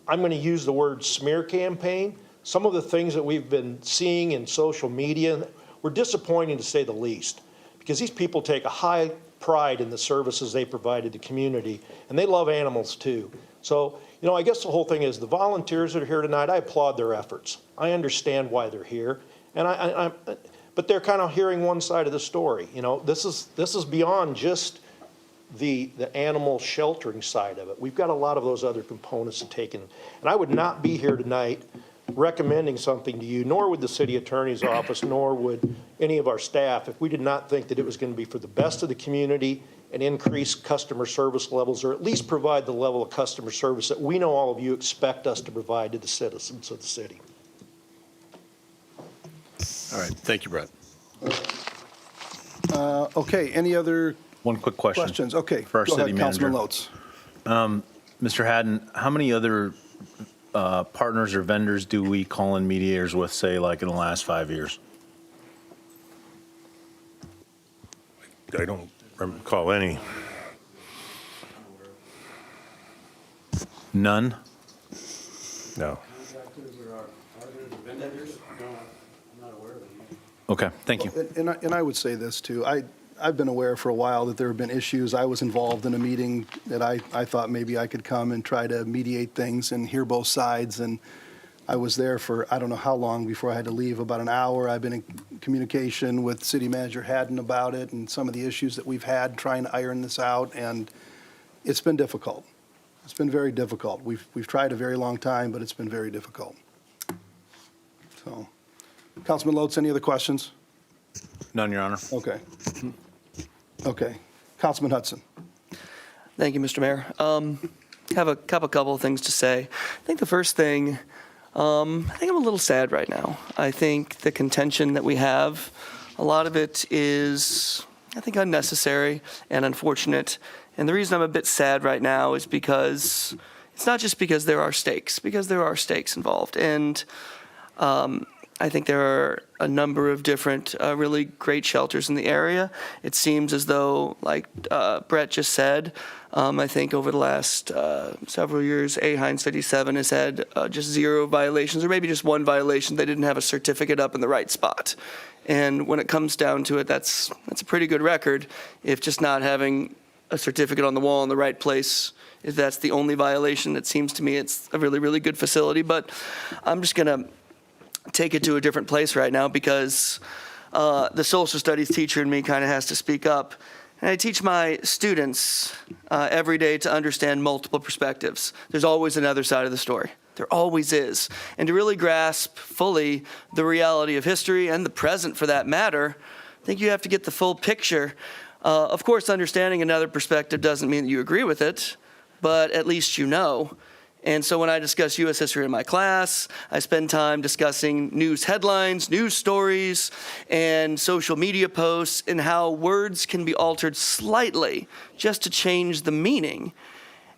I'm going to use the word smear campaign. Some of the things that we've been seeing in social media were disappointing to say the least, because these people take a high pride in the services they provide to the community, and they love animals too. So, you know, I guess the whole thing is the volunteers that are here tonight, I applaud their efforts. I understand why they're here, and but they're kind of hearing one side of the story. You know, this is beyond just the animal sheltering side of it. We've got a lot of those other components to take in, and I would not be here tonight recommending something to you, nor would the city attorney's office, nor would any of our staff, if we did not think that it was going to be for the best of the community and increase customer service levels, or at least provide the level of customer service that we know all of you expect us to provide to the citizens of the city. All right, thank you, Brett. Okay, any other One quick question. questions? Okay, For our go city ahead, Councilman manager. Lotz. Mr. Haddon, how many other partners or vendors do we call in mediators with, say, like in the last 5 years? I don't recall any. None? No. Okay, thank you. And I would say this too. I've been aware for a while that there have been issues. I was involved in a meeting that I thought maybe I could come and try to mediate things and hear both sides. And I was there for I don't know how long before I had to leave, about an hour. I've been in communication with City Manager Haddon about it and some of the issues that we've had trying to iron this out. And it's been difficult. It's been very difficult. We've tried a very long time, but it's been very difficult. So, Councilman Lotz, any other questions? None, Your Honor. Okay. Okay. Councilman Hudson. Thank you, Mr. Mayor. Have a couple of things to say. I think the first thing, I think I'm a little sad right now. I think the contention that we have, a lot of it is, I think, unnecessary and unfortunate. And the reason I'm a bit sad right now is because it's not just because there are stakes involved. And I think there are a number of different really great shelters in the area. It seems as though, like Brett just said, I think over the last several years, Heinz 57 has had just 0 violations, or maybe just 1 violation. They didn't have a certificate up in the right spot. And when it comes down to it, that's a pretty good record, if just not having a certificate on the wall in the right place, if that's the only violation. It seems to me it's a really, really good facility. But I'm just going to take it to a different place right now, because the social studies teacher in me kind of has to speak up. And I teach my students every day to understand multiple perspectives. There's always another side of the story. There always is. And to really grasp fully the reality of history, and the present for that matter, I think you have to get the full picture. Of course, understanding another perspective doesn't mean that you agree with it, but at least you know. And so when I discuss U.S. history in my class, I spend time discussing news headlines, news stories, and social media posts, and how words can be altered slightly just to change the meaning.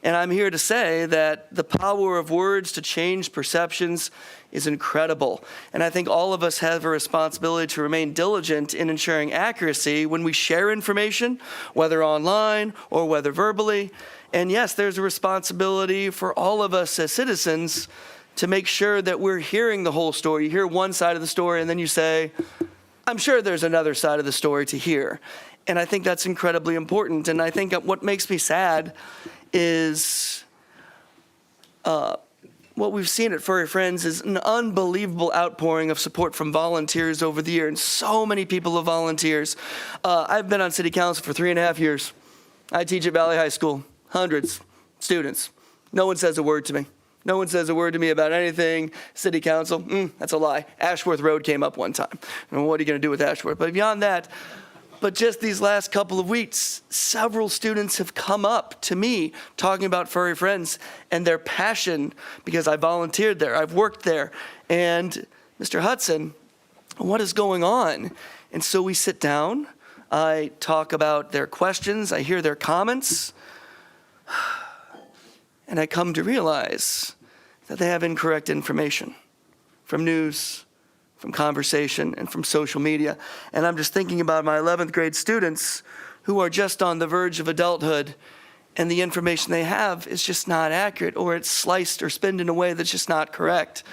And I'm here to say that the power of words to change perceptions is incredible. And I think all of us have a responsibility to remain diligent in ensuring accuracy when we share information, whether online or whether verbally. And yes, there's a responsibility for all of us as citizens to make sure that we're hearing the whole story. You hear one side of the story, and then you say, I'm sure there's another side of the story to hear. And I think that's incredibly important. And I think what makes me sad is what we've seen at Furry Friends is an unbelievable outpouring of support from volunteers over the year, and so many people have volunteers. I've been on city council for 3.5 years. I teach at Valley High School, hundreds students. No one says a word to me. No one says a word to me about anything. City council, that's a lie. Ashworth Road came up one time. And what are you going to do with Ashworth? But beyond that, but just these last couple of weeks, several students have come up to me talking about Furry Friends and their passion, because I volunteered there, I've worked there. And Mr. Hudson, what is going on? And so we sit down, I talk about their questions, I hear their comments, and I come to realize that they have incorrect information from news, from conversation, and from social media. And I'm just thinking about my 11th grade students who are just on the verge of adulthood, and the information they have is just not accurate, or it's sliced or spinned in a way that's just not correct.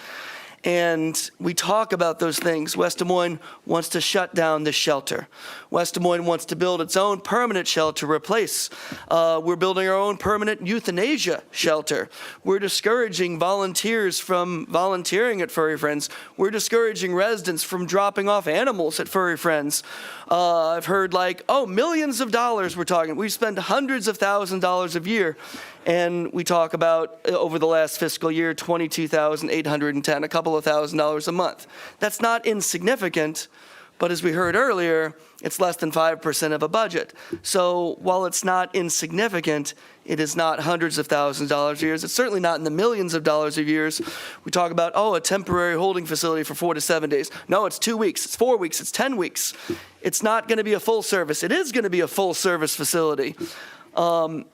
And we talk about those things. West Des Moines wants to shut down this shelter. West Des Moines wants to build its own permanent shelter to replace. We're building our own permanent euthanasia shelter. We're discouraging volunteers from volunteering at Furry Friends. We're discouraging residents from dropping off animals at Furry Friends. I've heard millions of dollars we're talking. We spend hundreds of thousands of dollars a year. And we talk about, over the last fiscal year, $22,810, a couple of $1,000s a month. That's not insignificant, but as we heard earlier, it's less than 5% of a budget. So while it's not insignificant, it is not hundreds of thousands of dollars a year. It's certainly not in the millions of dollars a year. We talk about, a temporary holding facility for 4 to 7 days. No, it's 2 weeks, it's 4 weeks, it's 10 weeks. It's not going to be a full service. It is going to be a full service facility.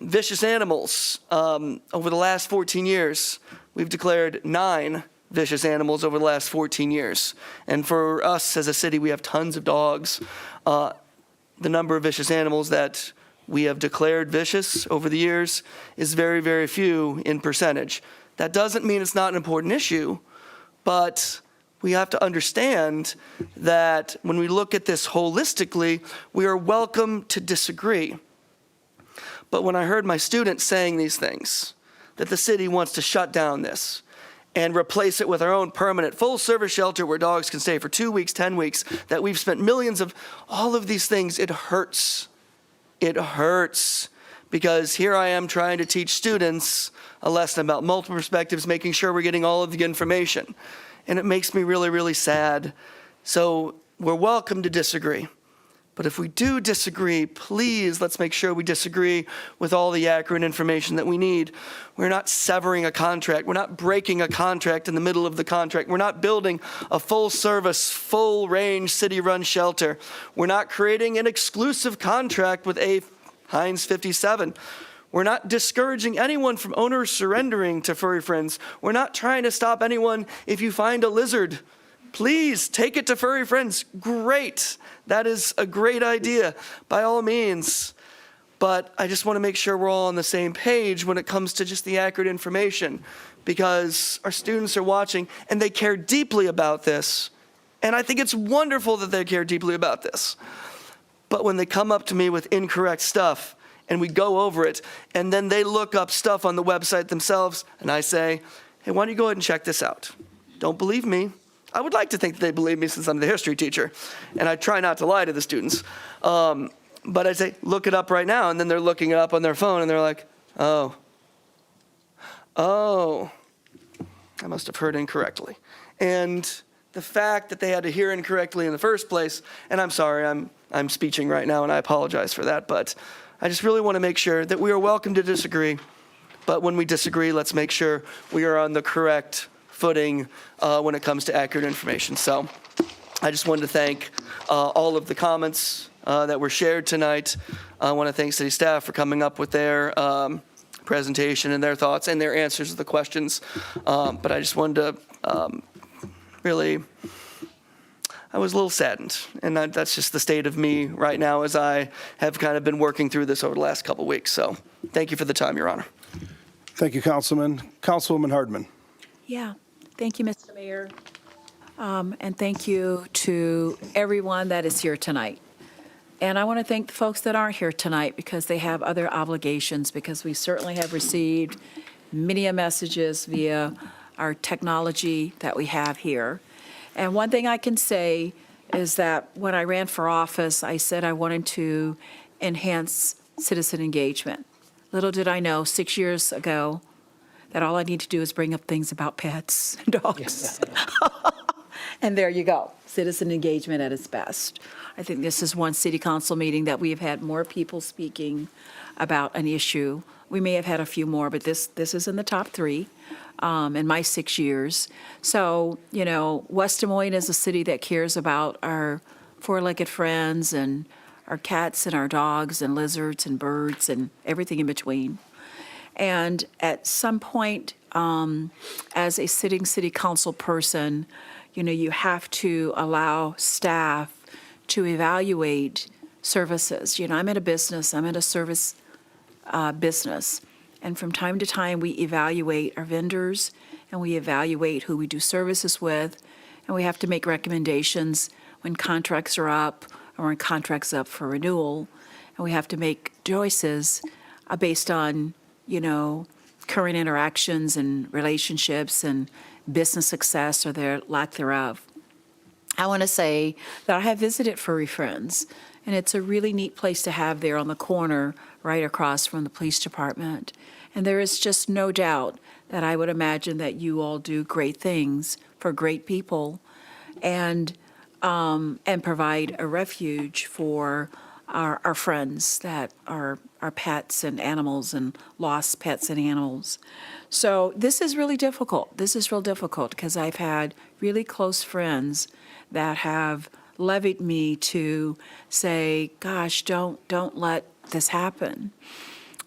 Vicious animals. Over the last 14 years, we've declared 9 vicious animals over the last 14 years. And for us as a city, we have tons of dogs. The number of vicious animals that we have declared vicious over the years is very, very few in percentage. That doesn't mean it's not an important issue, but we have to understand that when we look at this holistically, we are welcome to disagree. But when I heard my students saying these things, that the city wants to shut down this and replace it with our own permanent full-service shelter where dogs can stay for 2 weeks, 10 weeks, that we've spent millions of all of these things, it hurts. It hurts, because here I am trying to teach students a lesson about multiple perspectives, making sure we're getting all of the information. And it makes me really, really sad. So we're welcome to disagree. But if we do disagree, please let's make sure we disagree with all the accurate information that we need. We're not severing a contract. We're not breaking a contract in the middle of the contract. We're not building a full-service, full-range, city-run shelter. We're not creating an exclusive contract with Heinz 57. We're not discouraging anyone from owners surrendering to Furry Friends. We're not trying to stop anyone if you find a lizard please take it to Furry Friends. Great. That is a great idea, by all means. But I just want to make sure we're all on the same page when it comes to just the accurate information, because our students are watching and they care deeply about this. And I think it's wonderful that they care deeply about this. But when they come up to me with incorrect stuff and we go over it, and then they look up stuff on the website themselves, and I say, hey, why don't you go ahead and check this out? Don't believe me. I would like to think that they believe me since I'm the history teacher, and I try not to lie to the students. But I say, look it up right now, and then they're looking it up on their phone, and they're like, oh, I must have heard incorrectly. And the fact that they had to hear incorrectly in the first place, and I'm sorry, I'm speeching right now, and I apologize for that, but I just really want to make sure that we are welcome to disagree, but when we disagree, let's make sure we are on the correct footing when it comes to accurate information. So I just wanted to thank all of the comments that were shared tonight. I want to thank city staff for coming up with their presentation and their thoughts and their answers to the questions. But I just wanted to really, I was a little saddened. And that's just the state of me right now as I have kind of been working through this over the last couple of weeks. So thank you for the time, Your Honor. Thank you, Councilman. Councilwoman Hardman. Yeah, thank you, Mr. Mayor. And thank you to everyone that is here tonight. And I want to thank the folks that aren't here tonight because they have other obligations, because we certainly have received many messages via our technology that we have here. And one thing I can say is that when I ran for office, I said I wanted to enhance citizen engagement. Little did I know 6 years ago that all I need to do is bring up things about pets and dogs. And there you go, citizen engagement at its best. I think this is one city council meeting that we have had more people speaking about an issue. We may have had a few more, but this is in the top three in my 6 years. So, you know, West Des Moines is a city that cares about our four-legged friends and our cats and our dogs and lizards and birds and everything in between. And at some point, as a sitting city council person, you know, you have to allow staff to evaluate services. You know, I'm in a business, I'm in a service business. And from time to time, we evaluate our vendors and we evaluate who we do services with. And we have to make recommendations when contracts are up or when contracts up for renewal. And we have to make choices based on, you know, current interactions and relationships and business success or their lack thereof. I want to say that I have visited Furry Friends, and it's a really neat place to have there on the corner right across from the police department. And there is just no doubt that I would imagine that you all do great things for great people and provide a refuge for our friends that are our pets and animals and lost pets and animals. So this is really difficult. This is real difficult because I've had really close friends that have levied me to say, gosh, don't let this happen.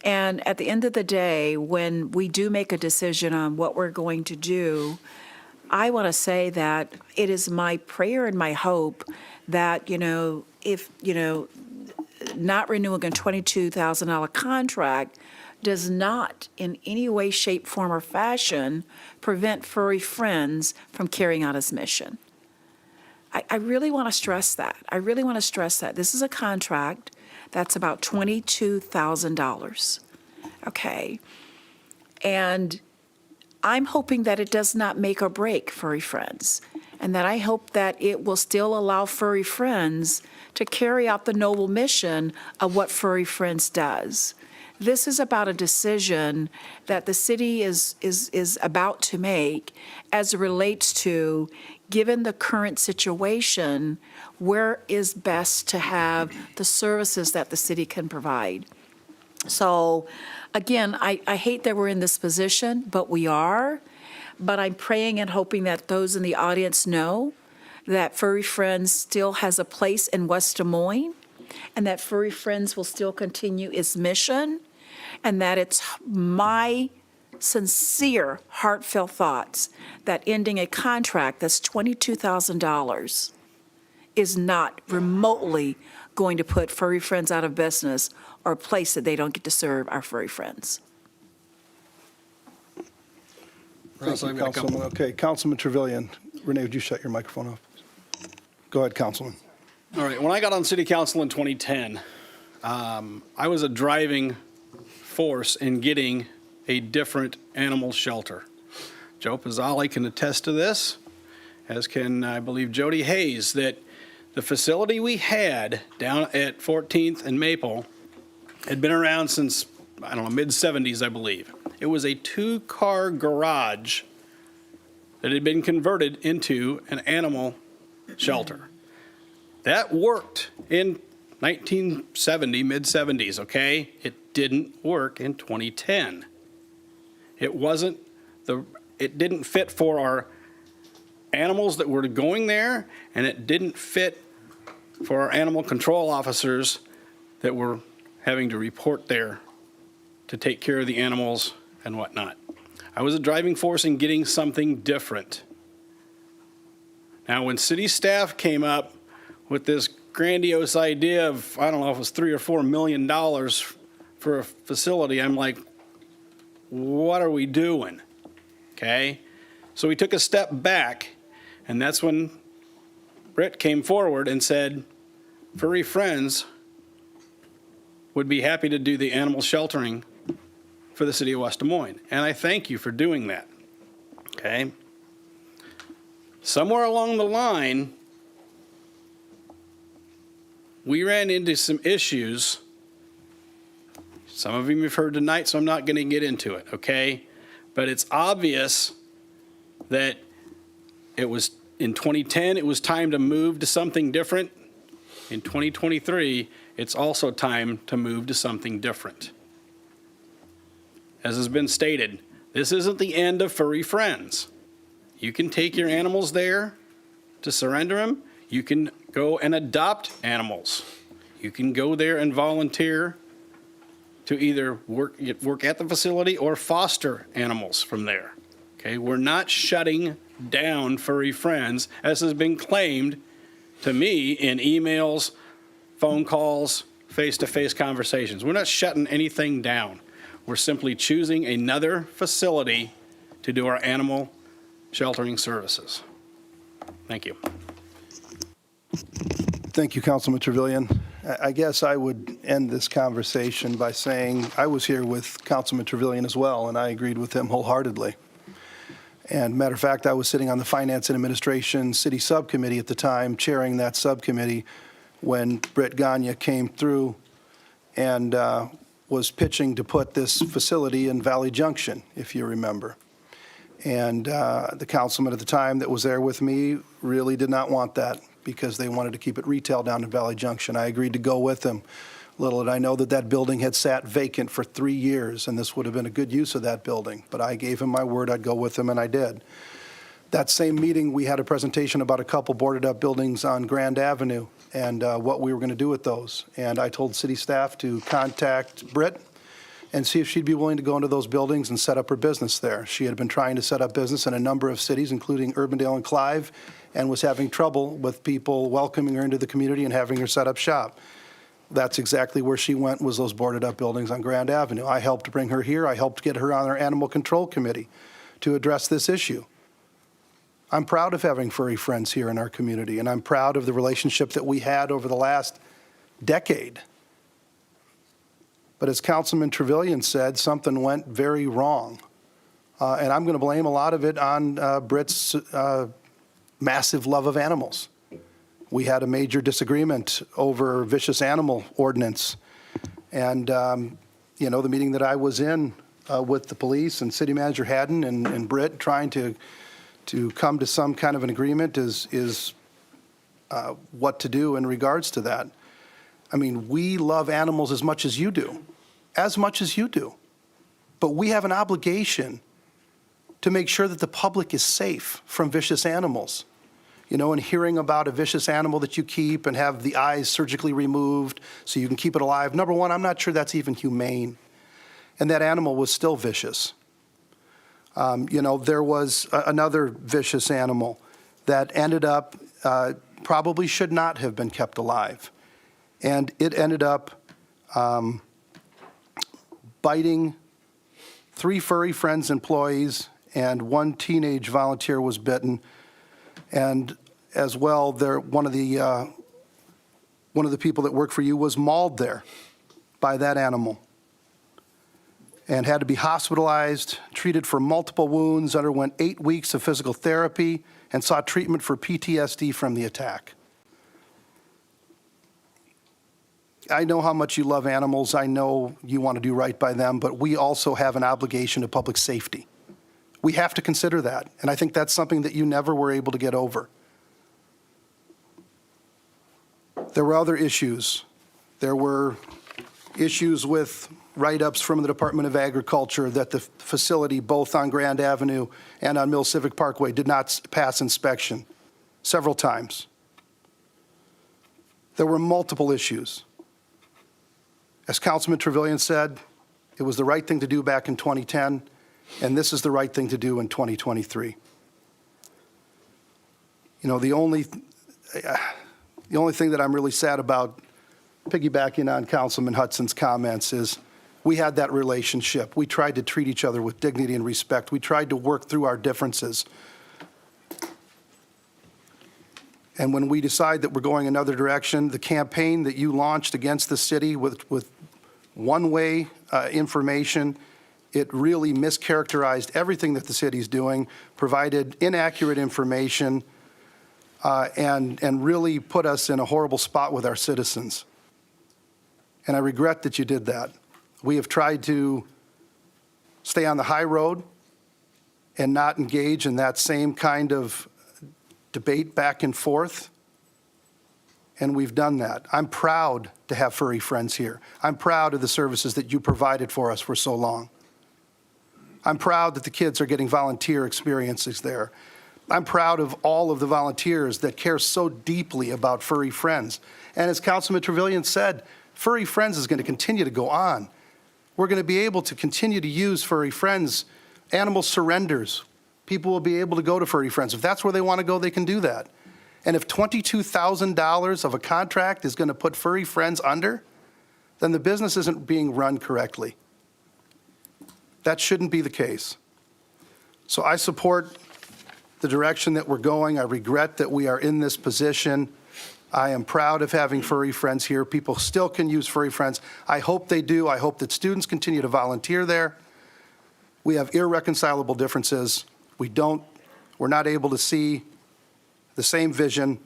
And at the end of the day, when we do make a decision on what we're going to do, I want to say that it is my prayer and my hope that, you know, if, you know, not renewing a $22,000 contract does not in any way, shape, form, or fashion prevent Furry Friends from carrying out its mission. I really want to stress that. I really want to stress that. This is a contract that's about $22,000. Okay. And I'm hoping that it does not make or break Furry Friends, and that I hope that it will still allow Furry Friends to carry out the noble mission of what Furry Friends does. This is about a decision that the city is about to make as it relates to, given the current situation, where is best to have the services that the city can provide. So, again, I hate that we're in this position, but we are. But I'm praying and hoping that those in the audience know that Furry Friends still has a place in West Des Moines, and that Furry Friends will still continue its mission, and that it's my sincere, heartfelt thoughts that ending a contract that's $22,000 is not remotely going to put Furry Friends out of business or a place that they don't get to serve our furry friends. Thank you, Councilman. Okay, Councilman Trevilian. Renee, would you shut your microphone off? Go ahead, Councilman. All right, when I got on city council in 2010, I was a driving force in getting a different animal shelter. Joe Pizzali can attest to this, as can, I believe, Jody Hayes, that the facility we had down at 14th and Maple had been around since, I don't know, mid-'70s, I believe. It was a 2-car garage that had been converted into an animal shelter. That worked in 1970, mid-'70s, okay? It didn't work in 2010. It didn't fit for our animals that were going there, and it didn't fit for our animal control officers that were having to report there to take care of the animals and whatnot. I was a driving force in getting something different. Now, when city staff came up with this grandiose idea of, I don't know if it was $3 or $4 million for a facility, I'm like, what are we doing? Okay? So we took a step back, and that's when Britt came forward and said, Furry Friends would be happy to do the animal sheltering for the city of West Des Moines. And I thank you for doing that. Okay? Somewhere along the line, we ran into some issues. Some of you have heard tonight, so I'm not going to get into it, okay? But it's obvious that it was in 2010, it was time to move to something different. In 2023, it's also time to move to something different. As has been stated, this isn't the end of Furry Friends. You can take your animals there to surrender them. You can go and adopt animals. You can go there and volunteer to either work at the facility or foster animals from there. Okay, we're not shutting down Furry Friends, as has been claimed to me in emails, phone calls, face-to-face conversations. We're not shutting anything down. We're simply choosing another facility to do our animal sheltering services. Thank you. Thank you, Councilman Trevilian. I guess I would end this conversation by saying I was here with Councilman Trevilian as well, and I agreed with him wholeheartedly. And matter of fact, I was sitting on the Finance and Administration City Subcommittee at the time, chairing that subcommittee when Britt Gagne came through and was pitching to put this facility in Valley Junction, if you remember. And the councilman at the time that was there with me really did not want that because they wanted to keep it retail down in Valley Junction. I agreed to go with them. Little did I know that that building had sat vacant for 3 years, and this would have been a good use of that building. But I gave him my word I'd go with him, and I did. That same meeting, we had a presentation about a couple boarded-up buildings on Grand Avenue and what we were going to do with those. And I told city staff to contact Britt and see if she'd be willing to go into those buildings and set up her business there. She had been trying to set up business in a number of cities, including Urbandale and Clive, and was having trouble with people welcoming her into the community and having her set up shop. That's exactly where she went, was those boarded-up buildings on Grand Avenue. I helped bring her here. I helped get her on our Animal Control Committee to address this issue. I'm proud of having furry friends here in our community, and I'm proud of the relationship that we had over the last decade. But as Councilman Trevilian said, something went very wrong. And I'm going to blame a lot of it on Britt's massive love of animals. We had a major disagreement over vicious animal ordinance. And, you know, the meeting that I was in with the police and City Manager Haddon and Britt trying to come to some kind of an agreement is what to do in regards to that. I mean, we love animals as much as you do. But we have an obligation to make sure that the public is safe from vicious animals. You know, and hearing about a vicious animal that you keep and have the eyes surgically removed so you can keep it alive, number one, I'm not sure that's even humane. And that animal was still vicious. There was another vicious animal that ended up, probably should not have been kept alive. And it ended up biting 3 Furry Friends employees, and 1 teenage volunteer was bitten. And as well, one of the people that work for you was mauled there by that animal and had to be hospitalized, treated for multiple wounds, underwent 8 weeks of physical therapy, and sought treatment for PTSD from the attack. I know how much you love animals. I know you want to do right by them, but we also have an obligation to public safety. We have to consider that, and I think that's something that you never were able to get over. There were other issues. There were issues with write-ups from the Department of Agriculture that the facility, both on Grand Avenue and on Mill Civic Parkway, did not pass inspection several times. There were multiple issues. As Councilman Trevilian said, it was the right thing to do back in 2010, and this is the right thing to do in 2023. The only thing that I'm really sad about, piggybacking on Councilman Hudson's comments, is we had that relationship. We tried to treat each other with dignity and respect. We tried to work through our differences. And when we decide that we're going another direction, the campaign that you launched against the city with one-way information, it really mischaracterized everything that the city's doing, provided inaccurate information, and really put us in a horrible spot with our citizens. And I regret that you did that. We have tried to stay on the high road and not engage in that same kind of debate back and forth, and we've done that. I'm proud to have Furry Friends here. I'm proud of the services that you provided for us for so long. I'm proud that the kids are getting volunteer experiences there. I'm proud of all of the volunteers that care so deeply about Furry Friends. And as Councilman Trevilian said, Furry Friends is going to continue to go on. We're going to be able to continue to use Furry Friends. Animal surrenders. People will be able to go to Furry Friends. If that's where they want to go, they can do that. And if $22,000 of a contract is going to put Furry Friends under, then the business isn't being run correctly. That shouldn't be the case. So I support the direction that we're going. I regret that we are in this position. I am proud of having Furry Friends here. People still can use Furry Friends. I hope they do. I hope that students continue to volunteer there. We have irreconcilable differences. We're not able to see the same vision.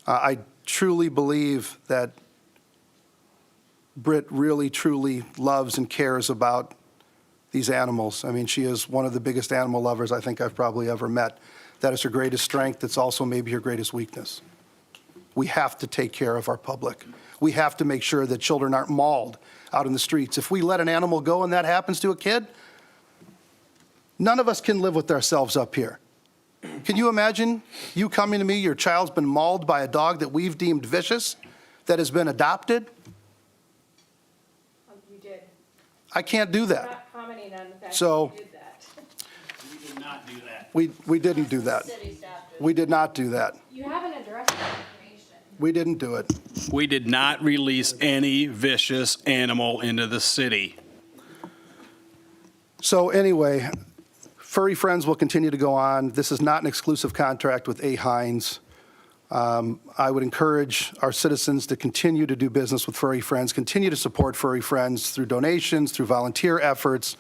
I truly believe that Britt really, truly loves and cares about these animals. I mean, she is one of the biggest animal lovers I think I've probably ever met. That is her greatest strength. It's also maybe her greatest weakness. We have to take care of our public. We have to make sure that children aren't mauled out in the streets. If we let an animal go and that happens to a kid, none of us can live with ourselves up here. Can you imagine you coming to me, your child's been mauled by a dog that we've deemed vicious, that has been adopted? You did. I can't do I'm that. not commenting on the fact So- that you did that. We did not do that. We didn't do that. We did not do that. You haven't addressed that information. We didn't do it. We did not release any vicious animal into the city. So anyway, Furry Friends will continue to go on. This is not an exclusive contract with A. Hines. I would encourage our citizens to continue to do business with Furry Friends, continue to support Furry Friends through donations, through volunteer efforts.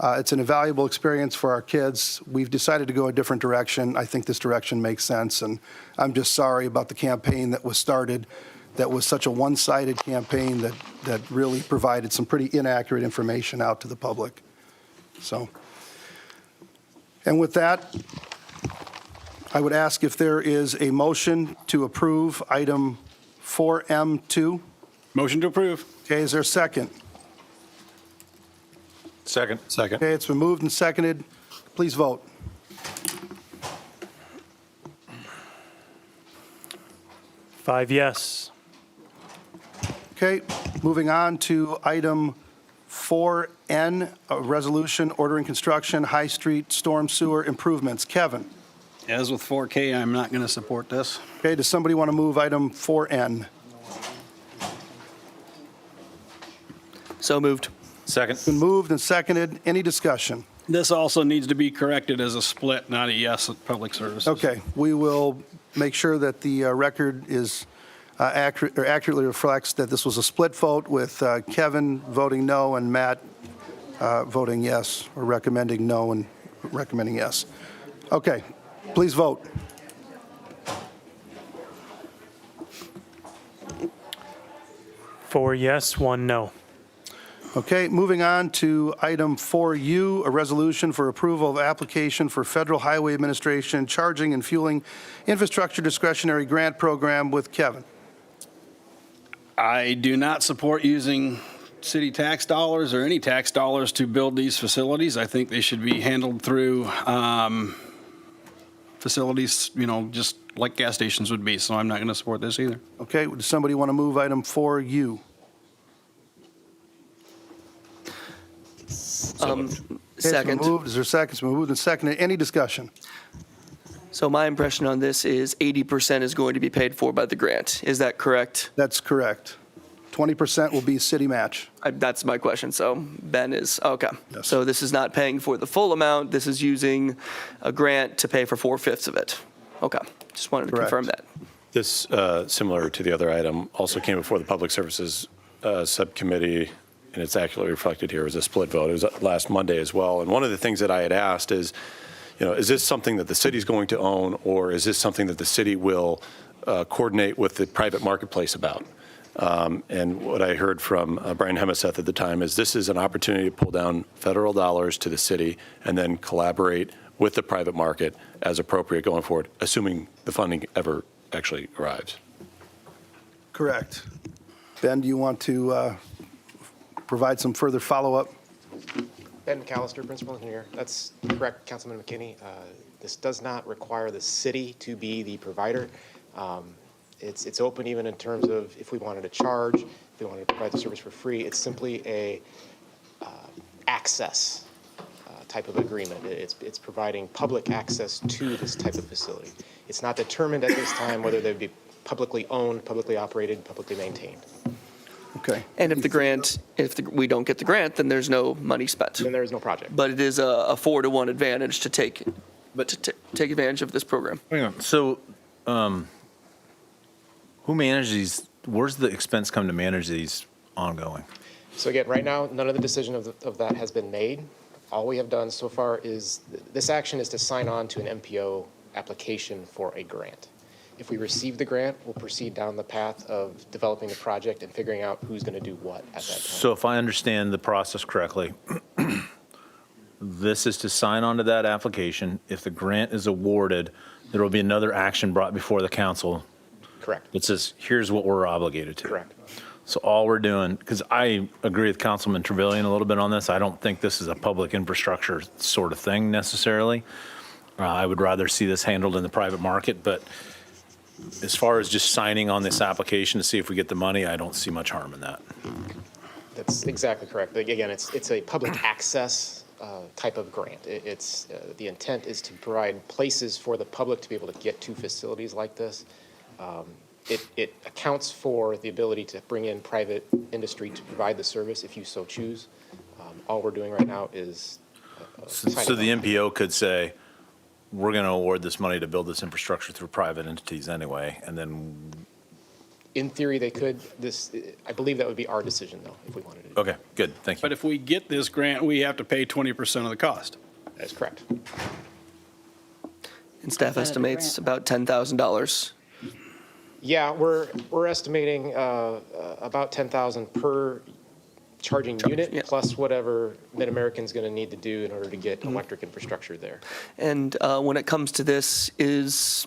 It's an invaluable experience for our kids. We've decided to go a different direction. I think this direction makes sense, and I'm just sorry about the campaign that was started that was such a one-sided campaign that really provided some pretty inaccurate information out to the public. So, and with that, I would ask if there is a motion to approve item 4M2. Motion to approve. Okay, is there a second? Second. Okay, it's been moved and seconded. Please vote. Five yes. Okay, moving on to item 4N, a resolution ordering construction, High Street storm sewer improvements. Kevin? As with 4K, I'm not going to support this. Okay, does somebody want to move item 4N? So moved. Second. Been moved and seconded. Any discussion? This also needs to be corrected as a split, not a yes at Public Services. Okay, we will make sure that the record is accurate, or accurately reflects that this was a split vote with Kevin voting no and Matt voting yes, or recommending no and recommending yes. Okay, please vote. Four yes, one no. Okay, moving on to item 4U, a resolution for approval of application for Federal Highway Administration Charging and Fueling Infrastructure Discretionary Grant Program with Kevin. I do not support using city tax dollars or any tax dollars to build these facilities. I think they should be handled through facilities, just like gas stations would be. So I'm not going to support this either. Okay, does somebody want to move item 4U? Okay, it's Second. been moved. Is there a second? It's been moved and seconded. Any discussion? So my impression on this is 80% is going to be paid for by the grant. Is that correct? That's correct. 20% will be city match. That's my question. So Ben is, okay. Yes. So this is not paying for the full amount. This is using a grant to pay for 4/5 of it. Okay. Just wanted to Correct. confirm that. This, similar to the other item, also came before the Public Services Subcommittee, and it's accurately reflected here. It was a split vote. It was last Monday as well. And one of the things that I had asked is, is this something that the city's going to own, or is this something that the city will coordinate with the private marketplace about? And what I heard from Brian Hemeseth at the time is this is an opportunity to pull down federal dollars to the city and then collaborate with the private market as appropriate going forward, assuming the funding ever actually arrives. Correct. Ben, do you want to provide some further follow-up? Ben McAllister, Principal Engineer. That's correct, Councilman McKinney. This does not require the city to be the provider. It's open even in terms of if we wanted to charge, if we wanted to provide the service for free. It's simply a access type of agreement. It's providing public access to this type of facility. It's not determined at this time whether they'd be publicly owned, publicly operated, publicly maintained. Okay. And if we don't get the grant, then there's no money spent. Then there is no project. But it is a 4-to-1 advantage to take advantage of this program. Hang on. So, who manages these? Where's the expense come to manage these ongoing? So again, right now, none of the decision of that has been made. All we have done so far is, this action is to sign on to an MPO application for a grant. If we receive the grant, we'll proceed down the path of developing the project and figuring out who's going to do what at that time. So if I understand the process correctly, this is to sign on to that application. If the grant is awarded, there will be another action brought before the council. Correct. That says, here's what we're obligated to. Correct. So all we're doing, because I agree with Councilman Trevelyan a little bit on this, I don't think this is a public infrastructure sort of thing necessarily. I would rather see this handled in the private market, but as far as just signing on this application to see if we get the money, I don't see much harm in that. That's exactly correct. Again, it's a public access type of grant. It's the intent is to provide places for the public to be able to get to facilities like this. It accounts for the ability to bring in private industry to provide the service if you so choose. All we're doing right now is So the MPO could say, we're going to award this money to build this infrastructure through private entities anyway, and then, in theory, they could. I believe that would be our decision, though, if we wanted to. okay, good, thank you. But if we get this grant, we have to pay 20% of the cost. That is correct. And staff estimates about $10,000. Yeah, we're estimating about $10,000 per charging unit, plus whatever Mid-American's going to need to do in order to get electric infrastructure there. And when it comes to this,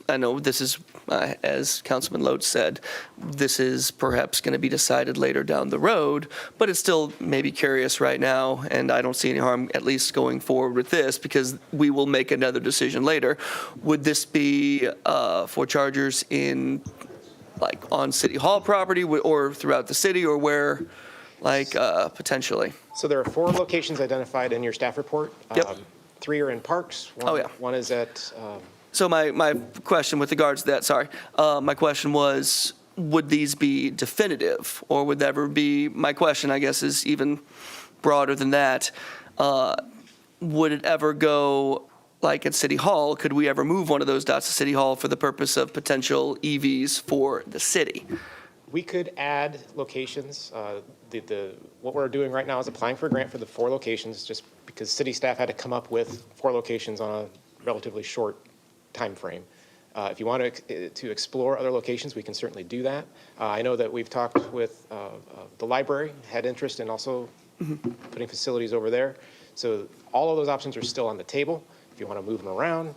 I know this is, as Councilman Loach said, this is perhaps going to be decided later down the road, but it's still maybe curious right now, and I don't see any harm at least going forward with this because we will make another decision later. Would this be for chargers in, like, on City Hall property or throughout the city, or where like, potentially? So there are 4 locations identified in your staff report. Yep. 3 are in parks. Oh, yeah. One is at, So my question with regards to that, sorry, my question was, would these be definitive, or would there ever be, my question, I guess, is even broader than that. Would it ever go, like at City Hall, could we ever move one of those dots to City Hall for the purpose of potential EVs for the city? we could add locations. What we're doing right now is applying for a grant for the 4 locations, just because city staff had to come up with 4 locations on a relatively short time frame. If you want to explore other locations, we can certainly do that. I know that we've talked with the library, had interest in also putting facilities over there. So all of those options are still on the table. If you want to move them around,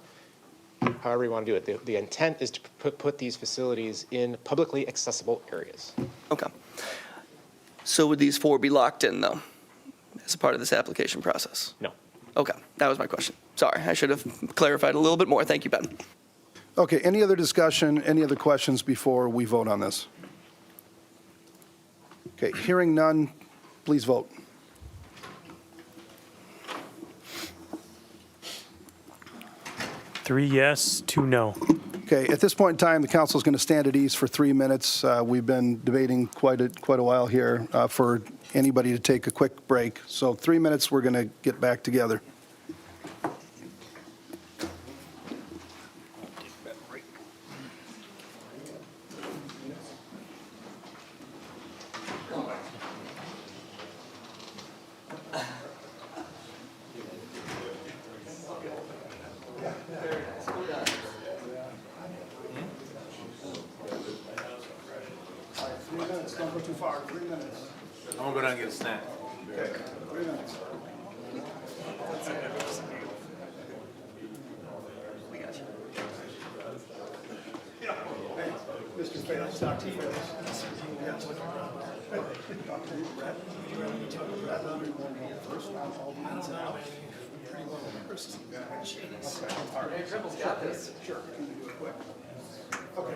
however you want to do it. The intent is to put these facilities in publicly accessible areas. Okay. So would these 4 be locked in, though, as a part of this application process? No. Okay, that was my question. Sorry, I should have clarified a little bit more. Thank you, Ben. Okay, any other discussion, any other questions before we vote on this? Okay, hearing none, please vote. Three yes, 2 no. Okay, at this point in time, the council is going to stand at ease for 3 minutes. We've been debating quite a while here for anybody to take a quick break. So 3 minutes, we're going to get back together. Don't go too far, 3 minutes. I'm gonna go down and get a snack. Okay, 3 minutes. Mr. Fayette, Dr. Fayette. Dr. Brett, you have any talk with Brett? First round, all the hands out. Pretty well, Chris. Okay, all right. Trimble's got this. Sure, can you do it quick? Okay.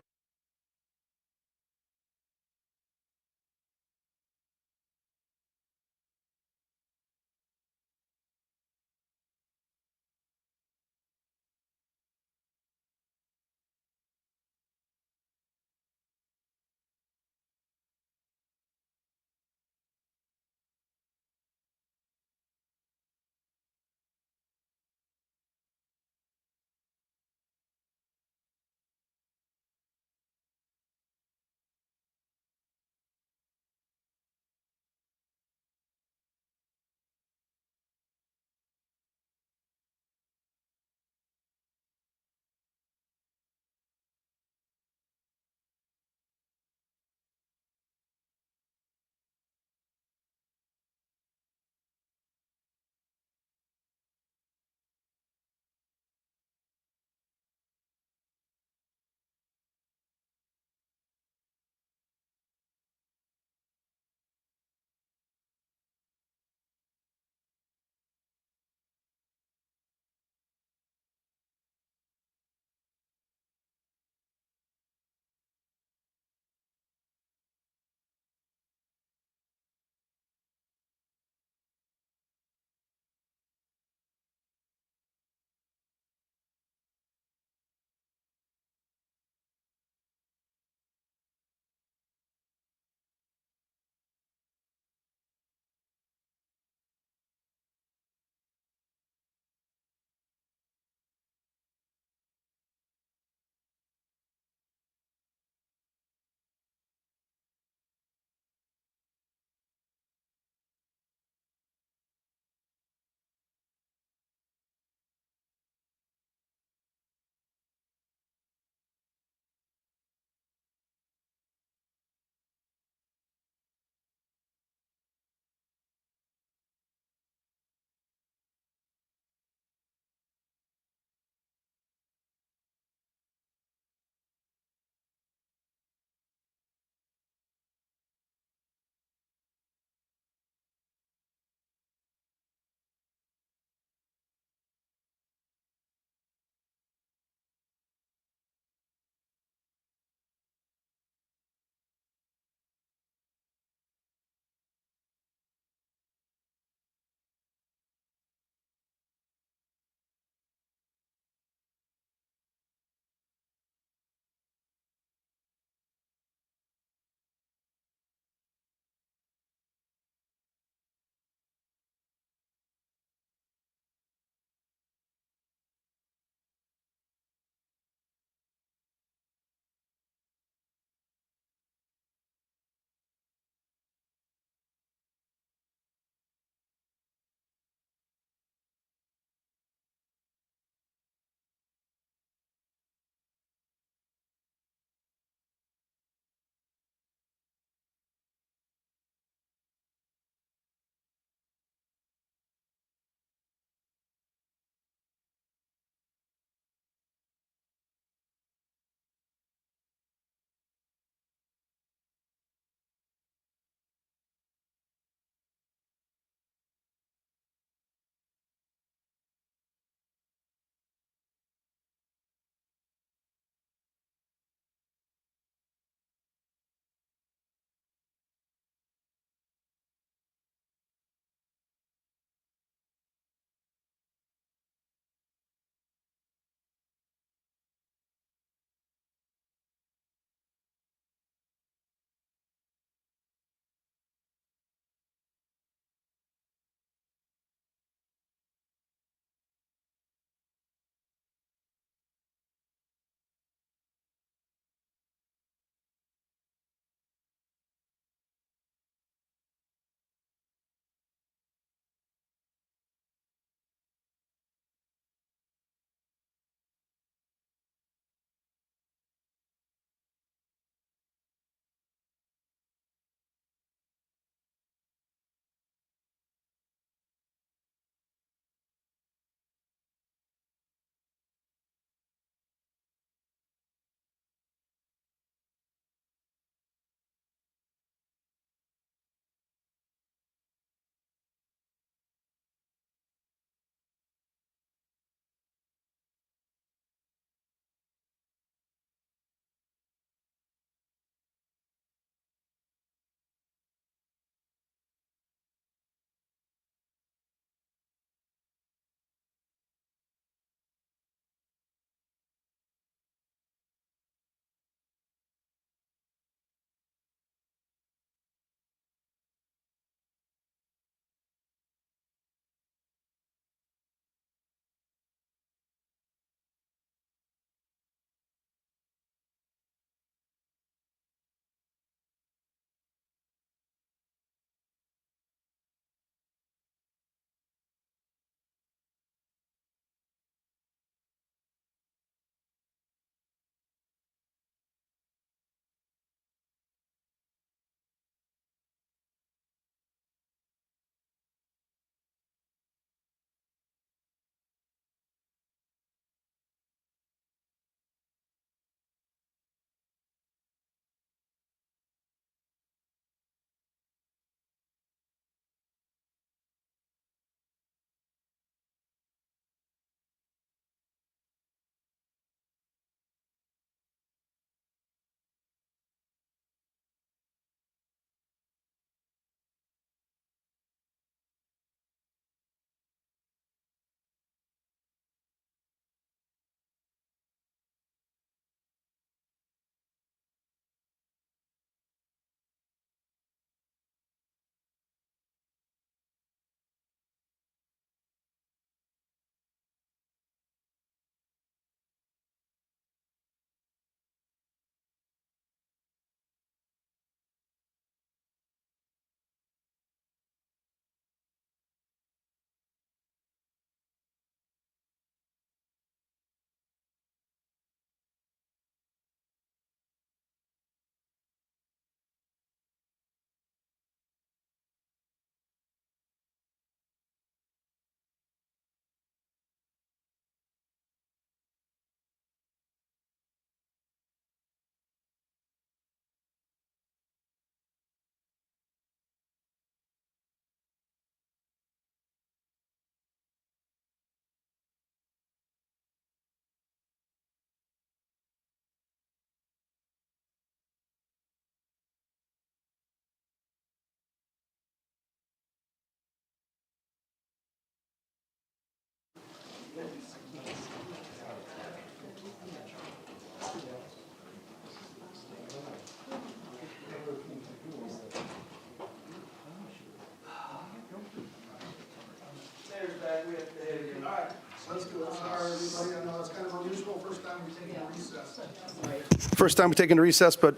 First time we're taking a recess, but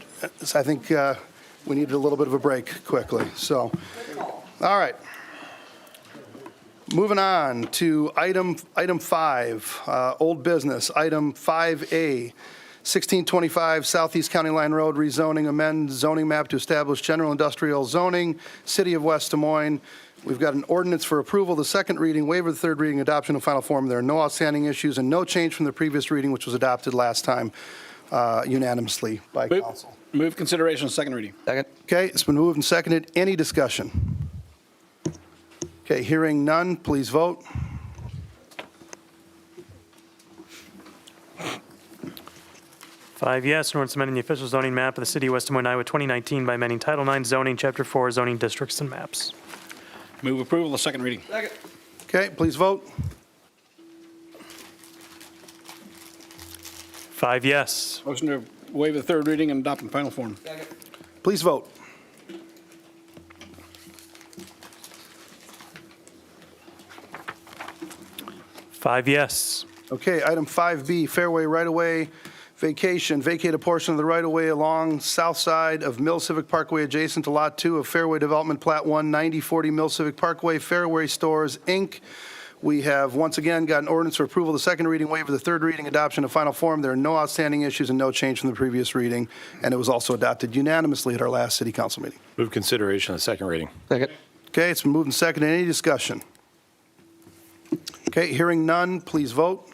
I think we needed a little bit of a break quickly. So, all right. Moving on to item 5, old business, item 5A, 1625 Southeast County Line Road rezoning, amend zoning map to establish general industrial zoning, City of West Des Moines. We've got an ordinance for approval, the second reading, waiver of the third reading, adoption of final form. There are no outstanding issues and no change from the previous reading, which was adopted last time unanimously by council. Move consideration of second reading. Second. Okay, it's been moved and seconded. Any discussion? Okay, hearing none, please vote. Five yes, an ordinance amending the official zoning map of the city of West Des Moines, Iowa, 2019 by amending Title IX zoning, Chapter 4 zoning districts and maps. Move approval of second reading. Second. Okay, please vote. Five yes. Motion to waive the third reading and adopt in final form. Please vote. Five yes. Okay, item 5B, Fairway right-of-way vacation, vacate a portion of the right-of-way along south side of Mill Civic Parkway adjacent to Lot 2 of Fairway Development Plat 1, 9040 Mill Civic Parkway, Fairway Stores, Inc. We have once again got an ordinance for approval, the second reading, waiver, the third reading, adoption of final form. There are no outstanding issues and no change from the previous reading, and it was also adopted unanimously at our last city council meeting. Move consideration of the second reading. Second. Okay, it's been moved and seconded. Any discussion? Okay, hearing none, please vote.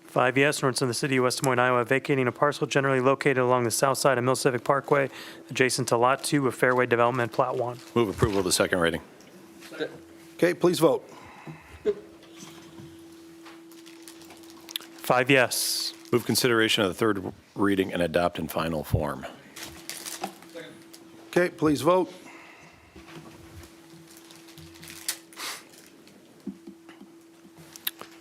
Five yes, an ordinance of the city of West Des Moines, Iowa, vacating a parcel generally located along the south side of Mill Civic Parkway, adjacent to Lot 2 of Fairway Development Plat 1. Move approval of the second reading. Okay, please vote. Five yes. Move consideration of the third reading and adopt in final form. Okay, please vote.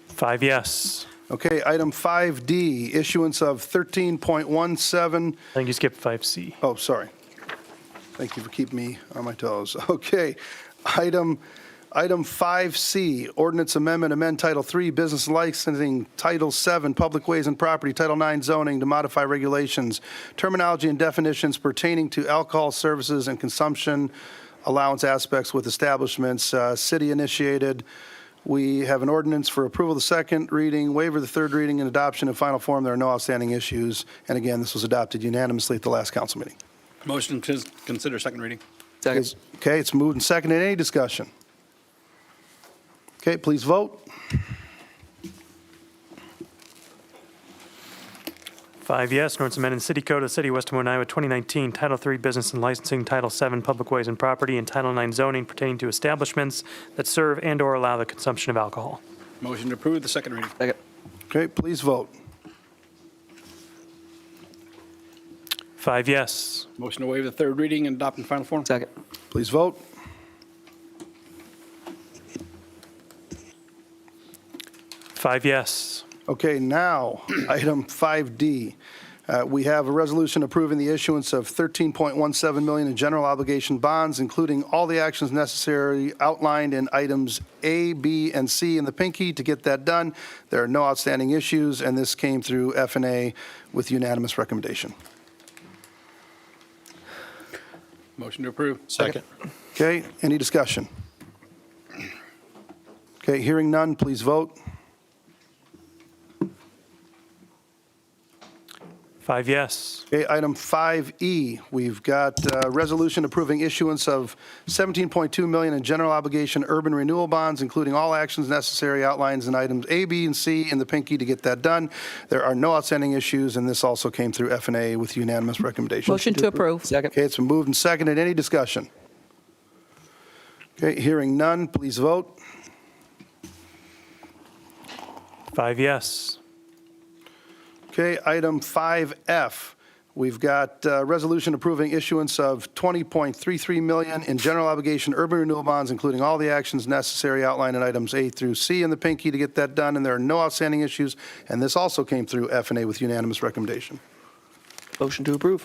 Five yes. Okay, item 5D, issuance of 13.17. I think you skipped 5C. Oh, sorry. Thank you for keeping me on my toes. Okay, item 5C, ordinance amendment, amend Title 3, business licensing, Title 7, public ways and property, Title 9, zoning to modify regulations, terminology and definitions pertaining to alcohol services and consumption allowance aspects with establishments, city initiated. We have an ordinance for approval of the second reading, waiver of the third reading, and adoption in final form. There are no outstanding issues. And again, this was adopted unanimously at the last council meeting. Motion to consider second reading. Second. Okay, it's moved and seconded. Any discussion? Okay, please vote. Five yes, an ordinance amending the city code of the city of West Des Moines, Iowa, 2019, Title 3 business and licensing, Title 7 public ways and property, and Title 9 zoning pertaining to establishments that serve and/or allow the consumption of alcohol. Motion to approve the second reading. Second. Okay, please vote. Five yes. Motion to waive the third reading and adopt in final form. Second. Please vote. Five yes. Okay, now, item 5D. We have a resolution approving the issuance of $13.17 million in general obligation bonds, including all the actions necessary outlined in items A, B, and C in the pinky to get that done. There are no outstanding issues, and this came through F&A with unanimous recommendation. Motion to approve. Second. Okay, any discussion? Okay, hearing none, please vote. Five yes. Okay, item 5E, we've got a resolution approving issuance of $17.2 million in general obligation urban renewal bonds, including all actions necessary outlines in items A, B, and C in the pinky to get that done. There are no outstanding issues, and this also came through F&A with unanimous recommendation. Motion to approve. Second. Okay, it's been moved and seconded. Any discussion? Okay, hearing none, please vote. Five yes. Okay, item 5F, we've got a resolution approving issuance of $20.33 million in general obligation urban renewal bonds, including all the actions necessary outlined in items A through C in the pinky to get that done, and there are no outstanding issues, and this also came through F&A with unanimous recommendation. Motion to approve.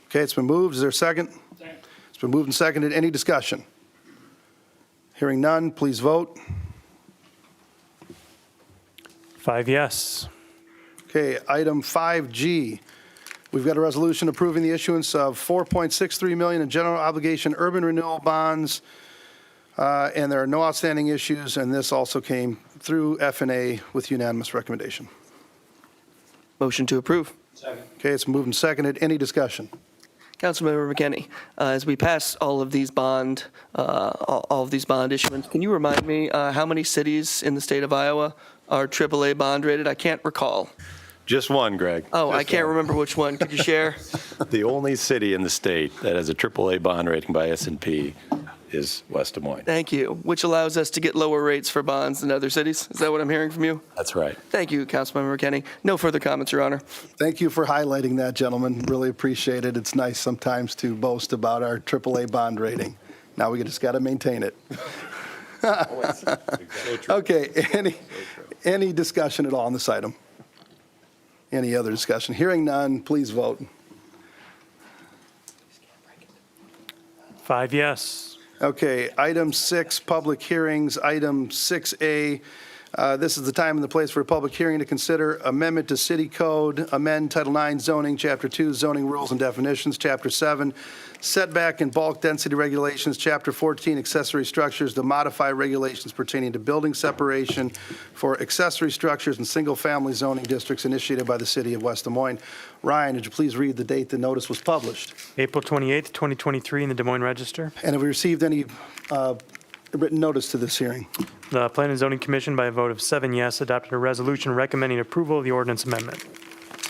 Okay, it's been moved. Is there a second? Second. It's been moved and seconded. Any discussion? Hearing none, please vote. 5 yes. Okay, item 5G. We've got a resolution approving the issuance of $4.63 million in general obligation urban renewal bonds, and there are no outstanding issues, and this also came through F&A with unanimous recommendation. Motion to approve. Okay, it's moved and seconded. Any discussion? Councilmember McKinney, as we pass all of these bond issuance, can you remind me how many cities in the state of Iowa are AAA bond rated? I can't recall. Just one, Greg. Oh, I can't remember which one. Could you share? The only city in the state that has a AAA bond rating by S&P is West Des Moines. Thank you. Which allows us to get lower rates for bonds than other cities. Is that what I'm hearing from you? That's right. Thank you, Councilmember McKinney. No further comments, Your Honor. Thank you for highlighting that, gentlemen. Really appreciate it. It's nice sometimes to boast about our AAA bond rating. Now we just got to maintain it. Okay, any discussion at all on this item? Any other discussion? Hearing none, please vote. 5 yes. Okay, item 6, public hearings. Item 6A, this is the time and the place for a public hearing to consider amendment to City Code, amend Title 9 zoning, Chapter 2 zoning rules and definitions, Chapter 7 setback and bulk density regulations, Chapter 14 accessory structures to modify regulations pertaining to building separation for accessory structures in single-family zoning districts initiated by the City of West Des Moines. Ryan, would you please read the date the notice was published? April 28th, 2023, in the Des Moines Register. And have we received any written notice to this hearing? The Planning and Zoning Commission, by a vote of 7 yes, adopted a resolution recommending approval of the ordinance amendment.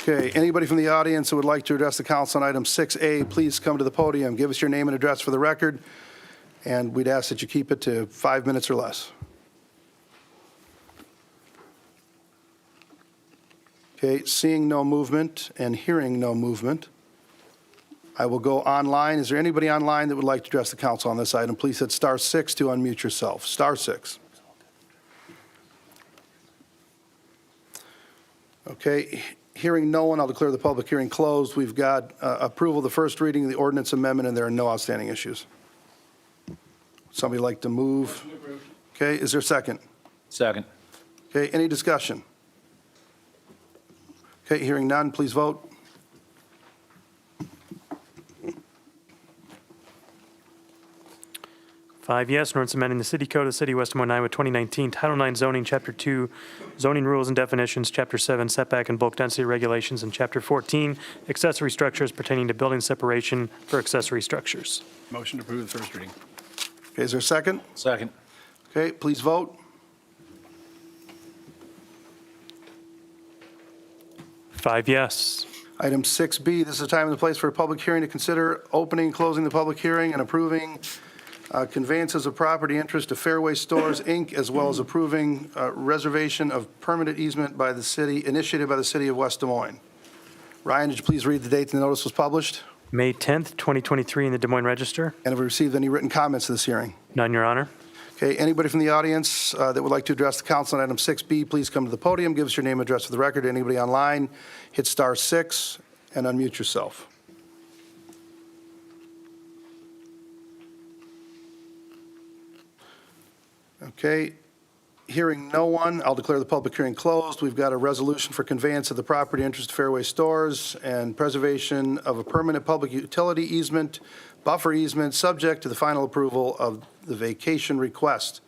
Okay, anybody from the audience who would like to address the council on item 6A, please come to the podium. Give us your name and address for the record, and we'd ask that you keep it to 5 minutes or less. Okay, seeing no movement and hearing no movement, I will go online. Is there anybody online that would like to address the council on this item? Please hit *6 to unmute yourself. *6. Okay, hearing no one, I'll declare the public hearing closed. We've got approval of the first reading of the ordinance amendment, and there are no outstanding issues. Somebody like to move? Okay, is there a second? Second. Okay, any discussion? Okay, hearing none, please vote. Five yes, an ordinance amending the City Code of the City of West Des Moines, Iowa, 2019, Title 9 zoning, Chapter 2 zoning rules and definitions, Chapter 7 setback and bulk density regulations, and Chapter 14 accessory structures pertaining to building separation for accessory structures. Motion to approve the first reading. Okay, is there a second? Second. Okay, please vote. 5 yes. Item 6B, this is the time and the place for a public hearing to consider opening and closing the public hearing and approving conveyances of property interest to Fairway Stores, Inc., as well as approving reservation of permanent easement by the city, initiated by the City of West Des Moines. Ryan, did you please read the date the notice was published? May 10th, 2023, in the Des Moines Register. And have we received any written comments to this hearing? None, Your Honor. Okay, anybody from the audience that would like to address the council on item 6B, please come to the podium, give us your name and address for the record. Anybody online, hit *6 and unmute yourself. Okay, hearing no one, I'll declare the public hearing closed. We've got a resolution for conveyance of the property interest to Fairway Stores and preservation of a permanent public utility easement, buffer easement, subject to the final approval of the vacation request.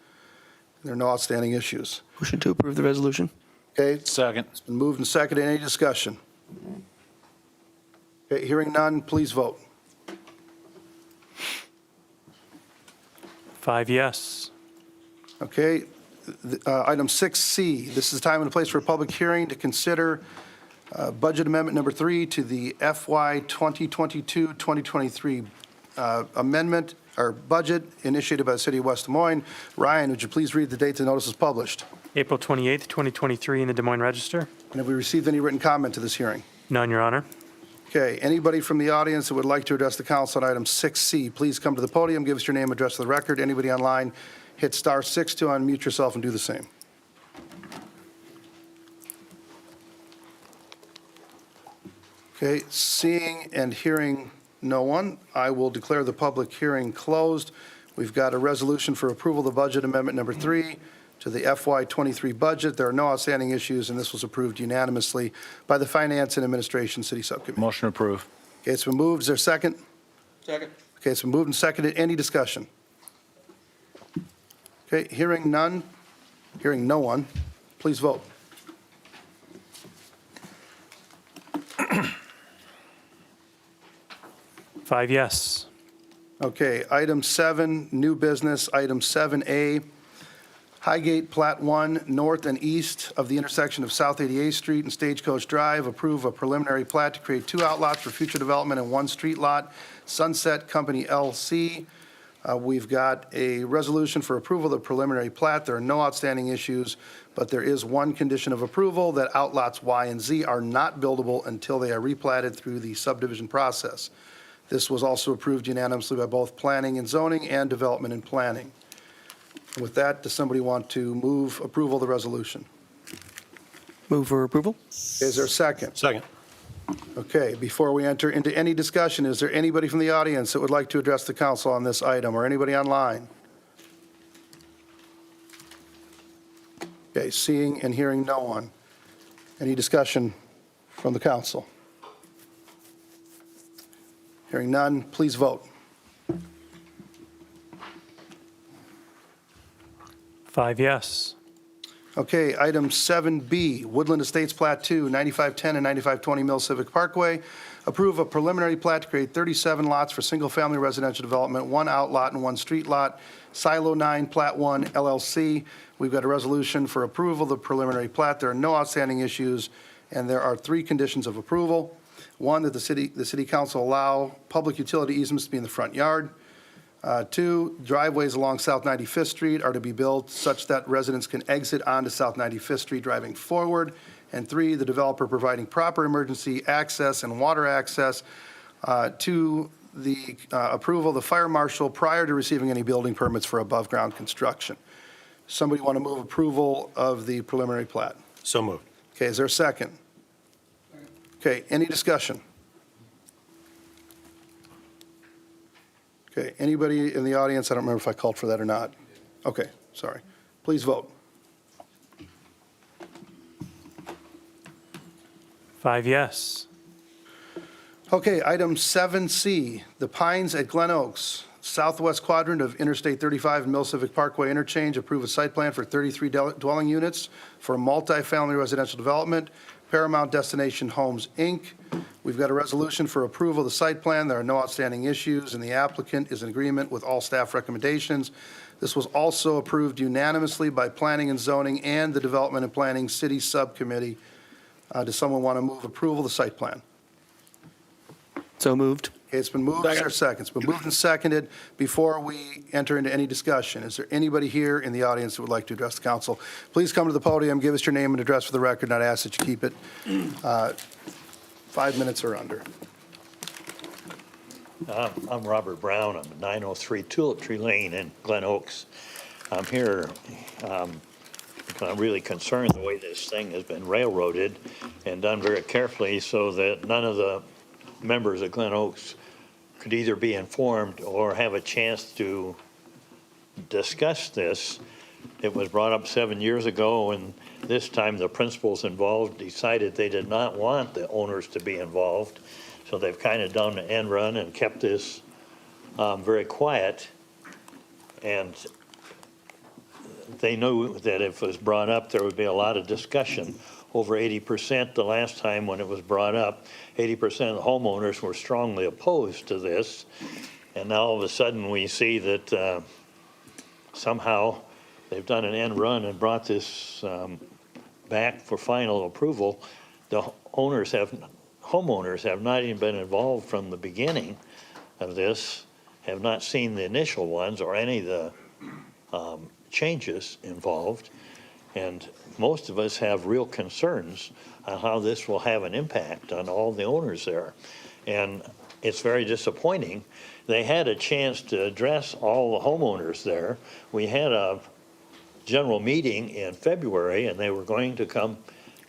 There are no outstanding issues. Motion to approve the resolution. Okay, Second. it's been moved and seconded. Any discussion? Okay, hearing none, please vote. 5 yes. Okay, item 6C, this is the time and the place for a public hearing to consider budget amendment number 3 to the FY 2022-2023 amendment or budget initiated by the City of West Des Moines. Ryan, would you please read the date the notice was published? April 28th, 2023, in the Des Moines Register. And have we received any written comment to this hearing? None, Your Honor. Okay, anybody from the audience that would like to address the council on item 6C, please come to the podium, give us your name, address for the record. Anybody online, hit *6 to unmute yourself and do the same. Okay, seeing and hearing no one, I will declare the public hearing closed. We've got a resolution for approval of the budget amendment number 3 to the FY23 budget. There are no outstanding issues, and this was approved unanimously by the Finance and Administration City Subcommittee. Motion approved. Okay, it's been moved. Is there a second? Second. Okay, it's been moved and seconded. Any discussion? Okay, hearing none, hearing no one, please vote. Five yes. Okay, item 7, new business, item 7A, Highgate Plat 1, north and east of the intersection of South 88th Street and Stagecoach Drive, approve a preliminary plat to create 2 outlots for future development and 1 street lot, Sunset Company LC. We've got a resolution for approval of the preliminary plat. There are no outstanding issues, but there is one condition of approval, that outlots Y and Z are not buildable until they are replatted through the subdivision process. This was also approved unanimously by both Planning and Zoning and Development and Planning. With that, does somebody want to move approval of the resolution? Move for approval? Is there a second? Second. Okay, before we enter into any discussion, is there anybody from the audience that would like to address the council on this item, or anybody online? Okay, seeing and hearing no one. Any discussion from the council? Hearing none, please vote. Five yes. Okay, item 7B, Woodland Estates Plat 2, 9510 and 9520 Mill Civic Parkway. Approve a preliminary plat to create 37 lots for single-family residential development, 1 outlot and 1 street lot, Silo 9 Plat 1 LLC. We've got a resolution for approval of the preliminary plat. There are no outstanding issues, and there are 3 conditions of approval. 1, that the city council allow public utility easements to be in the front yard. 2, driveways along South 95th Street are to be built such that residents can exit onto South 95th Street driving forward. And 3, the developer providing proper emergency access and water access to the approval of the fire marshal prior to receiving any building permits for above-ground construction. Somebody want to move approval of the preliminary plat? So moved. Okay, is there a second? Okay, any discussion? Okay, anybody in the audience? I don't remember if I called for that or not. Okay, sorry. Please vote. Five yes. Okay, item 7C, The Pines at Glen Oaks, southwest quadrant of Interstate 35 and Mill Civic Parkway interchange. Approve a site plan for 33 dwelling units for a multifamily residential development. Paramount Destination Homes, Inc. We've got a resolution for approval of the site plan. There are no outstanding issues, and the applicant is in agreement with all staff recommendations. This was also approved unanimously by Planning and Zoning and the Development and Planning City Subcommittee. Does someone want to move approval of the site plan? So moved. Okay, it's been moved. Is there a second? It's been moved and seconded. Before we enter into any discussion, is there anybody here in the audience that would like to address the council? Please come to the podium, give us your name and address for the record, and I'd ask that you keep it 5 minutes or under. I'm Robert Brown. I'm at 903 Tulip Tree Lane in Glen Oaks. I'm here because I'm really concerned the way this thing has been railroaded and done very carefully so that none of the members of Glen Oaks could either be informed or have a chance to discuss this. It was brought up 7 years ago, and this time the principals involved decided they did not want the owners to be involved. So they've kind of done an end run and kept this very quiet. And they knew that if it was brought up, there would be a lot of discussion. Over 80% the last time when it was brought up, 80% of the homeowners were strongly opposed to this. And now all of a sudden we see that somehow they've done an end run and brought this back for final approval. The homeowners have not even been involved from the beginning of this, have not seen the initial ones or any of the changes involved. And most of us have real concerns on how this will have an impact on all the owners there. And it's very disappointing. They had a chance to address all the homeowners there. We had a general meeting in February, and they were going to come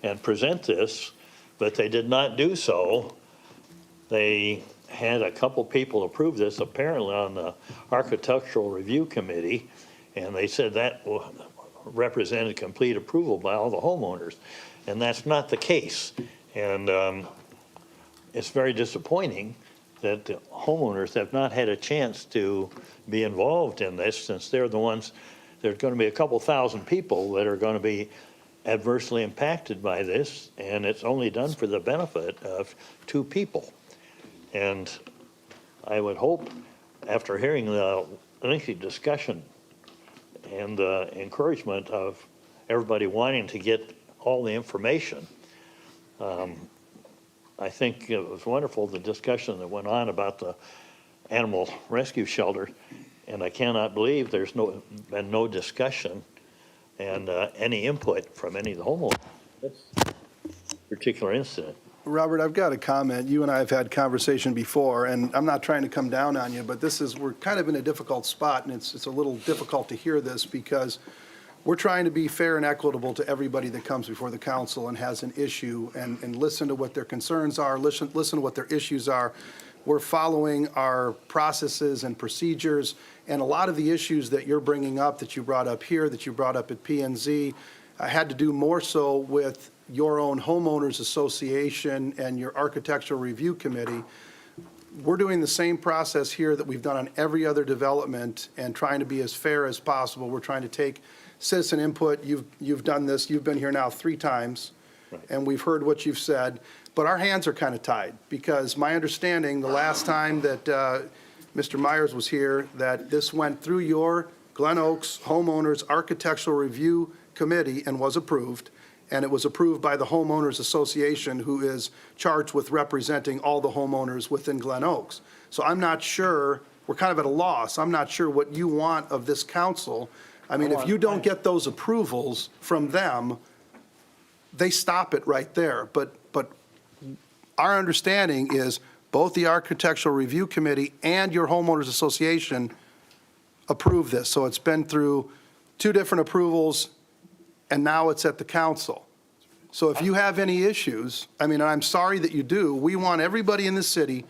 and present this, but they did not do so. They had a couple people approve this, apparently on the Architectural Review Committee, and they said that represented complete approval by all the homeowners, and that's not the case. And it's very disappointing that the homeowners have not had a chance to be involved in this, since they're the ones, there's going to be a couple thousand people that are going to be adversely impacted by this, and it's only done for the benefit of 2 people. And I would hope, after hearing the lengthy discussion and the encouragement of everybody wanting to get all the information, I think it was wonderful, the discussion that went on about the animal rescue shelter, and I cannot believe there's been no discussion and any input from any of the homeowners. This particular incident. Robert, I've got a comment. You and I have had conversation before, and I'm not trying to come down on you, but we're kind of in a difficult spot, and it's a little difficult to hear this because we're trying to be fair and equitable to everybody that comes before the council and has an issue, and listen to what their concerns are, listen to what their issues are. We're following our processes and procedures, and a lot of the issues that you're bringing up, that you brought up here, that you brought up at P&Z, had to do more so with your own homeowners association and your architectural review committee. We're doing the same process here that we've done on every other development and trying to be as fair as possible. We're trying to take citizen input. You've done this. You've been here now 3 times, and we've heard what you've said. But our hands are kind of tied because my understanding, the last time that Mr. Myers was here, that this went through your Glen Oaks Homeowners Architectural Review Committee and was approved. And it was approved by the Homeowners Association, who is charged with representing all the homeowners within Glen Oaks. So I'm not sure, we're kind of at a loss. I'm not sure what you want of this council. I mean, if you don't get those approvals from them, they stop it right there. But our understanding is both the Architectural Review Committee and your Homeowners Association approve this. So it's been through 2 different approvals, and now it's at the council. So if you have any issues, I mean, I'm sorry that you do, we want everybody in the city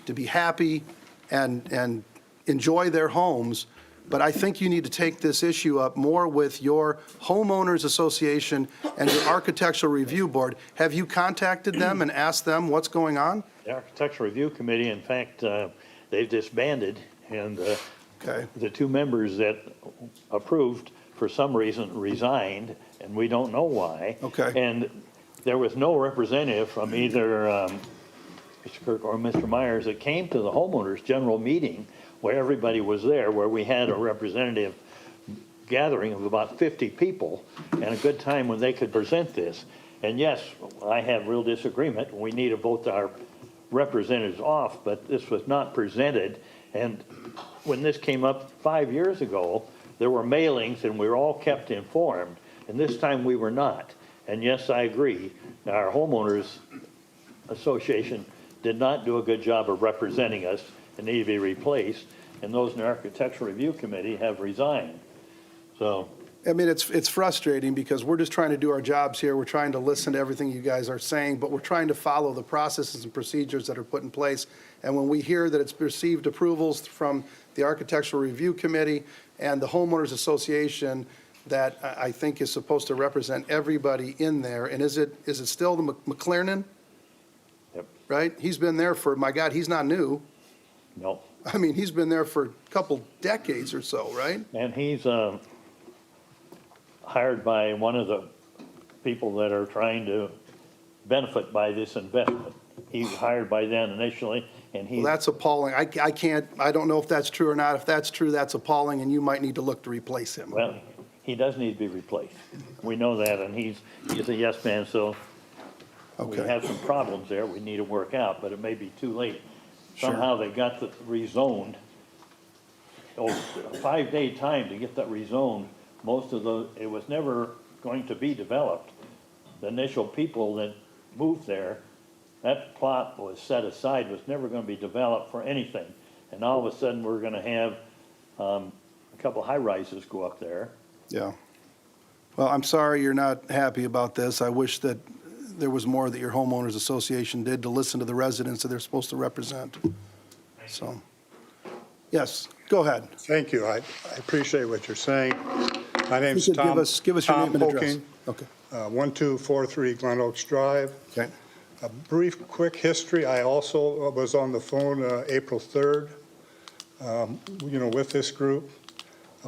to be happy and enjoy their homes, but I think you need to take this issue up more with your homeowners association and your architectural review board. Have you contacted them and asked them what's going on? The Architectural Review Committee, in fact, they've disbanded, and the 2 members that approved, for some reason, resigned, and we don't know why. Okay. And there was no representative from either Mr. Kirk or Mr. Myers that came to the homeowners' general meeting where everybody was there, where we had a representative gathering of about 50 people and a good time when they could present this. And yes, I have real disagreement. We need to vote our representatives off, but this was not presented. And when this came up 5 years ago, there were mailings and we were all kept informed. And this time we were not. And yes, I agree, our homeowners association did not do a good job of representing us and need to be replaced. And those in the Architectural Review Committee have resigned. So, I mean, it's frustrating because we're just trying to do our jobs here. We're trying to listen to everything you guys are saying, but we're trying to follow the processes and procedures that are put in place. And when we hear that it's received approvals from the Architectural Review Committee and the Homeowners Association, that I think is supposed to represent everybody in there. And is it still the McLernan? Yep. Right? He's been there for, my God, he's not new. no. I mean, he's been there for a couple decades or so, right? And he's hired by one of the people that are trying to benefit by this investment. He was hired by them initially, and Well, that's appalling. I don't know if that's true or not. If that's true, that's appalling, and you might need to look to replace him. Well, he does need to be replaced. We know that, and he's a yes man, so we Okay. have some problems there we need to work out, but it may be too late. Sure. Somehow they got the rezoned. A 5-day time to get that rezoned. It was never going to be developed. The initial people that moved there, that plot was set aside, was never going to be developed for anything. And all of a sudden, we're going to have a couple high-rises go up there. Yeah. Well, I'm sorry you're not happy about this. I wish that there was more that your homeowners association did to listen to the residents that they're supposed to represent. So, yes, go ahead. Thank you. I appreciate what you're saying. My name's You could Tom. give us your name and address. Tom Okay. Poking, 1243 Glen Oaks Drive. Okay. A brief, quick history. I also was on the phone April 3rd, with this group.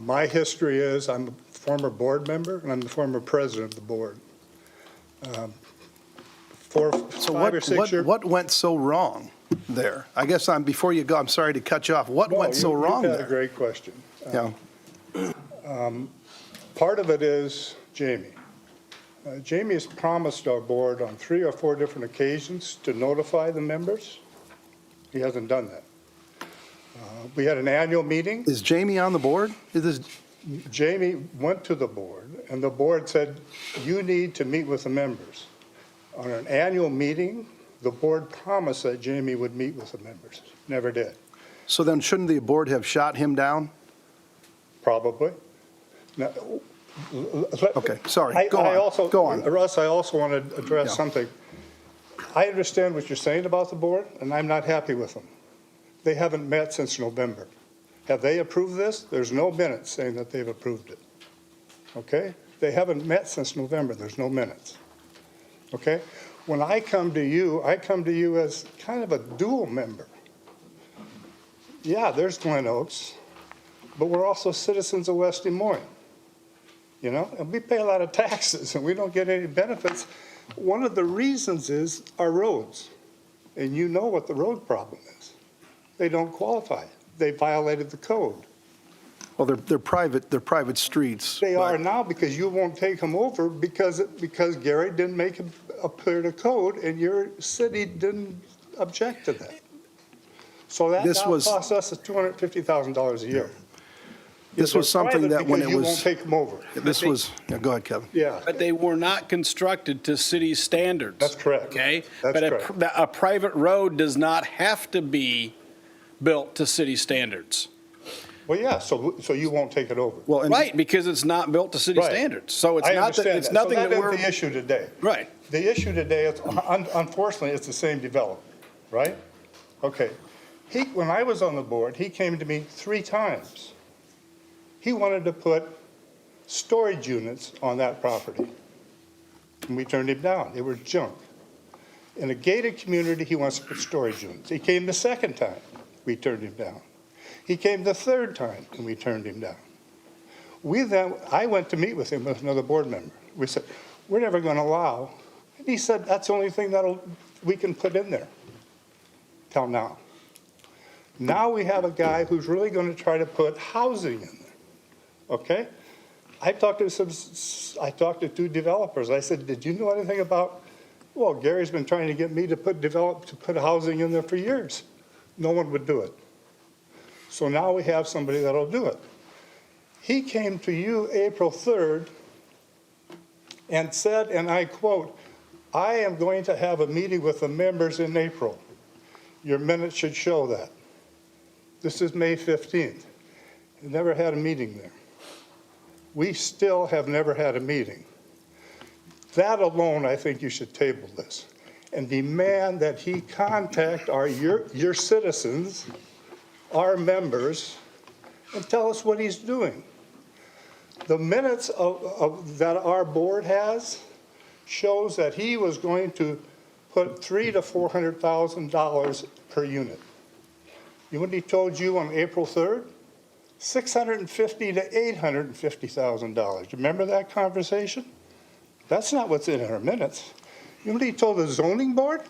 My history is I'm a former board member, and I'm the former president of the board. So what went so wrong there? I guess before you go, I'm sorry to cut you off. What went so wrong You've had a there? great question. Yeah. Part of it is Jamie. Jamie has promised our board on 3 or 4 different occasions to notify the members. He hasn't done that. We had an annual meeting. Is Jamie on the board? Jamie went to the board, and the board said, you need to meet with the members. On an annual meeting, the board promised that Jamie would meet with the members. Never did. So then shouldn't the board have shot him down? Probably. Now, Okay, sorry. Go on. Go on. Russ, I also want to address something. I understand what you're saying about the board, and I'm not happy with them. They haven't met since November. Have they approved this? There's no minutes saying that they've approved it. Okay? They haven't met since November. There's no minutes. Okay? When I come to you as kind of a dual member. Yeah, there's Glen Oaks, but we're also citizens of West Des Moines. And we pay a lot of taxes, and we don't get any benefits. One of the reasons is our roads, and you know what the road problem is. They don't qualify. They violated the code. Well, they're private streets. They are now because you won't take them over because Gary didn't make a clear to code, and your city didn't object to that. So that now costs us $250,000 a year. This was something that when it You was. won't take them over. Go ahead, Kevin. Yeah. But they were not constructed to city standards. That's correct. Okay? That's But correct. a private road does not have to be built to city standards. Well, yeah, so you won't take it over. Well, Right, because it's not built to city Right. standards. So it's I not that, understand it's that. nothing So that that we're. isn't the issue today. Right. The issue today is, unfortunately, it's the same developer, right? Okay. When I was on the board, he came to me 3 times. He wanted to put storage units on that property, and we turned him down. They were junk. In a gated community, he wants to put storage units. He came the second time. We turned him down. He came the third time, and we turned him down. I went to meet with him with another board member. We said, we're never going to allow. And he said, that's the only thing we can put in there. Till now. Now we have a guy who's really going to try to put housing in there. Okay? I talked to 2 developers. I said, did you know anything about, well, Gary's been trying to get me to put housing in there for years. No one would do it. So now we have somebody that'll do it. He came to you April 3rd and said, and I quote, I am going to have a meeting with the members in April. Your minutes should show that. This is May 15th. You never had a meeting there. We still have never had a meeting. That alone, I think you should table this and demand that he contact your citizens, our members, and tell us what he's doing. The minutes that our board has shows that he was going to put $300,000 to $400,000 per unit. You know what he told you on April 3rd? $650,000 to $850,000. Remember that conversation? That's not what's in our minutes. You know what he told the zoning board?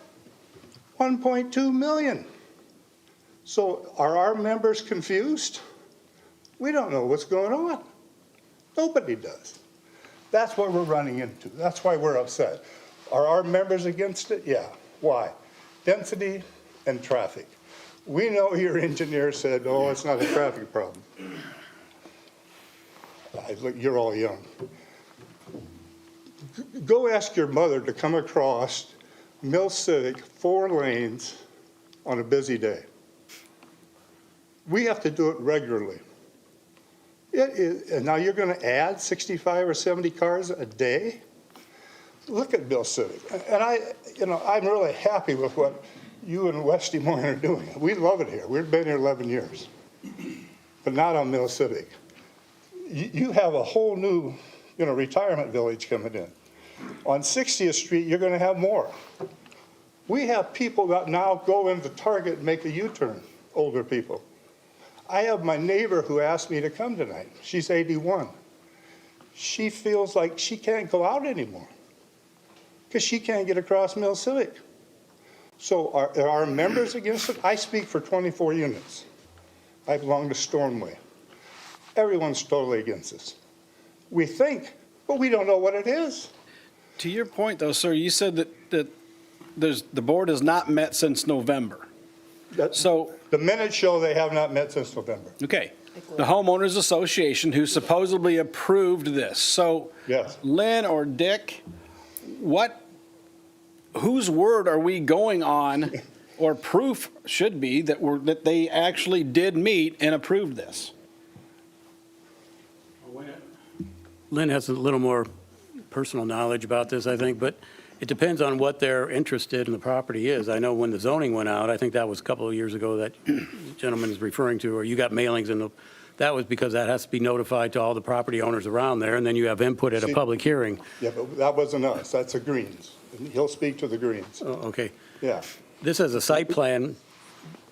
$1.2 million. So are our members confused? We don't know what's going on. Nobody does. That's what we're running into. That's why we're upset. Are our members against it? Yeah. Why? Density and traffic. We know your engineer said, oh, it's not a traffic problem. Look, you're all young. Go ask your mother to come across Mill Civic 4 lanes on a busy day. We have to do it regularly. And now you're going to add 65 or 70 cars a day? Look at Mill Civic. And I'm really happy with what you and West Des Moines are doing. We love it here. We've been here 11 years, but not on Mill Civic. you have a whole new, retirement village coming in. On 60th Street, you're going to have more. We have people that now go into Target and make a U-turn, older people. I have my neighbor who asked me to come tonight. She's 81. She feels like she can't go out anymore because she can't get across Mill Civic. So are our members against it? I speak for 24 units. I belong to Stormway. Everyone's totally against this. We think, but we don't know what it is. To your point, though, sir, you said that the board has not met since November. So the minutes show they have not met since November. okay, the homeowners association who supposedly approved this. So yes. Lynn or Dick, whose word are we going on, or proof should be that they actually did meet and approved this? Lynn has a little more personal knowledge about this, I think, but it depends on what they're interested in the property is. I know when the zoning went out, I think that was a couple of years ago that the gentleman is referring to, or you got mailings, and that was because that has to be notified to all the property owners around there, and then you have input at a public hearing. Yeah, but that wasn't us. That's the Greens. He'll speak to the Greens. Oh, okay. Yeah. This is a site plan.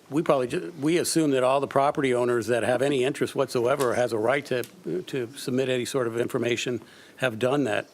We assume that all the property owners that have any interest whatsoever has a right to submit any sort of information have done that.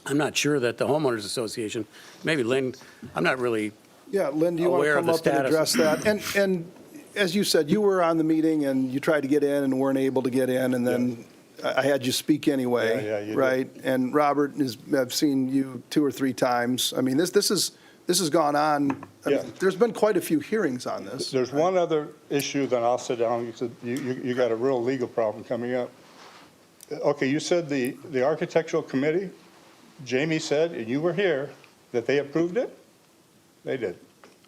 I'm not sure that the homeowners association, maybe Lynn, I'm not really Yeah, Lynn, do you want to aware of come the up and address status. that? And as you said, you were on the meeting and you tried to get in and weren't able to get in, and then I had you speak anyway. Yeah, you did. right? And Robert, I've seen you 2 or 3 times. I mean, this has gone on. I mean, Yeah. there's been quite a few hearings on this. There's one other issue, then I'll sit down. You said you got a real legal problem coming up. Okay, you said the architectural committee, Jamie said, and you were here, that they approved it? They did.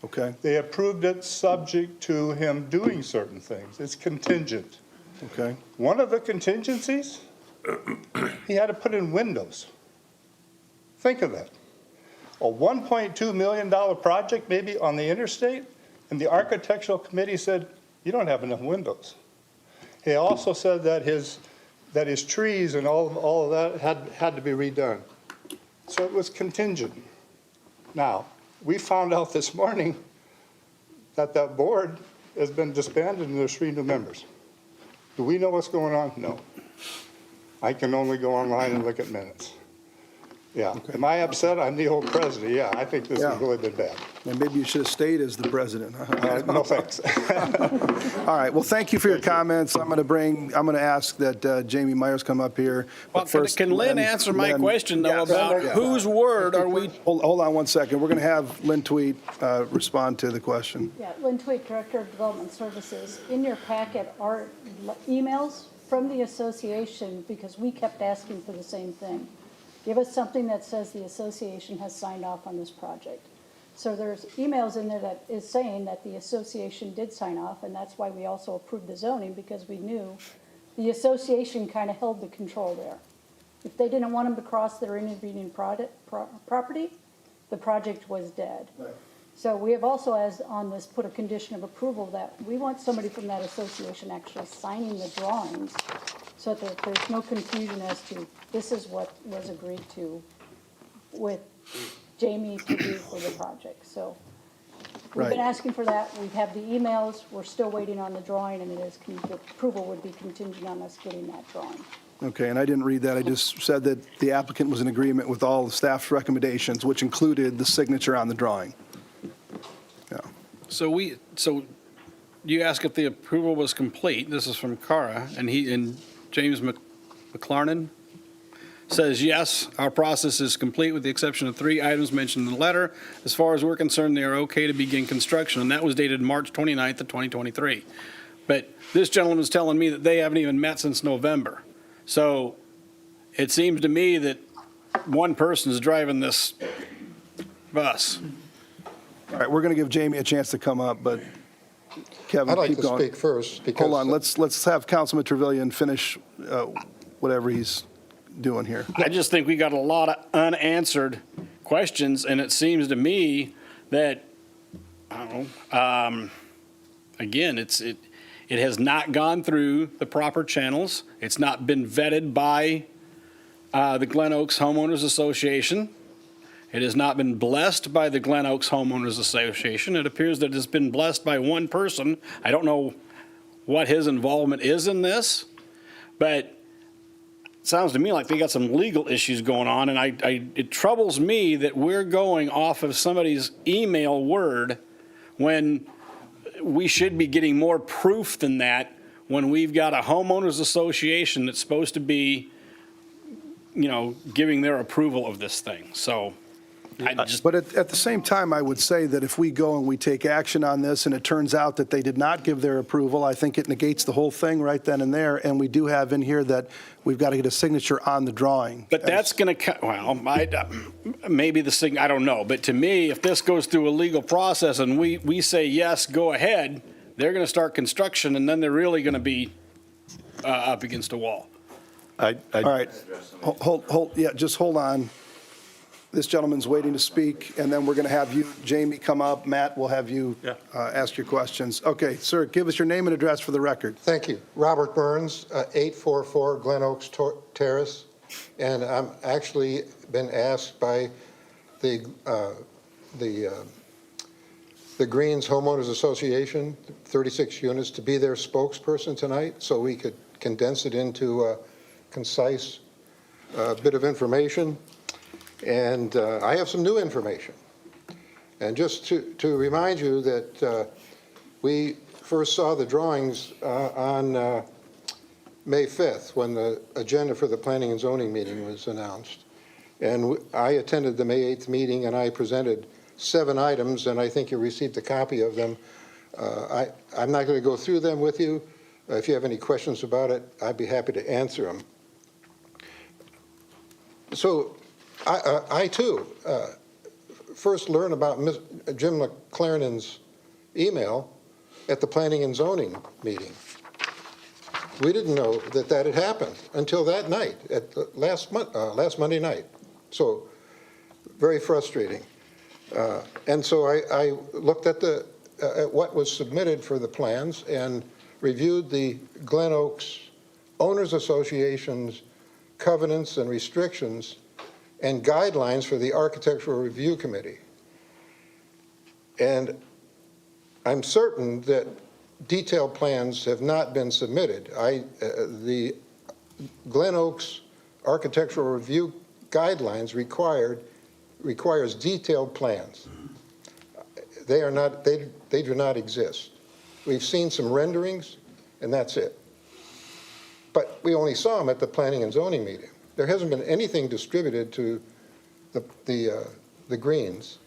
Okay, They approved it subject to him doing certain things. It's contingent. okay. One of the contingencies, he had to put in windows. Think of that. A $1.2 million project maybe on the interstate, and the architectural committee said, you don't have enough windows. He also said that his trees and all of that had to be redone. So it was contingent. Now, we found out this morning that board has been disbanded and there's 3 new members. Do we know what's going on? No. I can only go online and look at minutes. Yeah. Am I upset? I'm the old president. Yeah, I think this has really been bad. And maybe you should have stayed as the president. No, thanks. All right, well, thank you for your comments. I'm going to ask that Jamie Myers come up here. Well, But first, can Lynn answer my question, though, Yes. about Yeah. whose word are we? Hold on one second. We're going to have Lynn Tweet respond to the question. Yeah, Lynn Tweet, Director of Development Services. In your packet are emails from the association because we kept asking for the same thing. Give us something that says the association has signed off on this project. So there's emails in there that is saying that the association did sign off, and that's why we also approved the zoning, because we knew the association kind of held the control there. If they didn't want them to cross their intervening property, the project was dead. Right. So we have also, as on this, put a condition of approval that we want somebody from that association actually signing the drawings so that there's no confusion as to this is what was agreed to with Jamie to do for the project. So we've been Right. asking for that. We have the emails. We're still waiting on the drawing, and the approval would be contingent on us getting that drawing. Okay, and I didn't read that. I just said that the applicant was in agreement with all the staff's recommendations, which included the signature on the drawing. Yeah. So you ask if the approval was complete. This is from Cara, and James McLarnon says, yes, our process is complete with the exception of 3 items mentioned in the letter. As far as we're concerned, they are okay to begin construction, and that was dated March 29th of 2023. But this gentleman was telling me that they haven't even met since November. So it seems to me that one person is driving this bus. All right, we're going to give Jamie a chance to come up, but Kevin, I'd like keep to going. speak first because. Hold on, let's have Councilman Trevilian finish whatever he's doing here. I just think we got a lot of unanswered questions, and it seems to me that, I don't know, again, it It has not gone through the proper channels. It's not been vetted by the Glen Oaks Homeowners Association. It has not been blessed by the Glen Oaks Homeowners Association. It appears that it's been blessed by one person. I don't know what his involvement is in this, but it sounds to me like they got some legal issues going on, and it troubles me that we're going off of somebody's email word when we should be getting more proof than that when we've got a homeowners association that's supposed to be, giving their approval of this thing. So But at the same time, I would say that if we go and we take action on this and it turns out that they did not give their approval, I think it negates the whole thing right then and there. And we do have in here that we've got to get a signature on the drawing. But that's going to, maybe the thing, I don't know. But to me, if this goes through a legal process and we say, yes, go ahead, they're going to start construction and then they're really going to be up against a wall. All right, just hold on. This gentleman's waiting to speak, and then we're going to have you, Jamie, come up. Matt, we'll have you ask your questions. Okay, sir, give us your name and address for the record. Thank you. Robert Burns, 844 Glen Oaks Terrace, and I'm actually been asked by the Greens Homeowners Association, 36 units, to be their spokesperson tonight, so we could condense it into a concise bit of information. And I have some new information. And just to remind you that we first saw the drawings on May 5th when the agenda for the Planning and Zoning meeting was announced. And I attended the May 8th meeting and I presented 7 items, and I think you received a copy of them. I'm not going to go through them with you. If you have any questions about it, I'd be happy to answer them. So I too, first learned about Jim McLernand's email at the Planning and Zoning meeting. We didn't know that that had happened until that night, last Monday night. So very frustrating. And so I looked at what was submitted for the plans and reviewed the Glen Oaks Owners Association's covenants and restrictions and guidelines for the Architectural Review Committee. And I'm certain that detailed plans have not been submitted. The Glen Oaks Architectural Review Guidelines requires detailed plans. They do not exist. We've seen some renderings, and that's it. But we only saw them at the Planning and Zoning meeting. There hasn't been anything distributed to the Greens.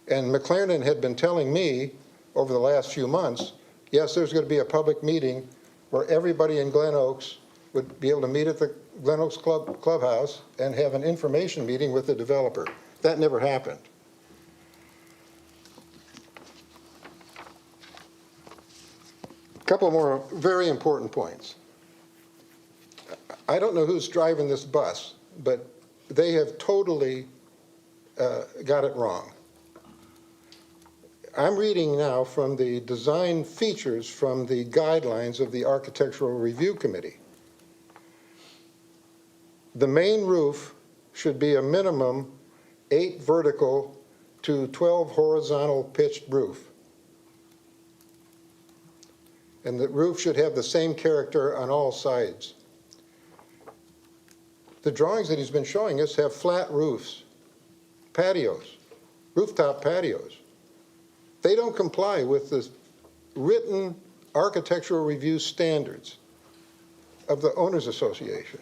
And McLernan had been telling me over the last few months, yes, there's going to be a public meeting where everybody in Glen Oaks would be able to meet at the Glen Oaks Clubhouse and have an information meeting with the developer. That never happened. A couple more very important points. I don't know who's driving this bus, but they have totally got it wrong. I'm reading now from the design features from the guidelines of the Architectural Review Committee. The main roof should be a minimum 8 vertical to 12 horizontal pitched roof. And the roof should have the same character on all sides. The drawings that he's been showing us have flat roofs, patios, rooftop patios. They don't comply with the written architectural review standards of the Owners Association.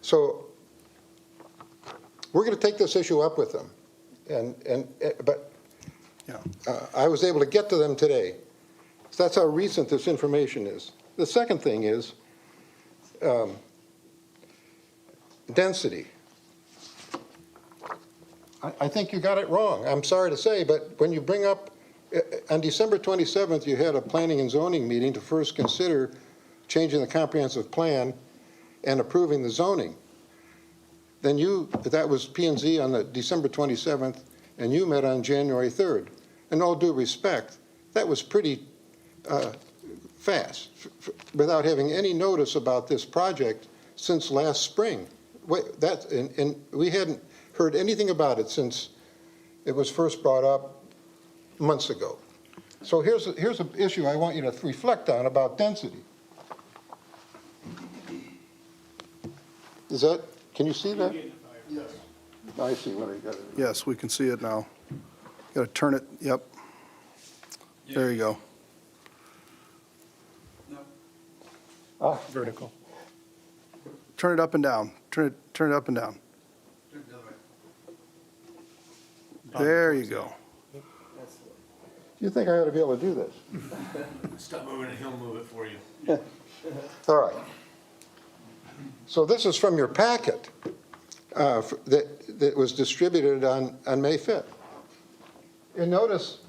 So we're going to take this issue up with them, but I was able to get to them today. So that's how recent this information is. The second thing is density. I think you got it wrong. I'm sorry to say, but when you bring up, on December 27th, you had a planning and zoning meeting to first consider changing the comprehensive plan and approving the zoning. Then that was P&Z on the December 27th, and you met on January 3rd. in all due respect, that was pretty fast, without having any notice about this project since last spring. And we hadn't heard anything about it since it was first brought up months ago. So here's an issue I want you to reflect on about density. Can you see that? Yes. I see what I got. Yes, we can see it now. Got to turn it, yep. There you go. Vertical. Turn it up and down. Turn it up and down. There you go. You think I ought to be able to do this? Stop moving and he'll move it for you. All right. So this is from your packet that was distributed on May 5th. And notice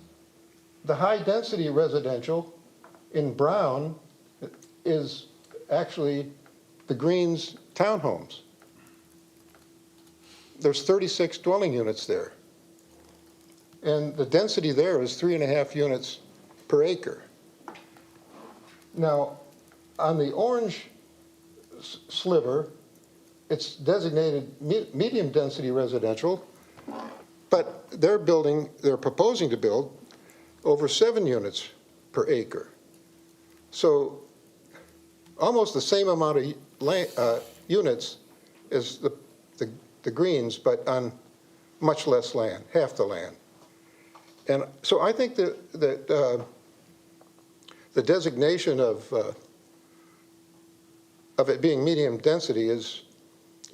the high-density residential in brown is actually the Greens townhomes. There's 36 dwelling units there. And the density there is 3.5 units per acre. Now, on the orange sliver, it's designated medium-density residential, but they're proposing to build over 7 units per acre. So almost the same amount of units as the Greens, but on much less land, half the land. And so I think that the designation of it being medium density is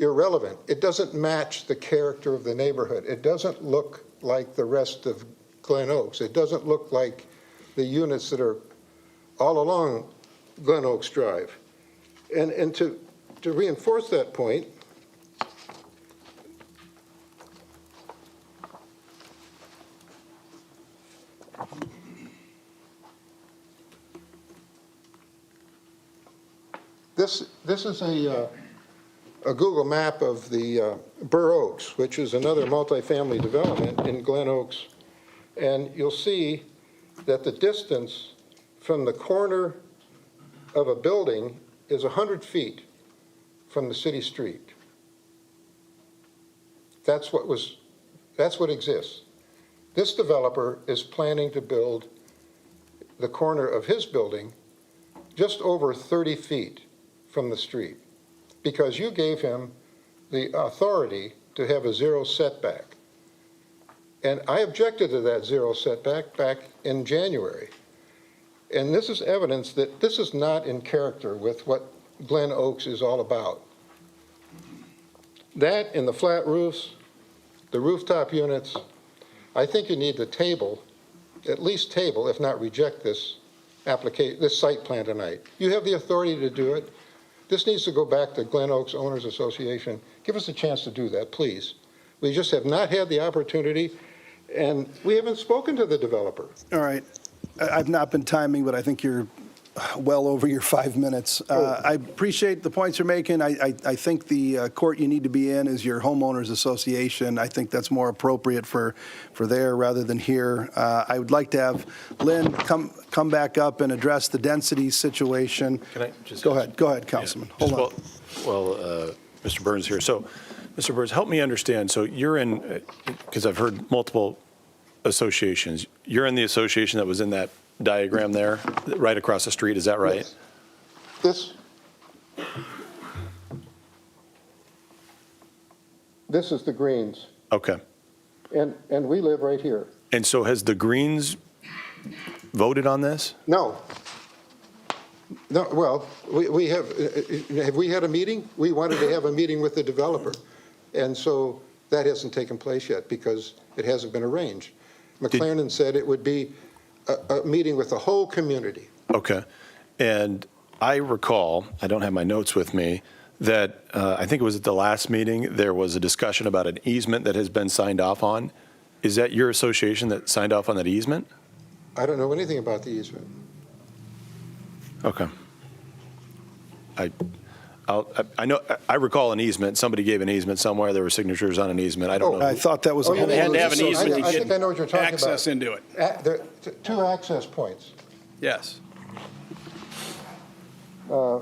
irrelevant. It doesn't match the character of the neighborhood. It doesn't look like the rest of Glen Oaks. It doesn't look like the units that are all along Glen Oaks Drive. And to reinforce that point, this is a Google map of the Burr Oaks, which is another multifamily development in Glen Oaks. And you'll see that the distance from the corner of a building is 100 feet from the city street. That's what exists. This developer is planning to build the corner of his building just over 30 feet from the street, because you gave him the authority to have a zero setback. And I objected to that zero setback back in January. And this is evidence that this is not in character with what Glen Oaks is all about. That and the flat roofs, the rooftop units, I think you need to table, at least table, if not reject this site plan tonight. You have the authority to do it. This needs to go back to Glen Oaks Owners Association. Give us a chance to do that, please. We just have not had the opportunity, and we haven't spoken to the developer. All right. I've not been timing, but I think you're well over your 5 minutes. I appreciate the points you're making. I think the court you need to be in is your homeowners association. I think that's more appropriate for there rather than here. I would like to have Lynn come back up and address the density situation. Can I just Go ahead, Councilman. Hold on. Well, Mr. Burns here. So, Mr. Burns, help me understand. So you're in, because I've heard multiple associations. You're in the association that was in that diagram there, right across the street. Is that right? Yes. This is the Greens, Okay. and we live right here. And so has the Greens voted on this? No. No, well, we have we had a meeting? We wanted to have a meeting with the developer. And so that hasn't taken place yet because it hasn't been arranged. McLaren said it would be a meeting with the whole community. Okay. And I recall, I don't have my notes with me, that I think it was at the last meeting, there was a discussion about an easement that has been signed off on. Is that your association that signed off on that easement? I don't know anything about the easement. Okay. I know, I recall an easement, somebody gave an easement somewhere, there were signatures on an easement, I don't know. I thought that was. Oh, you They had to have an mean- easement to I think I know what you're get talking about. access into it. There are two access points Yes.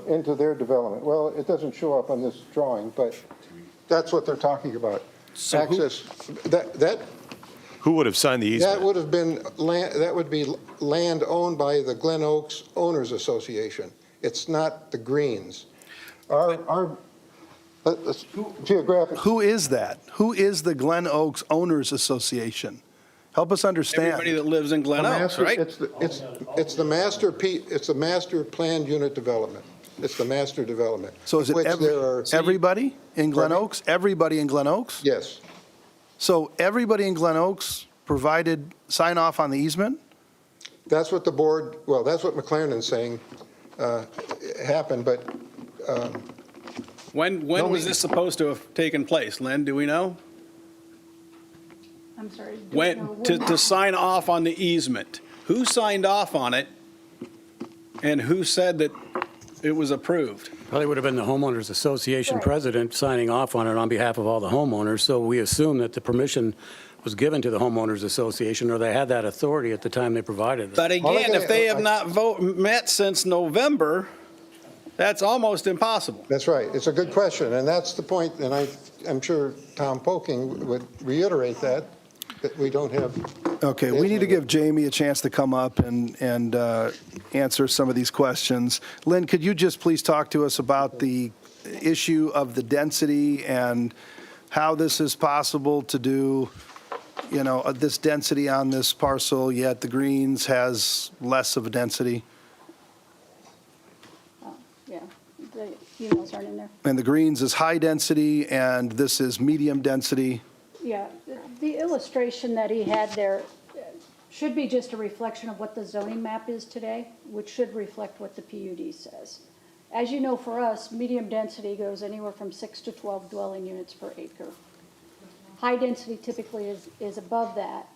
into their development. Well, it doesn't show up on this drawing, but that's what they're talking about. So who- Access, that Who would have signed the That easement? would have been, that would be land owned by the Glen Oaks Owners Association. It's not the Greens. Geographic, Who is that? Who is the Glen Oaks Owners Association? Help us understand. Everybody that lives in Glen Oaks, right? it's the master planned unit development. It's the master development. So is it which there are- everybody in Glen Pardon me? Oaks? Everybody in Glen Oaks? Yes, So everybody in Glen Oaks provided sign off on the easement? that's what the board, well, that's what McLaren's saying happened, but When No, was we- this supposed to have taken place? Len, do we know? I'm sorry. When, to sign off on the easement? Who signed off on it? And who said that it was approved? Probably would have been the homeowners association Right. president signing off on it on behalf of all the homeowners. So we assume that the permission was given to the homeowners association, or they had that authority at the time they provided it. But again, if they have not met since November, that's almost impossible. that's right. It's a good question, and that's the point, and I'm sure Tom Poking would reiterate that we don't have. Okay, we need to give Jamie a chance to come up and answer some of these questions. Lynn, could you just please talk to us about the issue of the density and how this is possible to do, this density on this parcel, yet the Greens has less of a density? Yeah, the emails aren't in there. And the Greens is high density, and this is medium density. Yeah, the illustration that he had there should be just a reflection of what the zoning map is today, which should reflect what the PUD says. As you know, for us, medium density goes anywhere from 6 to 12 dwelling units per acre. High density typically is above that.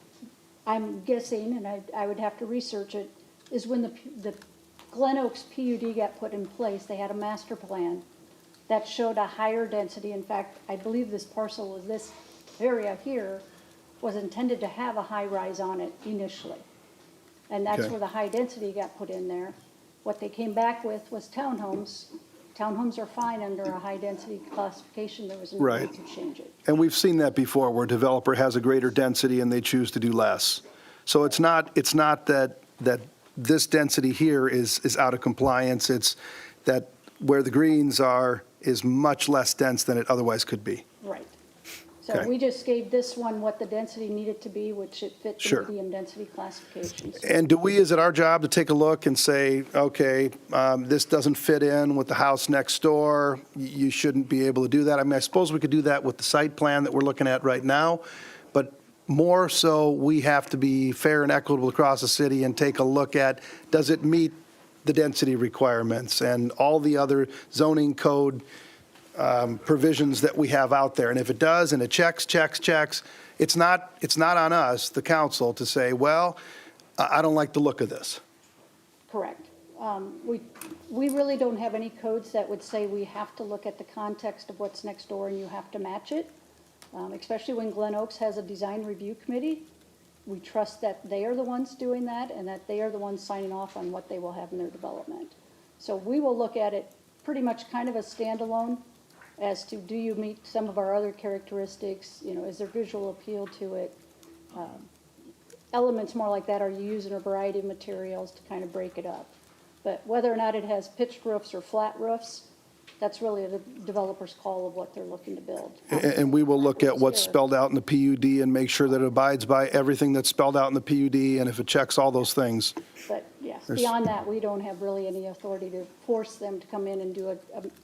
I'm guessing, and I would have to research it, is when the Glen Oaks PUD got put in place, they had a master plan that showed a higher density. In fact, I believe this parcel of this area here was intended to have a high-rise on it initially. And that's Okay. where the high density got put in there. What they came back with was townhomes. Townhomes are fine under a high-density classification. There was no Right. need to change it. And we've seen that before, where a developer has a greater density and they choose to do less. So it's not that this density here is out of compliance. It's that where the Greens are is much less dense than it otherwise could be. Right. So Okay. we just gave this one what the density needed to be, which it fit the Sure. medium density classification. So And is it our job to take a look and say, okay, this doesn't fit in with the house next door, you shouldn't be able to do that? I mean, I suppose we could do that with the site plan that we're looking at right now, but more so, we have to be fair and equitable across the city and take a look at, does it meet the density requirements and all the other zoning code provisions that we have out there? And if it does, and it checks, it's not on us, the council, to say, well, I don't like the look of this. Correct. We really don't have any codes that would say we have to look at the context of what's next door and you have to match it, especially when Glen Oaks has a design review committee. We trust that they are the ones doing that and that they are the ones signing off on what they will have in their development. So we will look at it pretty much kind of a standalone as to, do you meet some of our other characteristics? Is there visual appeal to it? Elements more like that, are you using a variety of materials to kind of break it up? But whether or not it has pitched roofs or flat roofs, that's really the developer's call of what they're looking to build. And we will look at what's spelled out in the PUD and make sure that it abides by everything that's spelled out in the PUD, and if it checks all those things. But yes, There's- beyond that, we don't have really any authority to force them to come in and do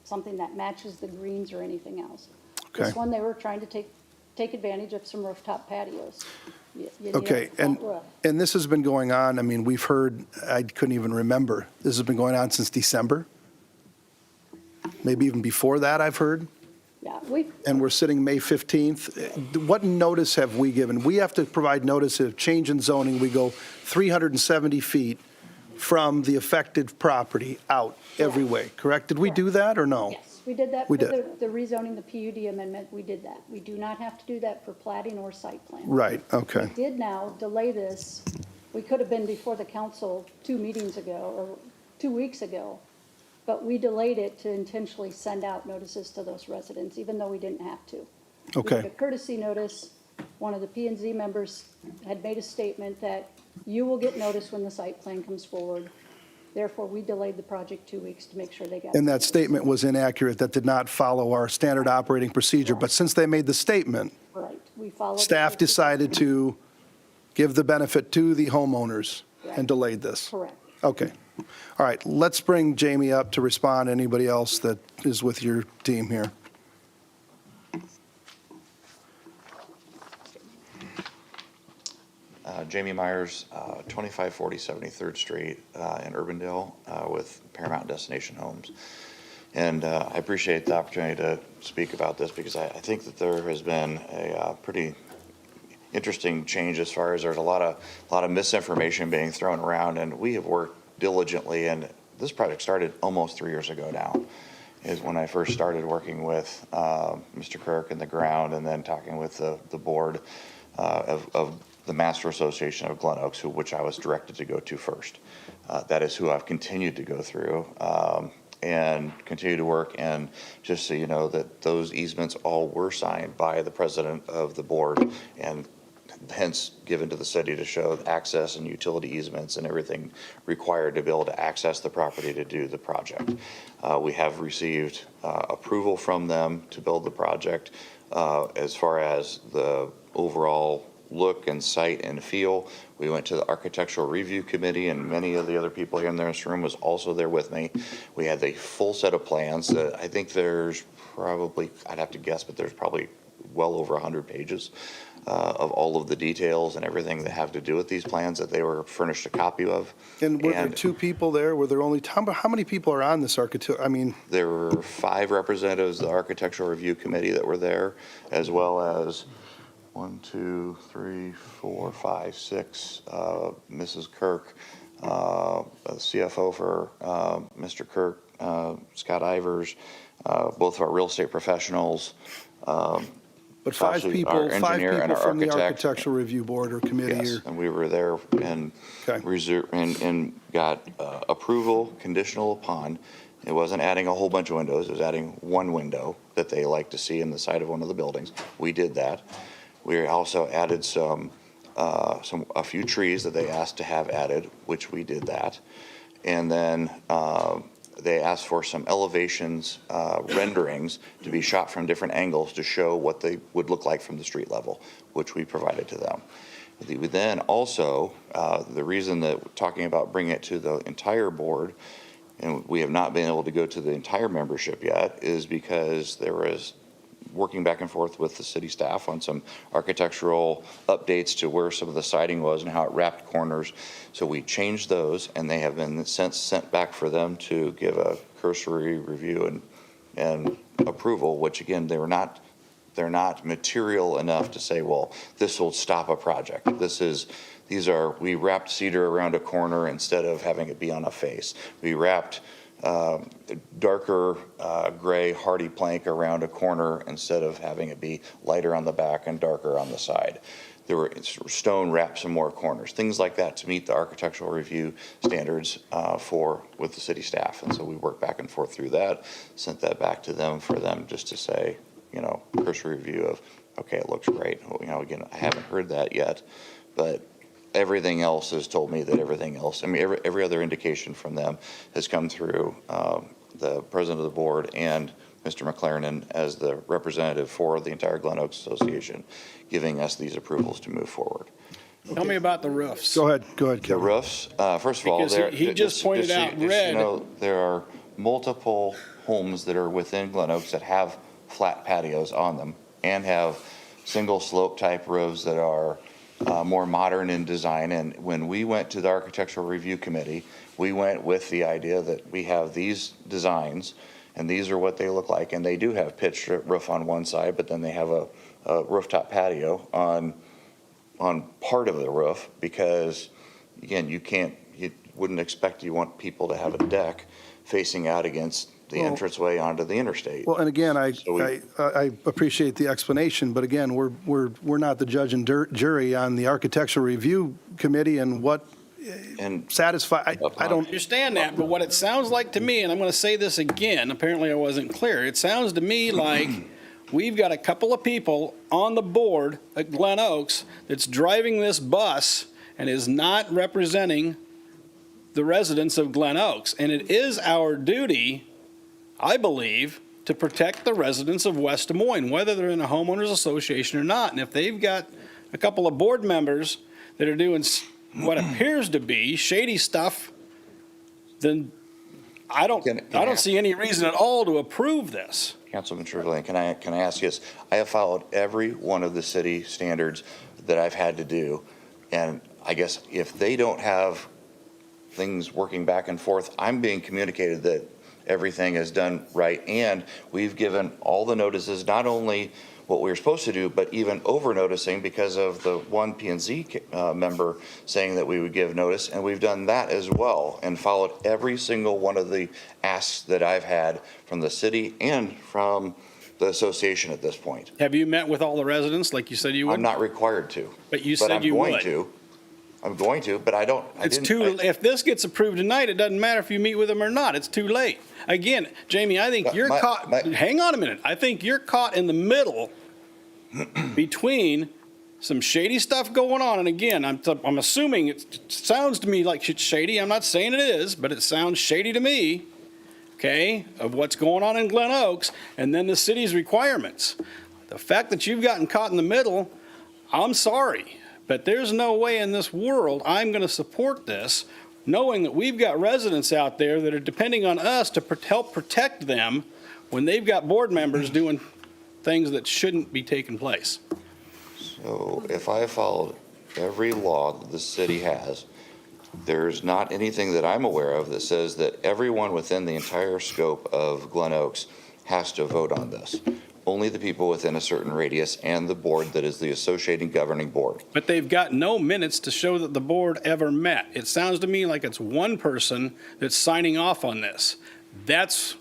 something that matches the greens or anything else. Okay. This one, they were trying to take advantage of some rooftop patios. You need a Okay, flat roof. and this has been going on, I mean, we've heard, I couldn't even remember, this has been going on since December? Maybe even before that, I've heard? Yeah, And we're sitting May 15th. What notice have we given? We have to provide notice of change in zoning. We go 370 feet from the affected property out every way, correct? Did we do that or no? Yes. We did that We for did. the rezoning, the PUD amendment, we did that. We do not have to do that for plating or site plan. Right, okay. We did now delay this. We could have been before the council 2 meetings ago, or 2 weeks ago, but we delayed it to intentionally send out notices to those residents, even though we didn't have to. We Okay. did a courtesy notice. One of the P and Z members had made a statement that you will get notice when the site plan comes forward. Therefore, we delayed the project 2 weeks to make sure they got. And that statement was inaccurate, that did not follow our standard operating procedure. But since they made the statement, Right, we followed. staff decided to give the benefit to the homeowners and delayed this. Correct. Okay. All right, let's bring Jamie up to respond. Anybody else that is with your team here? Jamie Myers, 2540 73rd Street in Urbandale with Paramount Destination Homes. And I appreciate the opportunity to speak about this because I think that there has been a pretty interesting change as far as there's a lot of misinformation being thrown around, and we have worked diligently. And this project started almost 3 years ago now, is when I first started working with Mr. Kirk and the ground, and then talking with the board of the Master Association of Glen Oaks, which I was directed to go to first. That is who I've continued to go through and continue to work. And just so you know, that those easements all were signed by the president of the board, and hence given to the city to show access and utility easements and everything required to be able to access the property to do the project. We have received approval from them to build the project. As far as the overall look and sight and feel, we went to the Architectural Review Committee, and many of the other people here in this room was also there with me. We had a full set of plans that I think there's probably, I'd have to guess, but there's probably well over 100 pages of all of the details and everything that have to do with these plans that they were furnished a copy of. And were there 2 people there? Were there only, how many people are on this I mean, There were 5 representatives of the Architectural Review Committee that were there, as well as 1, 2, 3, 4, 5, 6, Mrs. Kirk, CFO for Mr. Kirk, Scott Ivers, both of our real estate professionals. but 5 obviously people, our 5 engineer and people our from the architect. Architectural Review Board or committee? Yes, or- and we were there and and got approval conditional upon. It wasn't adding a whole bunch of windows, it was adding one window that they like to see in the side of one of the buildings. We did that. We also added a few trees that they asked to have added, which we did that. And then they asked for some elevations, renderings to be shot from different angles to show what they would look like from the street level, which we provided to them. We then also, the reason that talking about bringing it to the entire board, and we have not been able to go to the entire membership yet, is because there was working back and forth with the city staff on some architectural updates to where some of the siding was and how it wrapped corners. So we changed those, and they have been since sent back for them to give a cursory review and approval, which again, they're not material enough to say, well, this will stop a project. We wrapped cedar around a corner instead of having it be on a face. We wrapped darker gray hardy plank around a corner instead of having it be lighter on the back and darker on the side. There were stone wrapped some more corners, things like that to meet the architectural review standards with the city staff. And so we worked back and forth through that, sent that back to them for them just to say, cursory review of, okay, it looks great. Again, I haven't heard that yet, but everything else has told me that everything else, every other indication from them has come through the president of the board and Mr. McLaren as the representative for the entire Glen Oaks Association, giving us these approvals to move forward. Tell me about the roofs. Go ahead, The Kevin. roofs, first of all, Because he just pointed out in red. There are multiple homes that are within Glen Oaks that have flat patios on them and have single slope type roofs that are more modern in design. And when we went to the Architectural Review Committee, we went with the idea that we have these designs and these are what they look like. And they do have pitched roof on one side, but then they have a rooftop patio on part of the roof because, again, you wouldn't expect you want people to have a deck facing out against the entranceway onto the interstate. Well, and again, I So we- appreciate the explanation, but again, we're not the judge and jury on the Architectural Review Committee and what satisfy, I don't. Understand that, but what it sounds like to me, and I'm going to say this again, apparently I wasn't clear. It sounds to me like we've got a couple of people on the board at Glen Oaks that's driving this bus and is not representing the residents of Glen Oaks. And it is our duty, I believe, to protect the residents of West Des Moines, whether they're in a homeowners association or not. And if they've got a couple of board members that are doing what appears to be shady stuff, then I don't see any reason at all to approve this. Councilman Trevelyan, can I ask you this? I have followed every one of the city standards that I've had to do, and I guess if they don't have things working back and forth, I'm being communicated that everything is done right, and we've given all the notices, not only what we were supposed to do, but even over noticing because of the one P&Z member saying that we would give notice, and we've done that as well and followed every single one of the asks that I've had from the city and from the association at this point. Have you met with all the residents like you said you would? I'm not required to. But you said you would. I'm going to, but I don't. If this gets approved tonight, it doesn't matter if you meet with them or not. It's too late. Again, Jamie, I think you're caught. Hang on a minute. I think you're caught in the middle between some shady stuff going on. And again, I'm assuming it sounds to me like it's shady. I'm not saying it is, but it sounds shady to me. Okay, of what's going on in Glen Oaks, and then the city's requirements. The fact that you've gotten caught in the middle, I'm sorry. But there's no way in this world I'm going to support this, knowing that we've got residents out there that are depending on us to help protect them when they've got board members doing things that shouldn't be taking place. So if I followed every law that the city has, there's not anything that I'm aware of that says that everyone within the entire scope of Glen Oaks has to vote on this. Only the people within a certain radius and the board that is the associating governing board. But they've got no minutes to show that the board ever met. It sounds to me like it's one person that's signing off on this. That's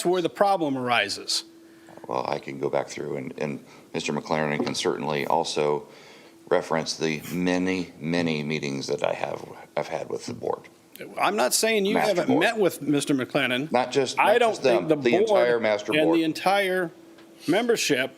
where the problem arises. Well, I can go back through and Mr. McLaren can certainly also reference the many, many meetings that I've had with the board. I'm not saying you haven't met with Mr. McLennan. Not just I don't them, think the entire master and board. the entire membership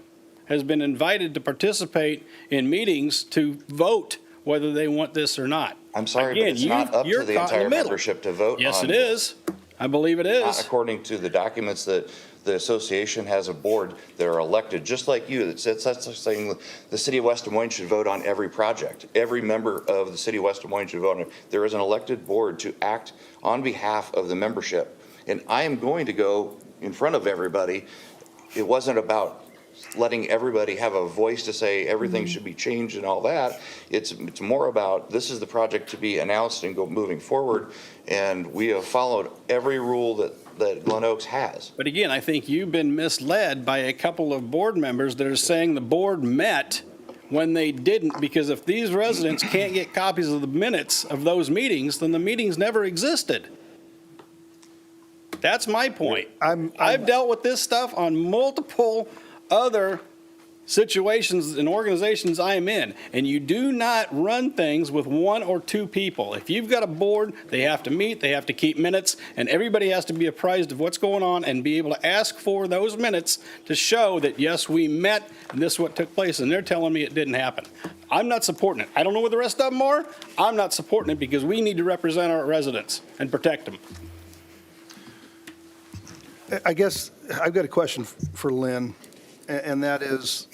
has been invited to participate in meetings to vote whether they want this or not. I'm sorry, but it's not up to the entire membership to vote on. Yes, it is. I believe it is. Not according to the documents that the association has a board that are elected, just like you, that says that's saying the city of West Des Moines should vote on every project. Every member of the city of West Des Moines should vote on it. There is an elected board to act on behalf of the membership. And I am going to go in front of everybody. It wasn't about letting everybody have a voice to say everything should be changed and all that. It's more about this is the project to be announced and go moving forward. And we have followed every rule that Glen Oaks has. But again, I think you've been misled by a couple of board members that are saying the board met when they didn't, because if these residents can't get copies of the minutes of those meetings, then the meetings never existed. That's my point. I've dealt with this stuff on multiple other situations and organizations I am in, and you do not run things with one or two people. If you've got a board, they have to meet, they have to keep minutes, and everybody has to be apprised of what's going on and be able to ask for those minutes to show that, yes, we met, and this is what took place, and they're telling me it didn't happen. I'm not supporting it. I don't know where the rest of them are. I'm not supporting it because we need to represent our residents and protect them. I guess I've got a question for Lynn, and that is,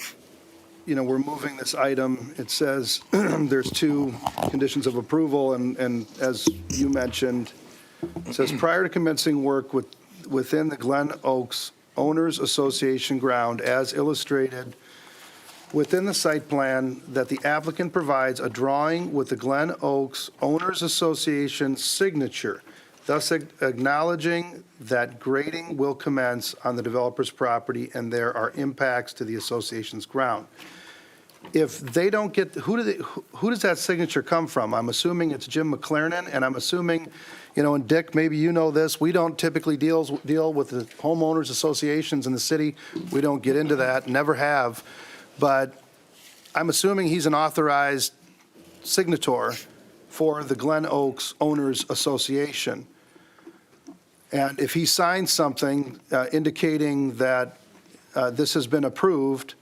you know, we're moving this item. It says there's two conditions of approval, and as you mentioned, it says prior to commencing work within the Glen Oaks Owners Association ground as illustrated within the site plan, that the applicant provides a drawing with the Glen Oaks Owners Association signature, thus acknowledging that grading will commence on the developer's property and there are impacts to the association's ground. if they don't get, who does that signature come from? I'm assuming it's Jim McLernan, and I'm assuming, and Dick, maybe you know this, we don't typically deal with the homeowners associations in the city. We don't get into that, never have. But I'm assuming he's an authorized signator for the Glen Oaks Owners Association. And if he signs something indicating that this has been approved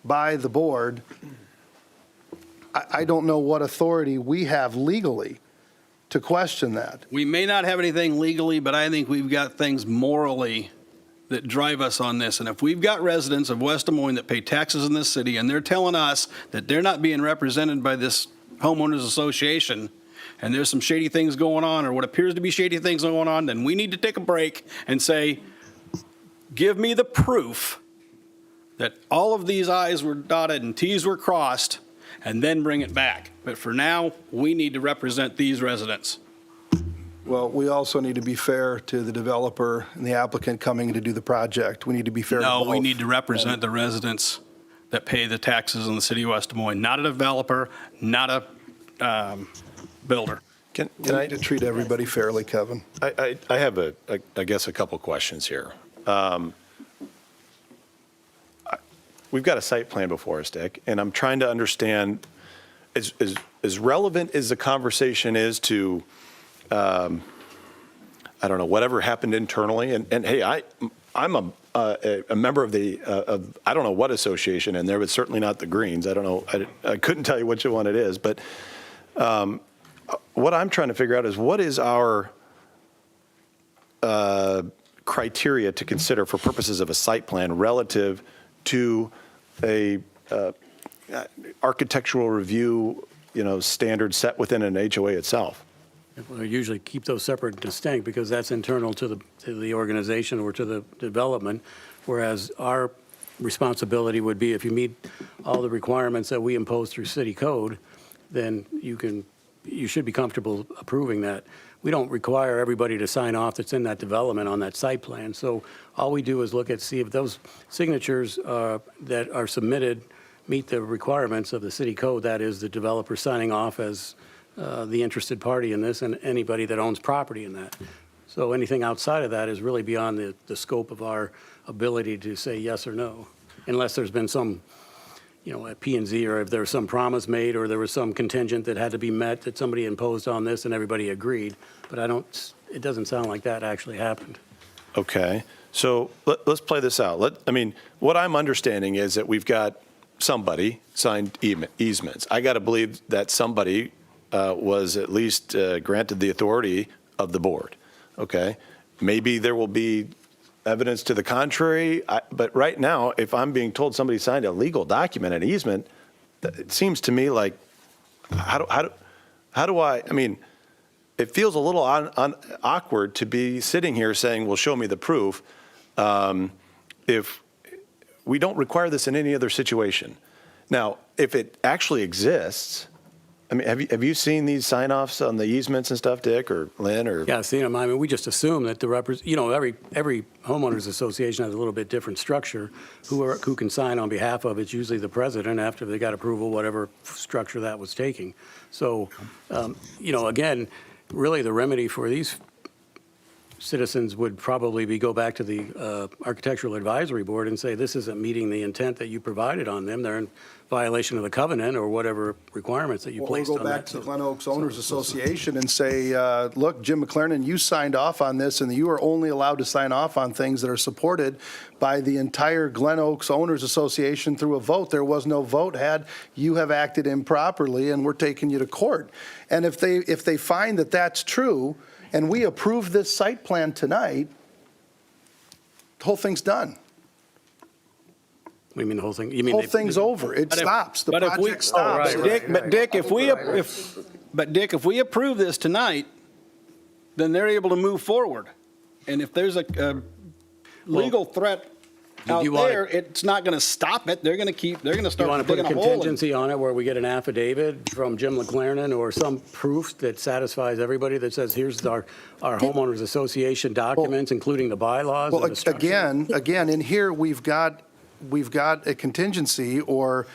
by the board, I don't know what authority we have legally to question that. We may not have anything legally, but I think we've got things morally that drive us on this. And if we've got residents of West Des Moines that pay taxes in this city, and they're telling us that they're not being represented by this homeowners association, and there's some shady things going on, or what appears to be shady things going on, then we need to take a break and say, give me the proof that all of these I's were dotted and T's were crossed, and then bring it back. But for now, we need to represent these residents. Well, we also need to be fair to the developer and the applicant coming to do the project. We need to be fair to both. No, we need to represent the residents that pay the taxes in the city of West Des Moines, not a developer, not a builder. Can We I need to treat everybody fairly, Kevin. I have I guess a couple questions here. We've got a site plan before us, Dick, and I'm trying to understand, as relevant as the conversation is to, I don't know, whatever happened internally, and hey, I'm a member of I don't know what association in there, but certainly not the Greens. I don't know, I couldn't tell you which one it is, but what I'm trying to figure out is what is our criteria to consider for purposes of a site plan relative to a architectural review, standard set within an HOA itself? We usually keep those separate and distinct because that's internal to the organization or to the development, whereas our responsibility would be if you meet all the requirements that we impose through city code, then you should be comfortable approving that. We don't require everybody to sign off that's in that development on that site plan. So all we do is see if those signatures that are submitted meet the requirements of the city code, that is the developer signing off as the interested party in this and anybody that owns property in that. So anything outside of that is really beyond the scope of our ability to say yes or no, unless there's been some, a P&Z, or if there was some promise made or there was some contingent that had to be met that somebody imposed on this and everybody agreed. But it doesn't sound like that actually happened. Okay, so let's play this out. What I'm understanding is that we've got somebody signed easements. I got to believe that somebody was at least granted the authority of the board, okay? Maybe there will be evidence to the contrary, but right now, if I'm being told somebody signed a legal document, an easement, it seems to me like, how do I it feels a little awkward to be sitting here saying, well, show me the proof, if we don't require this in any other situation. Now, if it actually exists, have you seen these sign-offs on the easements and stuff, Dick or Lynn or? Yeah, I've seen them. We just assume that every homeowners association has a little bit different structure. Who can sign on behalf of it's usually the president after they got approval, whatever structure that was taking. So, again, really the remedy for these citizens would probably go back to the Architectural Advisory Board and say, this isn't meeting the intent that you provided on them. They're in violation of the covenant or whatever requirements that you placed on that. We'll go back to the Glen Oaks Owners Association and say, look, Jim McLernan, you signed off on this, and you are only allowed to sign off on things that are supported by the entire Glen Oaks Owners Association through a vote. There was no vote had. You have acted improperly, and we're taking you to court. And if they find that that's true, and we approve this site plan tonight, the whole thing's done. What do you mean the whole thing? The whole thing's over. It stops. The project stops. Dick, if we approve this tonight, then they're able to move forward. And if there's a legal threat out there, it's not going to stop it. They're going to start digging a hole. You want to put a contingency on it where we get an affidavit from Jim McLernan or some proof that satisfies everybody that says, here's our homeowners association documents, including the bylaws. Well, again, in here, we've got we've got a contingency or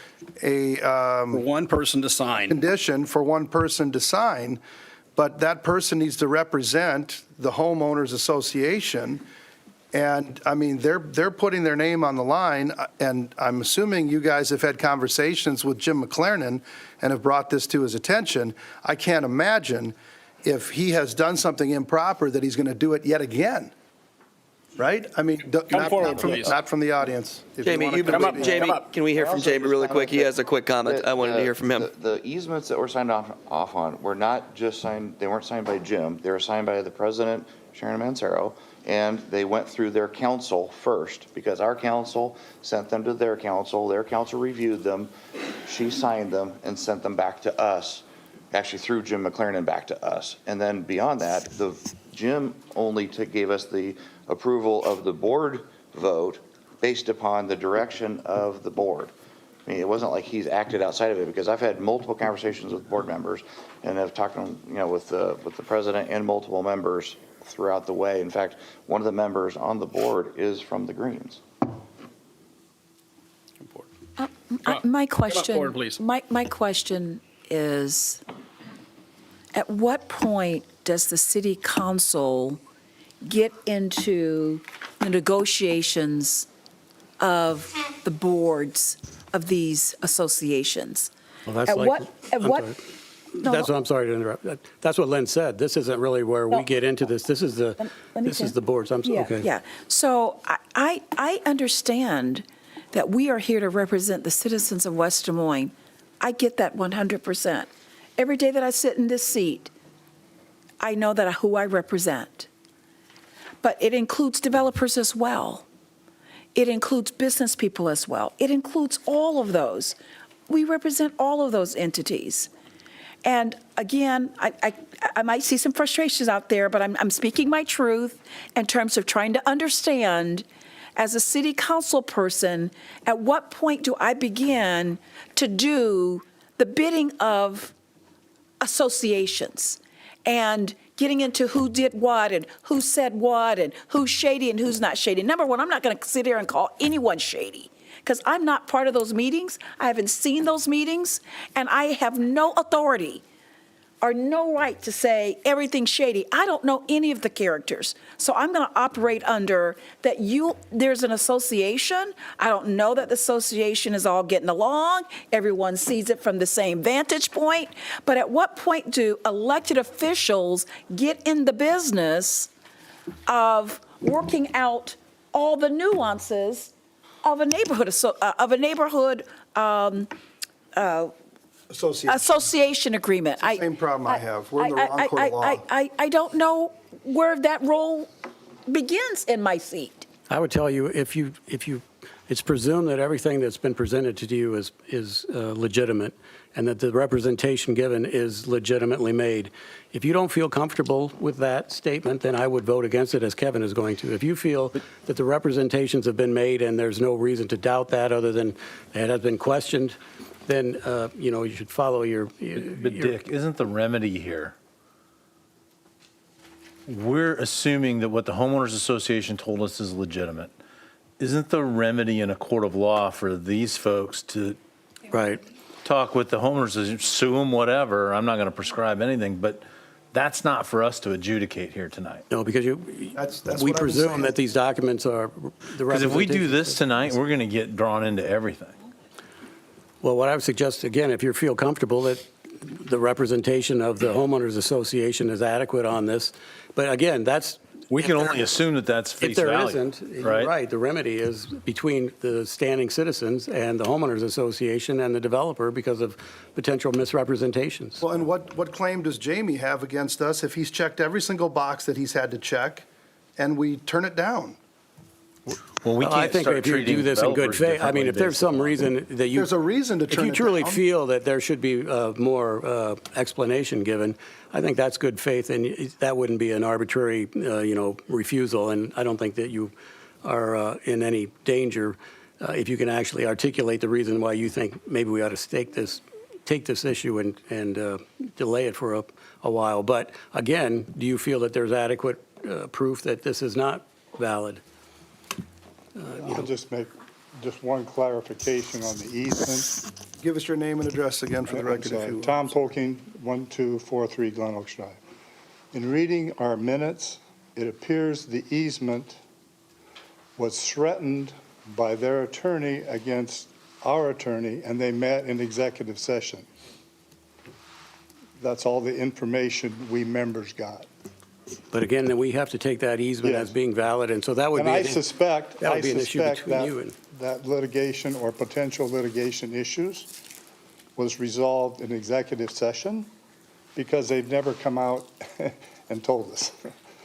a For one person to sign. condition for one person to sign, but that person needs to represent the homeowners association. And, I mean, they're putting their name on the line, and I'm assuming you guys have had conversations with Jim McLernan and have brought this to his attention. I can't imagine if he has done something improper that he's going to do it yet again, right? I mean, forward, please. not from the audience. If you Jamie, wanna you've been, come up. Jamie, can we hear from Jamie really quick? He has a quick comment. I wanted to hear from him. The easements that were signed off on were not just signed, they weren't signed by Jim, they were signed by the president, Sharon Mancero, and they went through their council first, because our council sent them to their council reviewed them, she signed them and sent them back to us, actually through Jim McLernan back to us. And then beyond that, Jim only gave us the approval of the board vote based upon the direction of the board. I mean, it wasn't like he's acted outside of it, because I've had multiple conversations with board members and have talked to them, with the president and multiple members throughout the way. In fact, one of the members on the board is from the Greens. My question, forward, please. my question is, at what point does the city council get into the negotiations of the boards of these associations? Well, that's At like- what, at I'm what? sorry. No, That's what I'm sorry to interrupt. That's what Lynn said. This isn't really where we No. get into this. This is Let me the boards. Okay. Yeah. So I understand that we are here to represent the citizens of West Des Moines. I get that 100%. Every day that I sit in this seat, I know that who I represent. But it includes developers as well. It includes business people as well. It includes all of those. We represent all of those entities. And again, I might see some frustrations out there, but I'm speaking my truth in terms of trying to understand, as a city council person, at what point do I begin to do the bidding of associations and getting into who did what and who said what and who's shady and who's not shady. Number one, I'm not going to sit here and call anyone shady, because I'm not part of those meetings. I haven't seen those meetings, and I have no authority or no right to say everything's shady. I don't know any of the characters. So I'm going to operate under that there's an association. I don't know that the association is all getting along. Everyone sees it from the same vantage point. But at what point do elected officials get in the business of working out all the nuances of a neighborhood association agreement? Same problem I have. We're in the wrong court of law. I don't know where that role begins in my seat. I would tell you, it's presumed that everything that's been presented to you is legitimate, and that the representation given is legitimately made. If you don't feel comfortable with that statement, then I would vote against it, as Kevin is going to. If you feel that the representations have been made and there's no reason to doubt that other than it has been questioned, then, you should follow your. But Dick, isn't the remedy here? We're assuming that what the homeowners association told us is legitimate. Isn't the remedy in a court of law for these folks to talk with the homeowners, sue them, whatever? I'm not going to prescribe anything, but that's not for us to adjudicate here tonight. No, because we presume that these documents are the Because if we do representation- this tonight, we're going to get drawn into everything. Well, what I would suggest, again, if you feel comfortable that the representation of the homeowners association is adequate on this, but again, we can only assume that that's face if there value, isn't, right? you're right, the remedy is between the standing citizens and the homeowners association and the developer because of potential misrepresentations. Well, and what claim does Jamie have against us if he's checked every single box that he's had to check and we turn it down? Well, we can't I think start if you treating do this in good developers faith, I mean, differently if there's based some on- reason that you. There's a reason to turn If you it truly down. feel that there should be more explanation given, I think that's good faith, and that wouldn't be an arbitrary, refusal, and I don't think that you are in any danger if you can actually articulate the reason why you think maybe we ought to take this issue and delay it for a while. But again, do you feel that there's adequate proof that this is not valid? I'll just make just one clarification on the easement. Give us your name and address again for the I'm record, if sorry. you will. Tom Polking, 1243 Glen Oaks Drive. In reading our minutes, it appears the easement was threatened by their attorney against our attorney, and they met in executive session. That's all the information we members got. But again, then we have to take that easement as being valid, and so that would And be. I suspect That would be an issue between you and. that litigation or potential litigation issues was resolved in executive session because they've never come out and told us.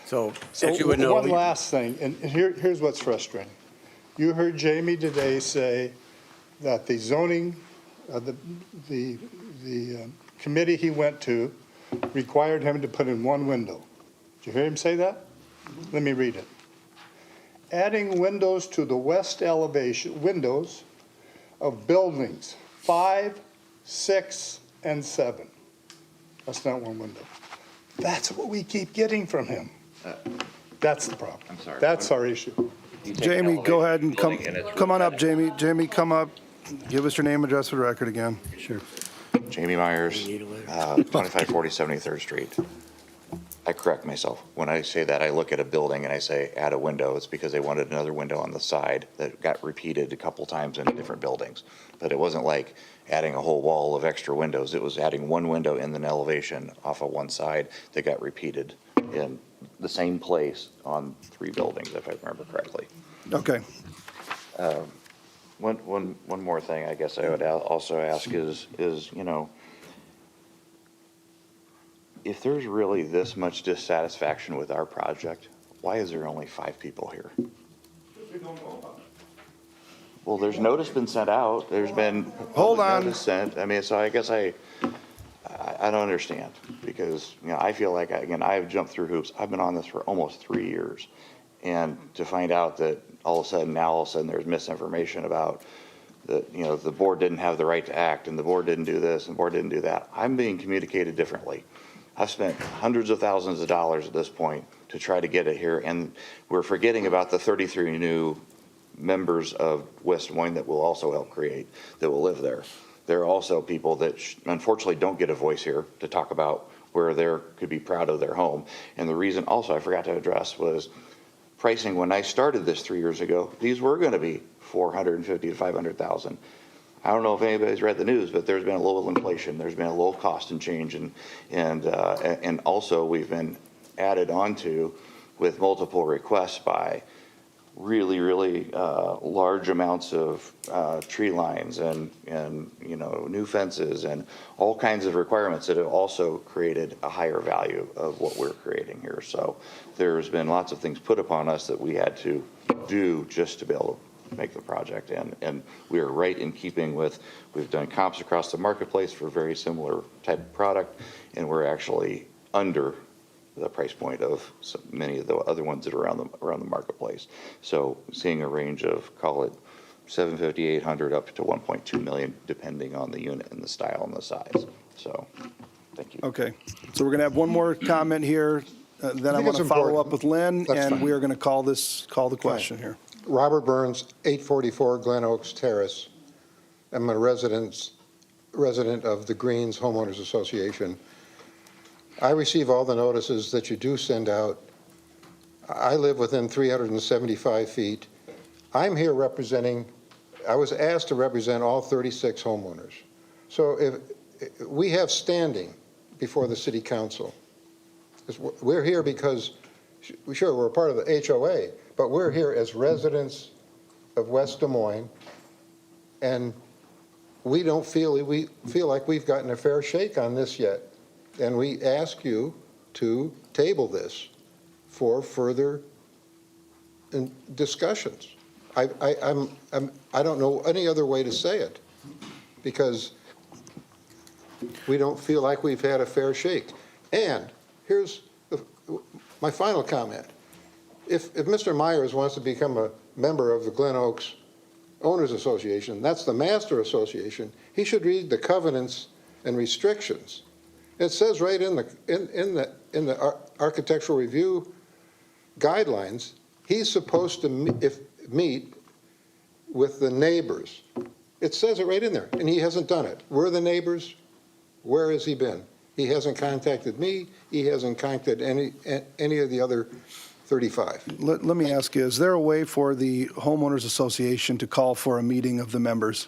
So, as you would know. One last thing, and here's what's frustrating. You heard Jamie today say that the zoning, the committee he went to required him to put in one window. Did you hear him say that? Let me read it. Adding windows to the west elevation, windows of buildings 5, 6, and 7. That's not one window. That's what we keep getting from him. That's the problem. I'm sorry. That's our issue. Jamie, go ahead and come on up, Jamie. Jamie, come up. Give us your name, address for the record again. Sure. Jamie Myers, 2540 73rd Street. I correct myself. When I say that, I look at a building and I say add a window. It's because they wanted another window on the side that got repeated a couple times in different buildings. But it wasn't like adding a whole wall of extra windows. It was adding one window in an elevation off of one side that got repeated in the same place on 3 buildings, if I remember correctly. Okay. One more thing I guess I would also ask is, you know, if there's really this much dissatisfaction with our project, why is there only 5 people here? Well, there's notice been sent out. There's been Hold on. notice sent. I mean, so I guess I don't understand because, you know, I feel like, again, I've jumped through hoops. I've been on this for almost 3 years. And to find out that all of a sudden there's misinformation about that, you know, the board didn't have the right to act and the board didn't do this and the board didn't do that. I'm being communicated differently. I've spent hundreds of thousands of dollars at this point to try to get it here, and we're forgetting about the 33 new members of West Des Moines that will also help create, that will live there. There are also people that unfortunately don't get a voice here to talk about where they could be proud of their home. And the reason also I forgot to address was pricing. When I started this 3 years ago, these were going to be $450,000 to $500,000. I don't know if anybody's read the news, but there's been a little inflation. There's been a little cost and change, and also we've been added onto with multiple requests by really large amounts of tree lines and you know, new fences and all kinds of requirements that have also created a higher value of what we're creating here. So there's been lots of things put upon us that we had to do just to be able to make the project, and we are right in keeping with, we've done comps across the marketplace for very similar type of product, and we're actually under the price point of many of the other ones that are around the marketplace. So seeing a range of, call it 750, 800 up to 1.2 million, depending on the unit and the style and the size. So thank you. Okay. So we're going to have one more comment here. Then I want to follow up with Lynn, and we are going to call the question here. Robert Burns, 844 Glen Oaks Terrace. I'm a resident of the Greens Homeowners Association. I receive all the notices that you do send out. I live within 375 feet. I'm here representing, I was asked to represent all 36 homeowners. So if we have standing before the city council, we're here because, sure, we're a part of the HOA, but we're here as residents of West Des Moines, and we feel like we've gotten a fair shake on this yet. And we ask you to table this for further discussions. I don't know any other way to say it, because we don't feel like we've had a fair shake. And here's my final comment. If Mr. Myers wants to become a member of the Glen Oaks Owners Association, that's the master association, he should read the covenants and restrictions. It says right in the architectural review guidelines, he's supposed to meet with the neighbors. It says it right in there, and he hasn't done it. We're the neighbors. Where has he been? He hasn't contacted me. He hasn't contacted any of the other 35. Let me ask you, is there a way for the homeowners association to call for a meeting of the members?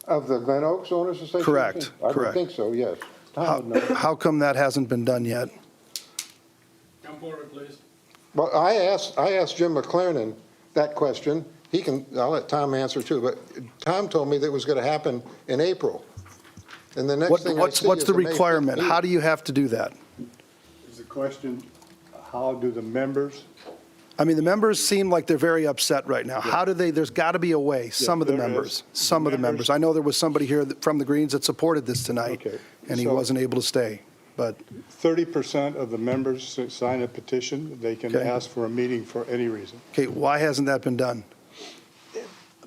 Of the Glen Oaks Owners Association? Correct, I would correct. think so, yes. Tom would know. How come that hasn't been done yet? Come forward, please. Well, I asked Jim McLernan that question. I'll let Tom answer too, but Tom told me that it was going to happen in April. And the next thing I see What's is the a May 5th requirement? meeting. How do you have to do that? Is the question, how do the members? I mean, the members seem like they're very upset right now. How do they, there's got to be a way, some of the there members, is. some of the members. I know there was somebody here from the Greens that supported this tonight, Okay, and he so- wasn't able to stay, but, 30% of the members sign a petition. They can Okay. ask for a meeting for any reason. okay, why hasn't that been done?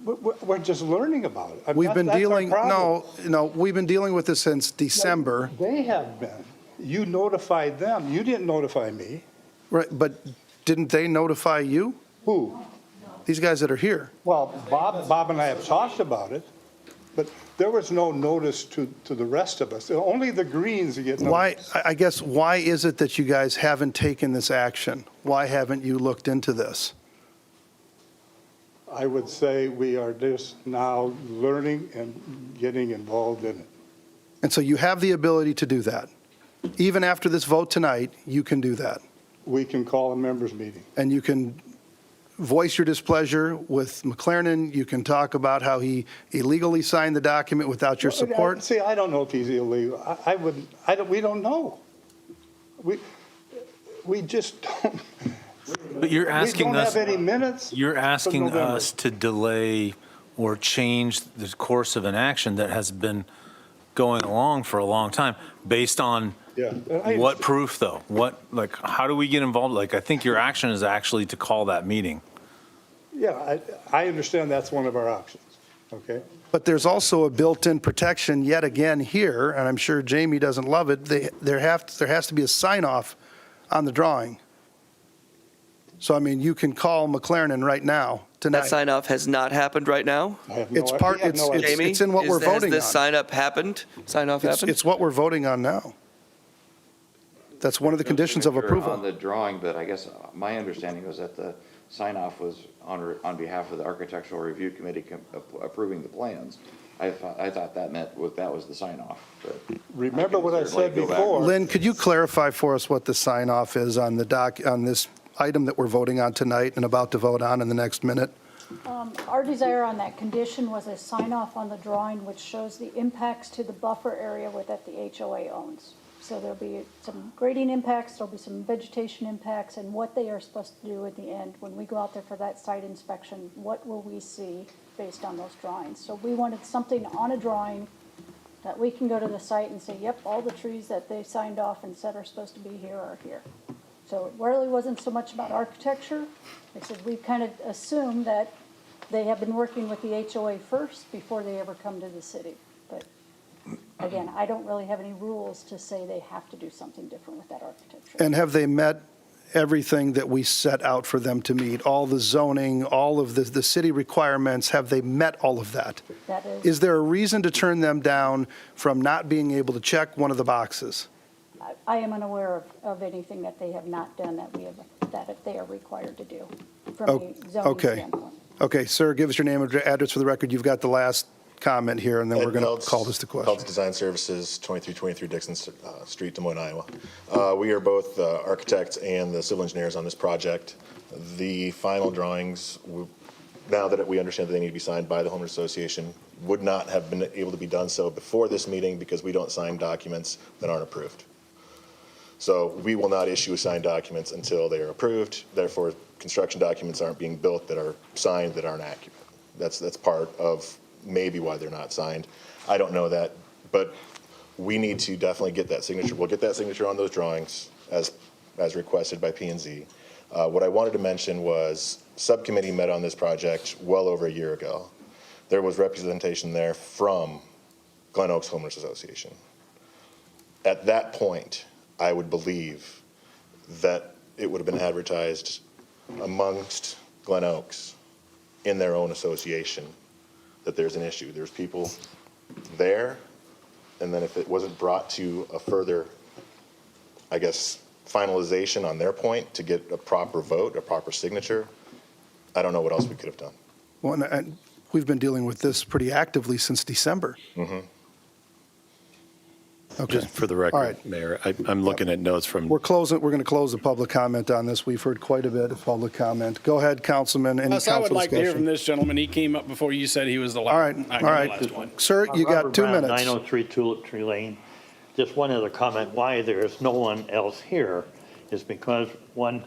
We're just learning about it. We've been That's our dealing, problem. no, we've been dealing with this since December, They have been. You notified them. You didn't notify me. right, but didn't they notify you? Who? These guys that are here? Well, Bob and I have talked about it, but there was no notice to the rest of us. Only the Greens get notice. I guess, why is it that you guys haven't taken this action? Why haven't you looked into this? I would say we are just now learning and getting involved in it. And so you have the ability to do that. Even after this vote tonight, you can do that. We can call a members meeting. And you can voice your displeasure with McLernan. You can talk about how he illegally signed the document without your support. See, I don't know if he's illegal. We don't know. We just don't. But you're asking We don't us, have any minutes. you're from asking November. us to delay or change the course of an action that has been going along for a long time, based on Yeah. what proof, though? What, like, how do we get involved? Like, I think your action is actually to call that meeting. Yeah, I understand that's one of our options, okay? But there's also a built-in protection yet again here, and I'm sure Jamie doesn't love it. There has to be a sign-off on the drawing. So, I mean, you can call McLernan right now, tonight. That sign-off has not happened right now? I have It's no, part, we have it's, no it's idea. Jamie, it's in what we're voting Has this on. sign-up happened? Sign-off happened? It's what we're voting on now. That's one of the conditions of On approval. the drawing, but I guess my understanding was that the sign-off was on behalf of the Architectural Review Committee approving the plans. I thought that meant that was the sign-off. but Remember what I certainly said go back. before. Lynn, could you clarify for us what the sign-off is on on this item that we're voting on tonight and about to vote on in the next minute? Our desire on that condition was a sign-off on the drawing which shows the impacts to the buffer area that the HOA owns. So there'll be some grading impacts, there'll be some vegetation impacts, and what they are supposed to do at the end. When we go out there for that site inspection, what will we see based on those drawings? So we wanted something on a drawing that we can go to the site and say, yep, all the trees that they signed off and said are supposed to be here are here. So it really wasn't so much about architecture. I said, we kind of assume that they have been working with the HOA first before they ever come to the city. But again, I don't really have any rules to say they have to do something different with that architecture. And have they met everything that we set out for them to meet? All the zoning, all of the city requirements, have they met all of that? That is, Is there a reason to turn them down from not being able to check one of the boxes? I am unaware of anything that they have not done that they are required to do from a zoning Okay. standpoint. Okay, sir, give us your name and address for the record. You've got the last comment here, and then we're going to call this to question. Peltz Design Services, 2323 Dixon Street, Des Moines, Iowa. We are both architects and the civil engineers on this project. The final drawings, now that we understand that they need to be signed by the homeowners association, would not have been able to be done so before this meeting because we don't sign documents that aren't approved. So we will not issue signed documents until they are approved. Therefore, construction documents aren't being built that are signed that aren't accurate. That's part of maybe why they're not signed. I don't know that, but we need to definitely get that signature. We'll get that signature on those drawings as requested by P&Z. What I wanted to mention was subcommittee met on this project well over a year ago. There was representation there from Glen Oaks Homeowners Association. At that point, I would believe that it would have been advertised amongst Glen Oaks in their own association that there's an issue. There's people there, and then if it wasn't brought to a further, I guess, finalization on their point to get a proper vote, a proper signature, I don't know what else we could have done. Well, and we've been dealing with this pretty actively since December. Mm-hmm. Okay. Just for the All record, right. Mayor, I'm looking at notes from, We're going to close the public comment on this. We've heard quite a bit of public comment. Go ahead, Councilman, any Plus, I would council like to hear from discussion? this gentleman. He came up before you said he was the last. All right, last one. Sir, you got Robert 2 Brown, minutes. 903 Tulip Tree Lane. Just one other comment, why there is no one else here is because, one,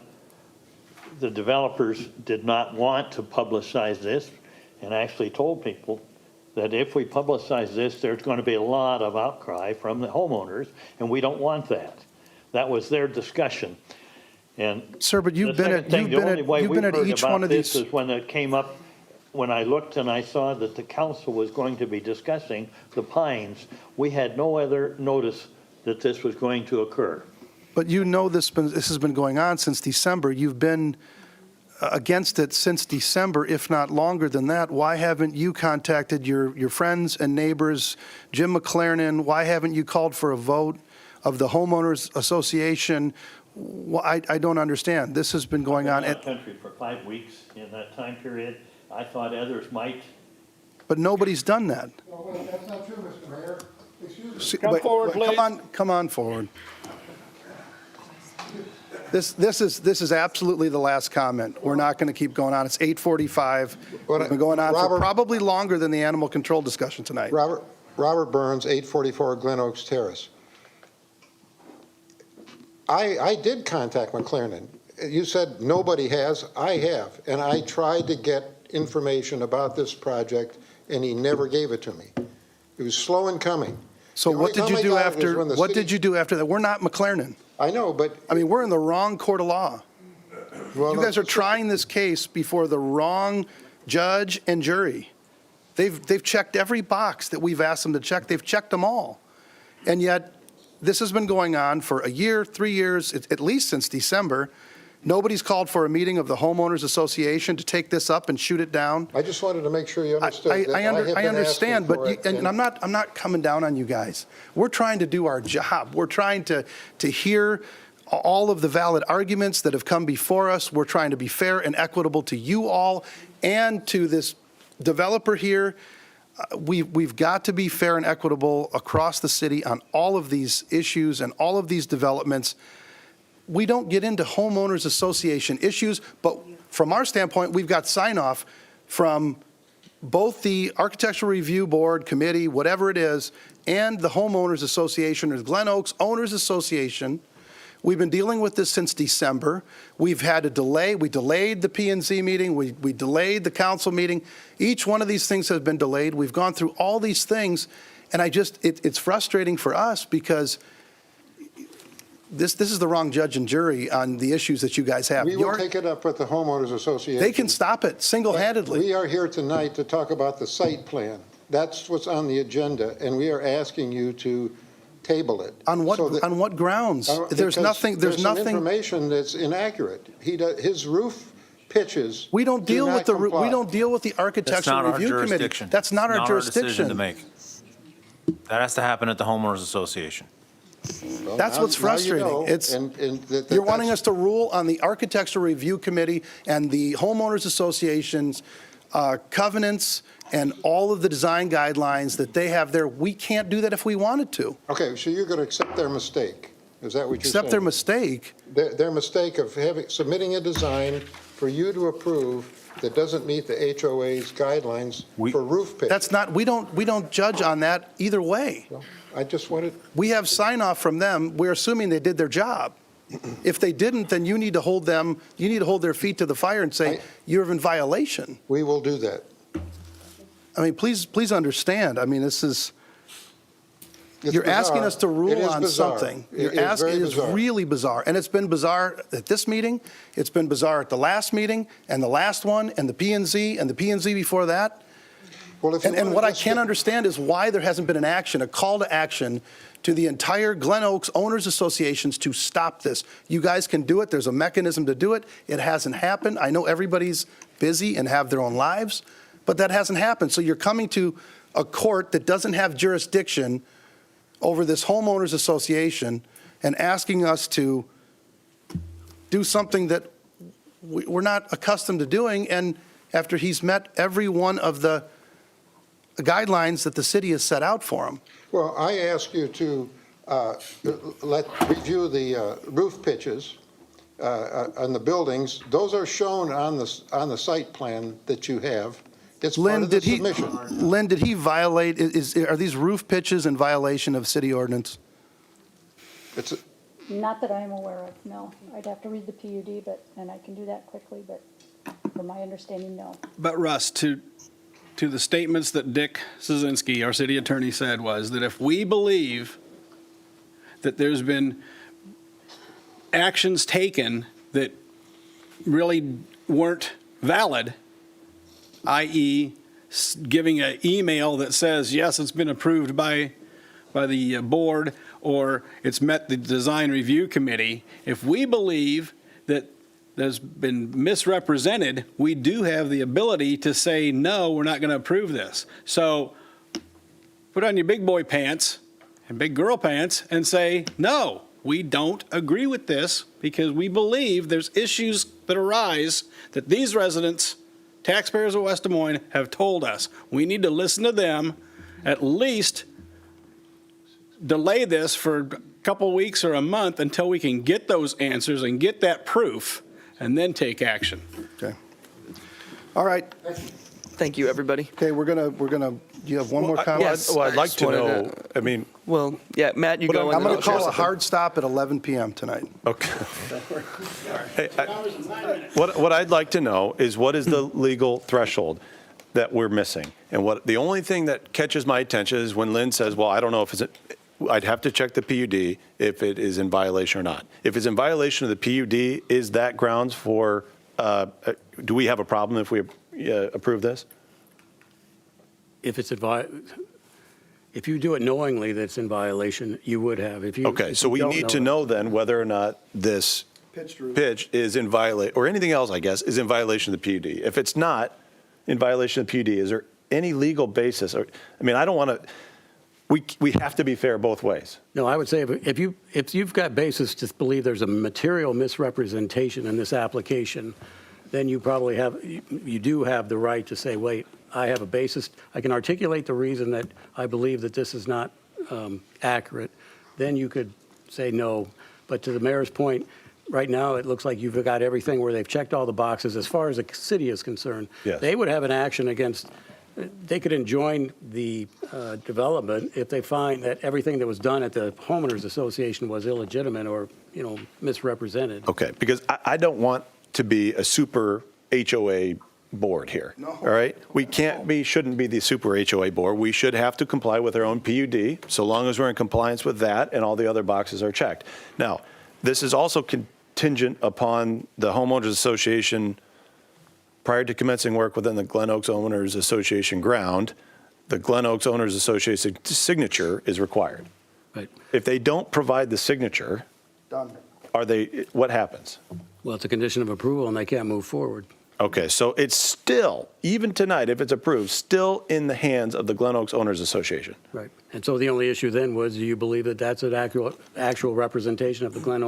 the developers did not want to publicize this and actually told people that if we publicize this, there's going to be a lot of outcry from the homeowners, and we don't want that. That was their discussion. And Sir, but you've the been second at, thing, you've the been only at, way you've we've been at heard each about one of this these. is when it came up, when I looked and I saw that the council was going to be discussing the Pines, we had no other notice that this was going to occur. But you know this has been going on since December. You've been against it since December, if not longer than that. Why haven't you contacted your friends and neighbors, Jim McLaren? Why haven't you called for a vote of the homeowners association? I don't understand. This has been going on, I was out of country for 5 weeks in that time period. I thought others might. but nobody's done that. That's not true, Mr. Mayor. Excuse me. Come forward, please. Come on forward. This is absolutely the last comment. We're not going to keep going on. It's 8:45. We've been going on for Robert- probably longer than the animal control discussion tonight. Robert Burns, 844 Glen Oaks Terrace. I did contact McLaren. You said nobody has. I have. And I tried to get information about this project, and he never gave it to me. It was slow in coming. So The what only did you time I do got it was after, when the what city- did you do after that? We're not McLaren. I know, but. I mean, we're in the wrong court of law. Well, You guys are trying this case before the wrong judge and jury. They've checked every box that we've asked them to check. They've checked them all. And yet, this has been going on for a year, 3 years, at least since December. Nobody's called for a meeting of the homeowners association to take this up and shoot it down. I just wanted to make sure you understood that I have been I understand, asking for but, it, and I'm not coming down on you guys. We're trying to do our job. We're trying to hear all of the valid arguments that have come before us. We're trying to be fair and equitable to you all and to this developer here. We've got to be fair and equitable across the city on all of these issues and all of these developments. We don't get into homeowners association issues, but from our standpoint, we've got sign-off from both the Architectural Review Board, committee, whatever it is, and the homeowners association, or Glen Oaks Owners Association. We've been dealing with this since December. We've had a delay. We delayed the P&Z meeting. We delayed the council meeting. Each one of these things has been delayed. We've gone through all these things, and it's frustrating for us because this is the wrong judge and jury on the issues that you guys have. We will take it up with the homeowners association. They can stop it single-handedly. We are here tonight to talk about the site plan. That's what's on the agenda, and we are asking you to table it. On what grounds? There's nothing. There's some information that's inaccurate. His roof pitches. We don't deal with the. comply. We don't deal with the architectural review committee. That's not our decision jurisdiction. to make. That has to happen at the homeowners association. Well, That's now- what's now you frustrating. know, It's and you're wanting us to rule on the architectural review committee and the homeowners association's covenants and all of the design guidelines that they have there. We can't do that if we wanted to. Okay, so you're going to accept their mistake? Is that what you're saying? Accept their mistake. Their mistake of submitting a design for you to approve that doesn't meet the HOA's guidelines for roof pitch. That's not. We don't judge on that either way. I just wanted. We have sign off from them. We're assuming they did their job. If they didn't, then you need to hold them. You need to hold their feet to the fire and say you're in violation. We will do that. I mean, please understand. I mean, this is. It's You're asking bizarre. us to It rule is on bizarre. something. It is very It is bizarre. really bizarre. And it's been bizarre at this meeting, it's been bizarre at the last meeting, and the last one, and the P&Z, and the P&Z before that. Well, if you And wanna what I just can't get- understand is why there hasn't been an action, a call to action to the entire Glen Oaks Owners Associations to stop this. You guys can do it. There's a mechanism to do it. It hasn't happened. I know everybody's busy and have their own lives, but that hasn't happened. So you're coming to a court that doesn't have jurisdiction over this homeowners association and asking us to do something that we're not accustomed to doing, and after he's met every one of the guidelines that the city has set out for him. Well, I ask you to review the roof pitches on the buildings. Those are shown on the site plan that you have. It's part Lynn, of the submission. Lynn, did he violate, are these roof pitches in violation of city ordinance? Not that I'm aware of, no. I'd have to read the PUD, and I can do that quickly, but from my understanding, no. But Russ, to the statements that Dick Szynski, our city attorney, said was that if we believe that there's been actions taken that really weren't valid, i.e. giving an email that says, yes, it's been approved by the board, or it's met the design review committee, if we believe that there's been misrepresented, we do have the ability to say, no, we're not going to approve this. So put on your big boy pants and big girl pants and say, no, we don't agree with this because we believe there's issues that arise that these residents, taxpayers of West Des Moines, have told us. We need to listen to them, at least delay this for a couple weeks or a month until we can get those answers and get that proof, and then take action. Okay. All right. Thank you, everybody. Okay, we're gonna, you have one more comment? Yes. Well, I'd like just to wanted know, I mean, Well, yeah, Matt, you go. I'm and going then to I'll share call a something. hard stop at 11 PM tonight. okay. Hey, what I'd like to know is what is the legal threshold that we're missing? And what, the only thing that catches my attention is when Lynn says, well, I don't know if it's, I'd have to check the PUD if it is in violation or not. If it's in violation of the PUD, is that grounds for, do we have a problem if we approve this? If it's if you do it knowingly that's in violation, you would have. If you Okay, so we don't need to know then whether or not this pitch is in violation, or anything else, I guess, is in violation of the PUD. If it's not in violation of the PUD, is there any legal basis? Or, I mean, I don't want to, we have to be fair both ways. No, I would say if you've got basis to believe there's a material misrepresentation in this application, then you probably you do have the right to say, wait, I have a basis. I can articulate the reason that I believe that this is not accurate. Then you could say no. But to the mayor's point, right now it looks like you've got everything where they've checked all the boxes as far as the city is concerned. Yes. They would have an action against. They could enjoin the development if they find that everything that was done at the homeowners association was illegitimate or misrepresented. Okay, because I don't want to be a super HOA board here. No. All right? We shouldn't be the super HOA board. We should have to comply with our own PUD, so long as we're in compliance with that and all the other boxes are checked. Now, this is also contingent upon the homeowners association, prior to commencing work within the Glen Oaks Owners Association ground, the Glen Oaks Owners Association signature is required. Right. If they don't provide the signature, Done. what happens? Well, it's a condition of approval and they can't move forward. Okay, so it's still, even tonight, if it's approved, still in the hands of the Glen Oaks Owners Association. Right. And so the only issue then was, do you believe that that's an actual representation of the Glen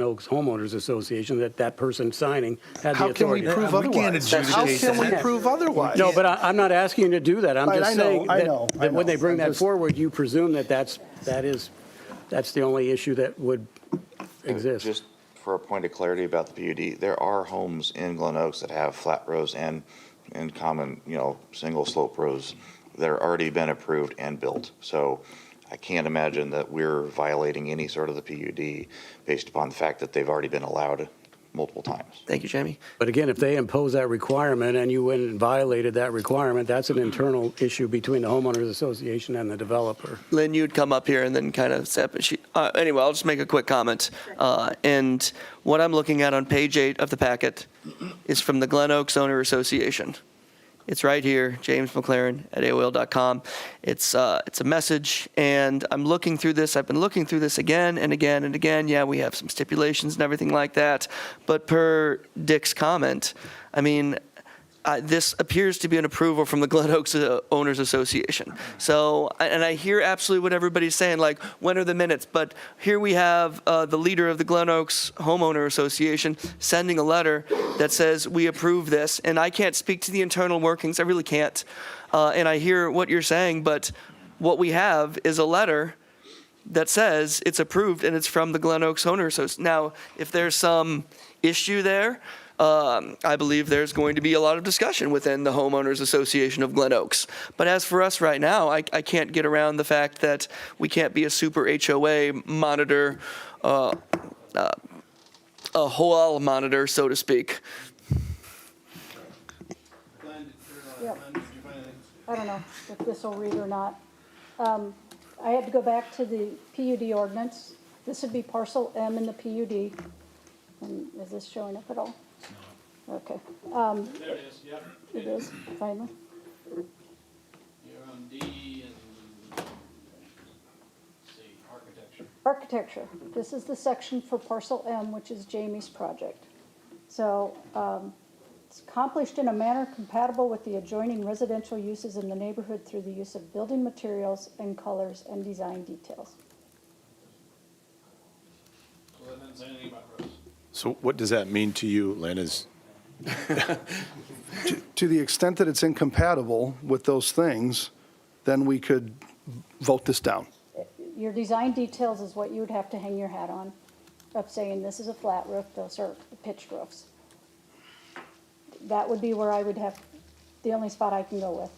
Oaks Homeowners Association, that person signing had the How can we authority? prove otherwise? How can we prove otherwise? No, but I'm not asking you to do that. I'm Right, just I know, saying I that know, I that when know. they bring I'm that just- forward, you presume that that's the only issue that would exist. Just for a point of clarity about the PUD, there are homes in Glen Oaks that have flat rows and common, single slope rows that are already been approved and built. So I can't imagine that we're violating any sort of the PUD based upon the fact that they've already been allowed multiple times. Thank you, Jamie. But again, if they impose that requirement and you went and violated that requirement, that's an internal issue between the homeowners association and the developer. Lynn, you'd come up here and then kind of step. Anyway, I'll just make a quick comment. And what I'm looking at on page 8 of the packet is from the Glen Oaks Owner Association. It's right here, James McLaren at AOL.com. It's a message, and I'm looking through this. I've been looking through this again and again and again. Yeah, we have some stipulations and everything like that. But per Dick's comment, I mean, this appears to be an approval from the Glen Oaks Owners Association. So, and I hear absolutely what everybody's saying, like, when are the minutes? But here we have the leader of the Glen Oaks Homeowner Association sending a letter that says, we approve this. And I can't speak to the internal workings, I really can't. And I hear what you're saying, but what we have is a letter that says it's approved and it's from the Glen Oaks Homeowner Association. Now, if there's some issue there, I believe there's going to be a lot of discussion within the Homeowners Association of Glen Oaks. But as for us right now, I can't get around the fact that we can't be a super HOA monitor, a whole monitor, so to speak. Yep. I don't know if this will read or not. I had to go back to the PUD ordinance. This would be parcel M in the PUD. And is this showing up at all? Okay. There it is, yep. It is, finally. You're on D and, let's see, architecture. Architecture. This is the section for parcel M, which is Jamie's project. So it's accomplished in a manner compatible with the adjoining residential uses in the neighborhood through the use of building materials and colors and design details. So that doesn't say anything about roofs. So what does that mean to you, Lynn? To the extent that it's incompatible with those things, then we could vote this down. Your design details is what you would have to hang your hat on, of saying this is a flat roof, those are pitched roofs. That would be where I would have, the only spot I can go with.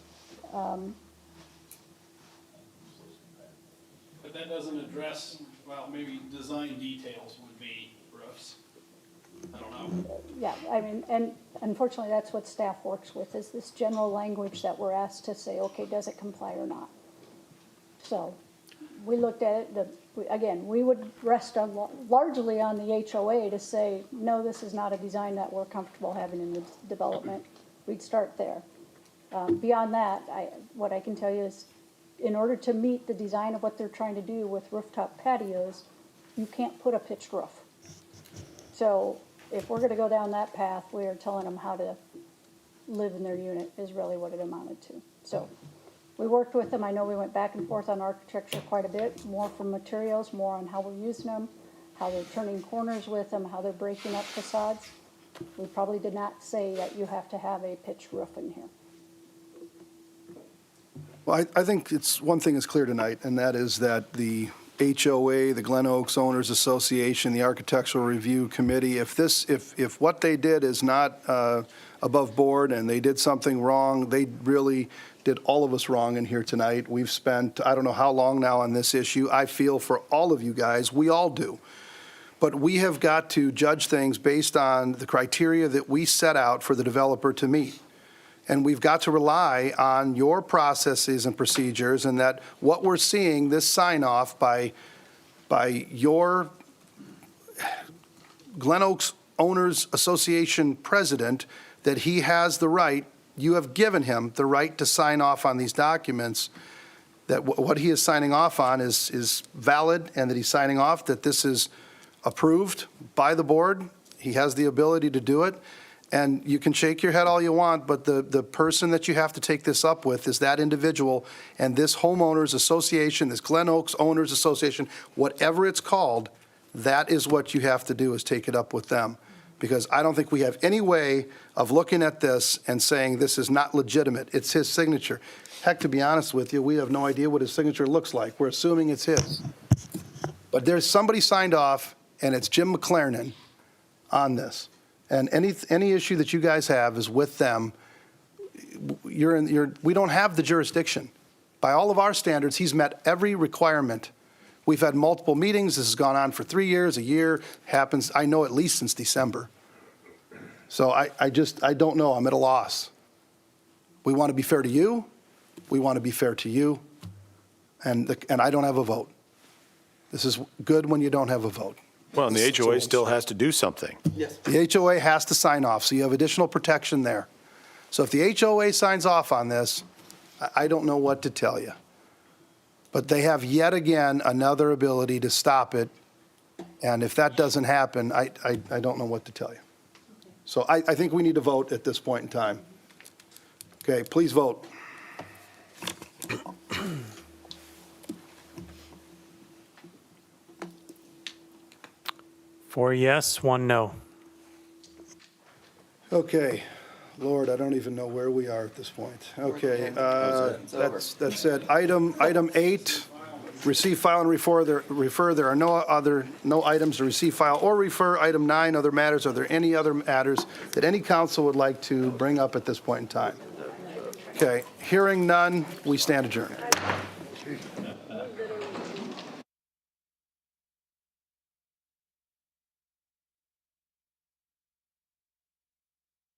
But that doesn't address, well, maybe design details would be roofs. I don't know. Yeah, I mean, and unfortunately, that's what staff works with, is this general language that we're asked to say, okay, does it comply or not? So we looked at it, again, we would rest largely on the HOA to say, no, this is not a design that we're comfortable having in the development. We'd start there. Beyond that, what I can tell you is, in order to meet the design of what they're trying to do with rooftop patios, you can't put a pitched roof. So if we're going to go down that path, we are telling them how to live in their unit is really what it amounted to. So we worked with them. I know we went back and forth on architecture quite a bit, more from materials, more on how we're using them, how they're turning corners with them, how they're breaking up facades. We probably did not say that you have to have a pitched roof in here. Well, I think one thing is clear tonight, and that is that the HOA, the Glen Oaks Owners Association, the Architectural Review Committee, if what they did is not above board and they did something wrong, they really did all of us wrong in here tonight. We've spent, I don't know how long now on this issue. I feel for all of you guys, we all do. But we have got to judge things based on the criteria that we set out for the developer to meet. And we've got to rely on your processes and procedures, and that what we're seeing, this sign-off by your Glen Oaks Owners Association president, that he has the right, you have given him the right to sign off on these documents, that what he is signing off on is valid, and that he's signing off that this is approved by the board. He has the ability to do it. And you can shake your head all you want, but the person that you have to take this up with is that individual, and this homeowners association, this Glen Oaks Owners Association, whatever it's called, that is what you have to do, is take it up with them. Because I don't think we have any way of looking at this and saying this is not legitimate. It's his signature. Heck, to be honest with you, we have no idea what his signature looks like. We're assuming it's his. But there's somebody signed off, and it's Jim McLernan on this. And any issue that you guys have is with them. We don't have the jurisdiction. By all of our standards, he's met every requirement. We've had multiple meetings. This has gone on for 3 years, a year. Happens, I know, at least since December. So I don't know. I'm at a loss. We want to be fair to you. We want to be fair to you. And I don't have a vote. This is good when you don't have a vote. Well, and the HOA still has to do something. Yes. The HOA has to sign off, so you have additional protection there. So if the HOA signs off on this, I don't know what to tell you. But they have yet again another ability to stop it, and if that doesn't happen, I don't know what to tell you. So I think we need to vote at this point in time. Okay, please vote. Four yes, one no. Okay, Lord, I don't even know where we are at this point. Okay, that's it. Item 8, receive, file, and refer. There are no items to receive, file, or refer. Item 9, other matters. Are there any other matters that any council would like to bring up at this point in time? Okay, hearing none, we stand adjourned.